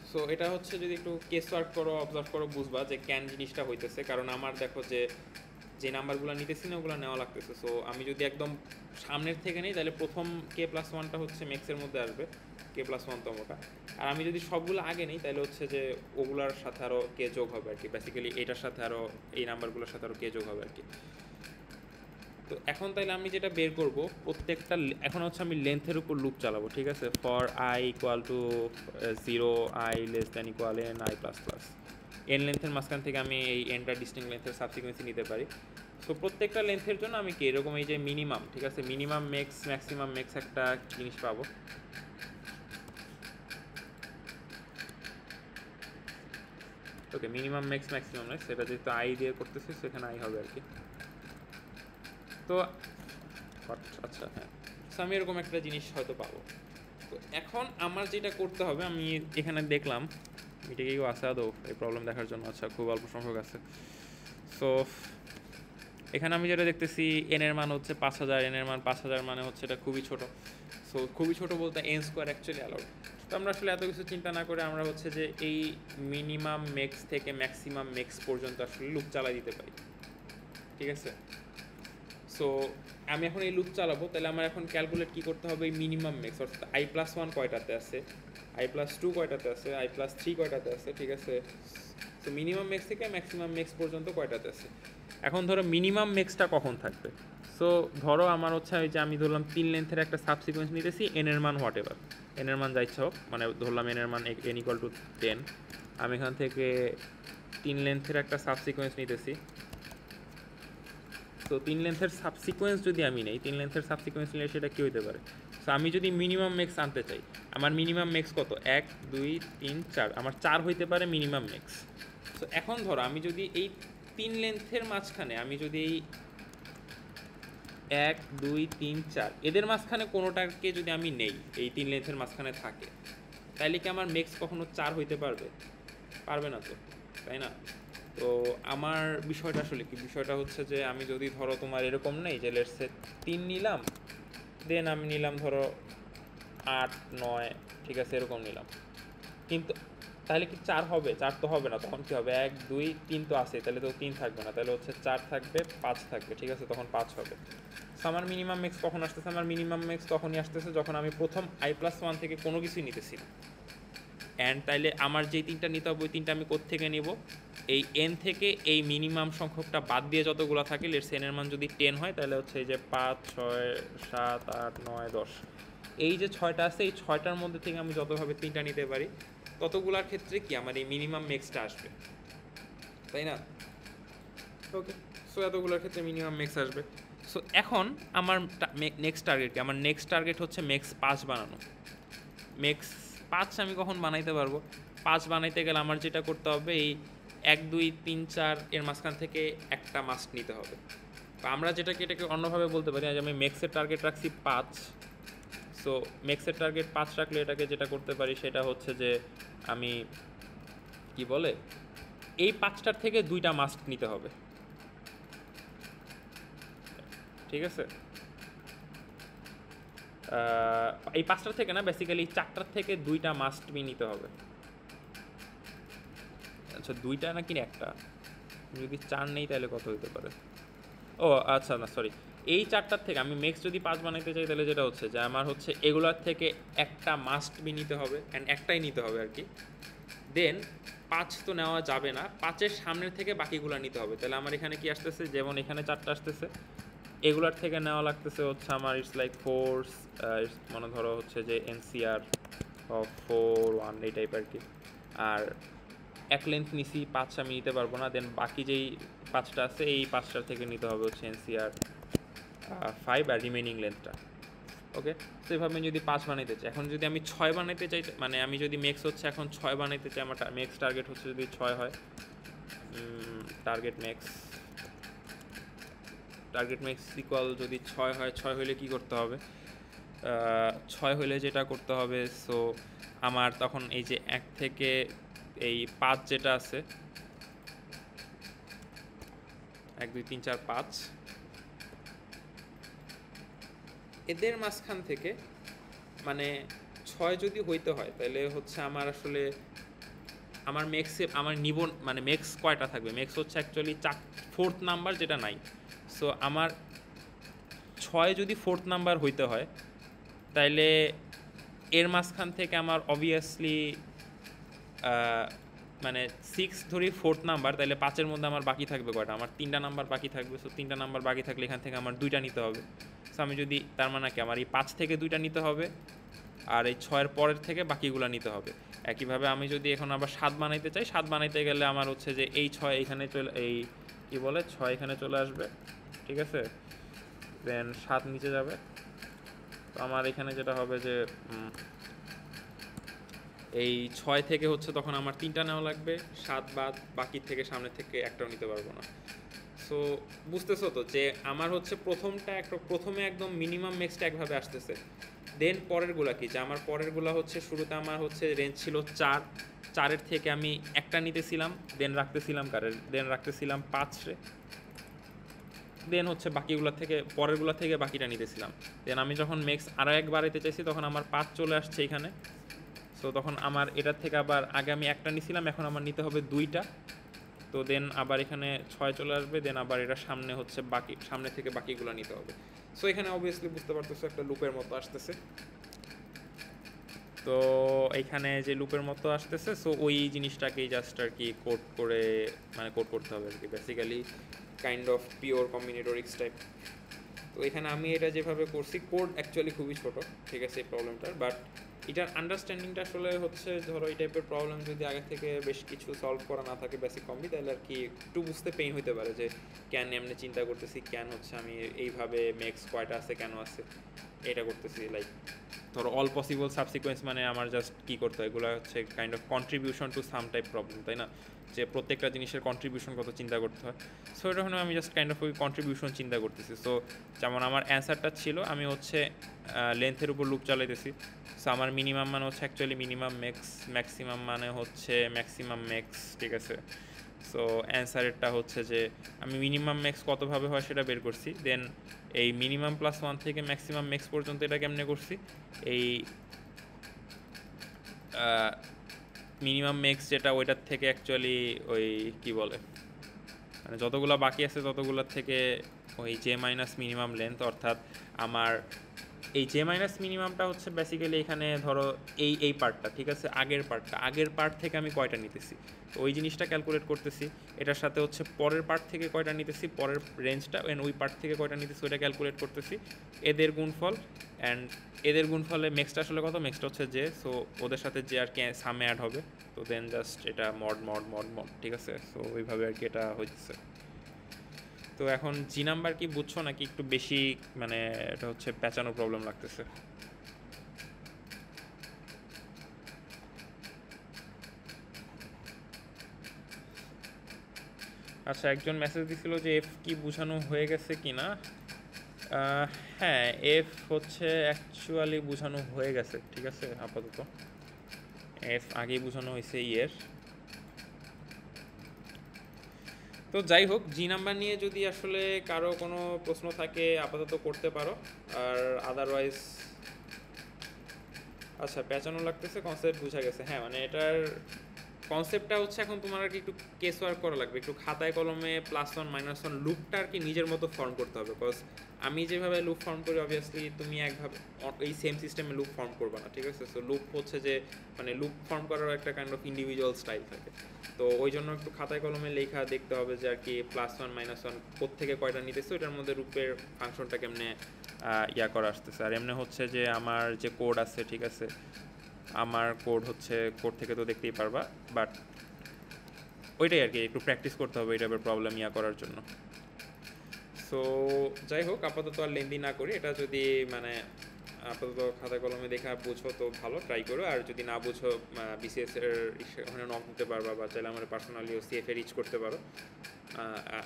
সো এটা হচ্ছে যদি একটু কেস ওয়ার্ক করো, অবজার্ভ করো, বুঝবা যে কেন জিনিসটা হইতেছে। কারণ আমার দেখো যে নাম্বারগুলো নিতেছি না ওগুলো নেওয়া লাগতেছে। সো আমি যদি একদম সামনের থেকে নিই তাহলে প্রথম কে প্লাস 1টা হচ্ছে মেক্সের মধ্যে আসবে, কে প্লাস 1তমটা। আর আমি যদি সবগুলো আগে নিই তাহলে হচ্ছে যে ওগুলার সাথে আরও কে যোগ হবে আর কি, বেসিক্যালি এটার সাথে আরও এই নাম্বারগুলোর সাথে আরও কে যোগ হবে আর কি। তো এখন তাইলে আমি যেটা বের করব প্রত্যেকটা, এখন হচ্ছে আমি লেন্থের উপর লুপ চালাবো, ঠিক আছে, for i equal to 0, i less than equal n, i plus plus n লেন্থের মাঝখান থেকে আমি এই এনটা ডিস্টিংক্ট লেন্থের সাবসিকুয়েন্সি নিতে পারি। সো প্রত্যেকটা লেন্থের জন্য আমি কি এরকম এই যে মিনিমাম, ঠিক আছে, মিনিমাম মেক্স ম্যাক্সিমাম মেক্স একটা জিনিস পাবো। ওকে, মিনিমাম মেক্স ম্যাক্সিমাম মেক্স, সেটা যেহেতু আই দিয়ে করতেছি সেখানে আই হবে আর কি। তো আচ্ছা হ্যাঁ, সো আমি এরকম একটা জিনিস হয়তো পাবো। তো এখন আমার যেটা করতে হবে, আমি এখানে দেখলাম এটা কেউ আছে আদৌ এই প্রবলেম দেখার জন্য? আচ্ছা, খুব অল্প সংখ্যক আছে। সো এখানে আমি যেটা দেখতেছি এন এর মান হচ্ছে 5000, এন এর মান 5000 মানে হচ্ছে এটা খুবই ছোট। সো খুবই ছোট বলতে এন স্কোয়ার অ্যাকচুয়ালি অ্যালাউড। তো আমরা আসলে এত কিছু চিন্তা না করে আমরা হচ্ছে যে এই মিনিমাম মেক্স থেকে ম্যাক্সিমাম মেক্স পর্যন্ত আসলে লুপ চালাই দিতে পারি, ঠিক আছে। সো আমি এখন এই লুপ চালাবো, তাহলে আমার এখন ক্যালকুলেট কী করতে হবে, এই মিনিমাম মেক্স অর্থাৎ i প্লাস 1 কয়টাতে আছে, i প্লাস 2 কয়টাতে আছে, i প্লাস 3 কয়টাতে আছে, ঠিক আছে। সো মিনিমাম মেক্স থেকে ম্যাক্সিমাম মেক্স পর্যন্ত কয়টাতে আছে। এখন ধরো মিনিমাম মেক্সটা কখন থাকবে। সো ধরো আমার হচ্ছে ওই যে আমি ধরলাম 3 লেন্থের একটা সাবসিকুয়েন্স নিতেছি, এন এর মান হোয়াট এভার, এন এর মান যা ইচ্ছা হোক, মানে ধরলাম এন এর মান n ইকুয়াল টু 10। আমি এখান থেকে 3 লেন্থের একটা সাবসিকুয়েন্স নিতেছি। তো 3 লেন্থের সাবসিকুয়েন্স যদি আমি নেই, 3 লেন্থের সাবসিকুয়েন্স নিলে সেটা কী হতে পারে। সো আমি যদি মিনিমাম মেক্স আনতে চাই, আমার মিনিমাম মেক্স কত, 1 2 3 4, আমার 4 হইতে পারে মিনিমাম মেক্স। সো এখন ধরো আমি যদি এই 3 লেন্থের মাঝখানে আমি যদি এই 1 2 3 4 এদের মাঝখানে কোনোটাকে যদি আমি নেই, এই 3 লেন্থের মাঝখানে থাকে, তাইলে কি আমার মেক্স কখনো 4 হইতে পারবে? পারবে না তো, তাই না? তো আমার বিষয়টা আসলে কি, বিষয়টা হচ্ছে যে আমি যদি ধরো তোমার এরকম নেই যে লেটসে 3 নিলাম, দেন আমি নিলাম ধরো 8 9, ঠিক আছে, এরকম নিলাম, কিন্তু তাহলে কি 4 হবে? 4 তো হবে না, তখন কি হবে, 1 2 3 তো আছে, তাহলে তো 3 থাকবে না, তাহলে হচ্ছে 4 থাকবে, 5 থাকবে, ঠিক আছে, তখন 5 হবে। সো আমার মিনিমাম মেক্স কখন আসতেছে, আমার মিনিমাম মেক্স তখনই আসতেছে যখন আমি প্রথম i প্লাস 1 থেকে কোনো কিছুই নিতেছি না। অ্যান্ড তাইলে আমার যেই 3টা নিতে হবে ওই 3টা আমি কোত্থেকে নেব, এই n থেকে এই মিনিমাম সংখ্যকটা বাদ দিয়ে যতগুলো থাকে, লেটস n এর মান যদি 10 হয় তাহলে হচ্ছে এই যে 5 6 7 8 9 10, এই যে 6টা আছে এই 6টার মধ্যে থেকে আমি যতভাবে 3টা নিতে পারি ততগুলোর ক্ষেত্রে কি আমার এই মিনিমাম মেক্সটা আসবে, তাই না? ওকে, সো এতগুলোর ক্ষেত্রে মিনিমাম মেক্স আসবে। সো এখন আমার নেক্সট টার্গেট কি, আমার নেক্সট টার্গেট হচ্ছে মেক্স 5 বানানো। মেক্স 5 আমি কখন বানাইতে পারবো, 5 বানাইতে গেলে আমার যেটা করতে হবে, এই 1 2 3 4 এর মাঝখান থেকে একটা মাস্ট নিতে হবে। তো আমরা এটাকে অন্যভাবে বলতে পারি, আজ আমি মেক্সের টার্গেট রাখছি 5। সো মেক্সের টার্গেট 5 রাখলে এটাকে যেটা করতে পারি সেটা হচ্ছে যে আমি কি বলে, এই 5টার থেকে 2টা মাস্ট নিতে হবে, ঠিক আছে। এই 5টার থেকে না, বেসিক্যালি 4টার থেকে 2টা মাস্ট বি নিতে হবে। আচ্ছা 2টা নাকি একটা, যদি 4 নেই তাহলে কত হতে পারে, ও আচ্ছা না সরি, এই 4টার থেকে আমি মেক্স যদি 5 বানাইতে চাই তাহলে যেটা হচ্ছে যে আমার হচ্ছে এগুলোর থেকে একটা মাস্ট বি নিতে হবে, অ্যান্ড একটাই নিতে হবে আর কি। দেন 5 তো নেওয়া যাবে না, 5-এর সামনের থেকে বাকিগুলো নিতে হবে। তাহলে আমার এখানে কি আসতেছে, যেমন এখানে 4টা আসতেছে, এগুলার থেকে নেওয়া লাগতেছে হচ্ছে আমার ইটস লাইক ফোর্স, মনে ধরো হচ্ছে যে এনসিআর অফ 4 1 এই টাইপ আর কি। আর এক লেন্থ নিছি, 5 আমি নিতে পারবো না, দেন বাকি যেই 5টা আছে এই 5টার থেকে নিতে হবে হচ্ছে এনসিআর 5 আর রিমেনিং লেন্থটা। ওকে, তো এভাবে আমি যদি 5 বানাইতে চাই, এখন যদি আমি 6 বানাইতে চাই, মানে আমি যদি মেক্স হচ্ছে এখন 6 বানাইতে চাই, আমার মেক্স টার্গেট হচ্ছে যদি 6 হয়, টার্গেট মেক্স ইকুয়াল যদি 6 হয়, 6 হইলে কি করতে হবে, 6 হইলে যেটা করতে হবে, সো আমার তখন এই যে 1 থেকে এই 5 যেটা আছে, 1 2 3 4 5, এদের মাঝখান থেকে মানে 6 যদি হইতে হয় তাহলে হচ্ছে আমার আসলে আমার মেক্সে আমার মানে মেক্স কয়টা থাকবে, মেক্স হচ্ছে অ্যাকচুয়ালি 4th নাম্বার যেটা নাই। সো আমার 6 যদি 4th নাম্বার হইতে হয় তাইলে এর মাঝখান থেকে আমার অবভিয়াসলি মানে 6 ধরি 4th নাম্বার, তাহলে 5-এর মধ্যে আমার বাকি থাকবে কয়টা, আমার 3টা নাম্বার বাকি থাকবে। সো 3টা নাম্বার বাকি থাকলে এখান থেকে আমার 2টা নিতে হবে। সো আমি যদি তার মানে কি আমার এই 5 থেকে 2টা নিতে হবে, আর এই 6-এর পরের থেকে বাকিগুলো নিতে হবে। একইভাবে আমি যদি এখন আবার 7 বানাইতে চাই, 7 বানাইতে গেলে আমার হচ্ছে যে এই 6 এখানে চলে, এই কি বলে 6 এখানে চলে আসবে, ঠিক আছে, দেন 7 নিচে যাবে। তো আমার এখানে যেটা হবে যে এই 6 থেকে হচ্ছে তখন আমার 3টা নেওয়া লাগবে, 7 বাদ বাকি থেকে সামনে থেকে একটাও নিতে পারবো না। সো বুঝতেছো তো যে আমার হচ্ছে প্রথমে একদম মিনিমাম মেক্সটা একভাবে আসতেছে, দেন পরেরগুলা কি, যে আমার পরেরগুলা হচ্ছে শুরুতে আমার হচ্ছে রেঞ্জ ছিল 4-4-এর থেকে আমি একটা নিতেছিলাম, দেন রাখতেছিলাম দেন রাখতেছিলাম 5 রে, দেন হচ্ছে বাকিগুলো থেকে পরেরগুলো থেকে বাকিটা নিতেছিলাম। দেন আমি যখন মেক্স আরও এক বাড়াইতে চাইছি তখন আমার 5 চলে আসছে এখানে। সো তখন আমার এটার থেকে আবার আগে আমি একটা নিছিলাম, এখন আমার নিতে হবে 2টা। তো দেন আবার এখানে 6 চলে আসবে, দেন আবার এটা সামনে হচ্ছে সামনে থেকে বাকিগুলো নিতে হবে। সো এখানে অবভিয়াসলি বুঝতে পারতেছো একটা লুপের মতো আসতেছে। তো এইখানে যে লুপের মতো আসতেছে, সো ওই জিনিসটাকেই জাস্ট আর কি কোড করতে হবে আর কি, basically kind of pure combinatorics type. তো এখানে আমি এটা যেভাবে করছি, কোড অ্যাকচুয়ালি খুবই ছোট, ঠিক আছে এই প্রবলেমটার, বাট এটার আন্ডারস্ট্যান্ডিংটা আসলে হচ্ছে ধরো এই টাইপের প্রবলেম যদি আগে থেকে বেশ কিছু সলভ করা না থাকে বেসিক কম্বি, তাহলে আর কি একটু বুঝতে পেইন হতে পারে যে কেন এমনি চিন্তা করতেছি, কেন হচ্ছে আমি এইভাবে মেক্স কয়টা আছে কেন আছে এটা করতেছি। লাইক ধরো অল পসিবল সাবসিকোয়েন্স মানে আমার জাস্ট কী করতে হয়, এগুলো হচ্ছে kind of contribution to some type problem, তাই না, যে প্রত্যেকটা জিনিসের কন্ট্রিবিউশন কত চিন্তা করতে হয়। সো এটা হলো আমি জাস্ট কাইন্ড অফ ওই কন্ট্রিবিউশন চিন্তা করতেছি। সো যেমন আমার অ্যান্সারটা ছিল আমি হচ্ছে লেন্থের উপর লুপ চালাইতেছি। সো আমার মিনিমাম মানে হচ্ছে অ্যাকচুয়ালি মিনিমাম ম্যাক্সিমাম মানে হচ্ছে ম্যাক্সিমাম ম্যাক্স, ঠিক আছে। সো অ্যান্সারেরটা হচ্ছে যে আমি মিনিমাম ম্যাক্স কতভাবে হয় সেটা বের করছি, দেন এই মিনিমাম +1 থেকে ম্যাক্সিমাম ম্যাক্স পর্যন্ত এটা কেমনে করছি, এই মিনিমাম ম্যাক্স যেটা ওইটার থেকে অ্যাকচুয়ালি ওই কি বলে মানে যতগুলো বাকি আছে ততগুলোর থেকে ওই জে মাইনাস মিনিমাম লেন্থ, অর্থাৎ আমার এই জে মাইনাস মিনিমামটা হচ্ছে বেসিক্যালি এখানে ধরো এই পার্টটা, ঠিক আছে, আগের পার্ট থেকে আমি কয়টা নিতেছি, তো ওই জিনিসটা ক্যালকুলেট করতেছি। এটার সাথে হচ্ছে পরের পার্ট থেকে কয়টা নিতেছি, পরের রেঞ্জটা অ্যান্ড ওই পার্ট থেকে কয়টা নিতেছি ওইটা ক্যালকুলেট করতেছি, এদের গুণফল অ্যান্ড এদের গুণফলে মেক্সটা আসলে কত, মেক্সটা হচ্ছে যে, সো ওদের সাথে যে আর কি সামে অ্যাড হবে, তো দেন জাস্ট এটা মড, ঠিক আছে। সো ওইভাবে আর কি এটা হচ্ছে। তো এখন জি নাম্বার কি বুঝছো নাকি একটু বেশি মানে এটা হচ্ছে পেঁচানো প্রবলেম লাগতেছে? আচ্ছা, একজন মেসেজ দিছিল যে এফ কি বোঝানো হয়ে গেছে কি না। হ্যাঁ, এফ হচ্ছে অ্যাকচুয়ালি বোঝানো হয়ে গেছে, ঠিক আছে, আপাতত এফ আগেই বোঝানো হয়েছে ইয়ের। তো যাই হোক, জি নাম্বার নিয়ে যদি আসলে কারো কোনো প্রশ্ন থাকে আপাতত করতে পারো, আর আদারওয়াইজ আচ্ছা পেঁচানো লাগতেছে, কনসেপ্ট বোঝা গেছে। হ্যাঁ মানে এটার কনসেপ্টটা হচ্ছে এখন তোমার আর কি একটু কেস ওয়ার্ক করা লাগবে, একটু খাতায় কলমে +1 -1 লুপটা আর কি নিজের মতো ফর্ম করতে হবে। বিকজ আমি যেভাবে লুপ ফর্ম করি অবভিয়াসলি তুমি একভাবে এই সেম সিস্টেমে লুপ ফর্ম করবে না, ঠিক আছে? সো লুপ হচ্ছে যে মানে লুপ ফর্ম করার একটা কাইন্ড অফ ইন্ডিভিজুয়াল স্টাইল থাকে। তো ওই জন্য একটু খাতায় কলমে লেখা দেখতে হবে যে আর কি +1 -1 কোত্থেকে কয়টা নিতেছে, ওইটার মধ্যে লুপের ফাংশনটা কেমনে ইয়া করা আসতেছে। আর এমনি হচ্ছে যে আমার যে কোড আছে, ঠিক আছে, আমার কোড হচ্ছে কোড থেকে তো দেখতেই পারবা, বাট ওইটাই আর কি একটু প্র্যাকটিস করতে হবে এই টাইপের প্রবলেম ইয়া করার জন্য। সো যাই হোক, আপাতত আর লেন্দি না করি, এটা যদি মানে আপাতত খাতায় কলমে দেখা বুঝো তো ভালো, ট্রাই করো। আর যদি না বুঝো বিসিএস এর ওখানে নক দিতে পারবা, বা চাইলে আমার পার্সোনালিও সিএফে রিচ করতে পারো,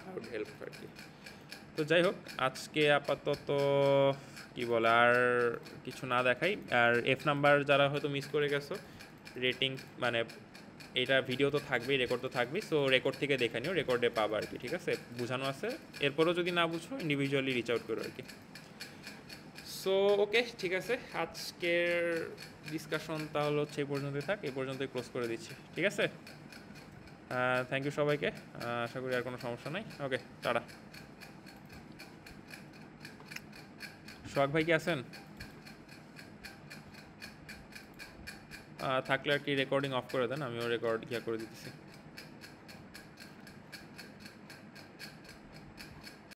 আউড হেল্প আর কি। তো যাই হোক, আজকে আপাতত কি বলে আর কিছু না দেখাই। আর এফ নাম্বার যারা হয়তো মিস করে গেছো, রেটিং মানে এটা ভিডিও তো থাকবেই, রেকর্ড তো থাকবেই, সো রেকর্ড থেকে দেখে নিও, রেকর্ডে পাবা আর কি, ঠিক আছে? বোঝানো আছে, এরপরও যদি না বুঝো ইন্ডিভিজুয়ালি রিচ আউট করো আর কি। সো ওকে, ঠিক আছে, আজকের ডিসকাশন তাহলে হচ্ছে এই পর্যন্তই থাক, এই পর্যন্তই ক্লোজ করে দিচ্ছি, ঠিক আছে? থ্যাংক ইউ সবাইকে, আশা করি আর কোনো সমস্যা নাই। ওকে, টাটা। সোহাগ ভাই কি আছেন? থাকলে আর কি রেকর্ডিং অফ করে দেন, আমিও রেকর্ড ইয়া করে দিতেছি।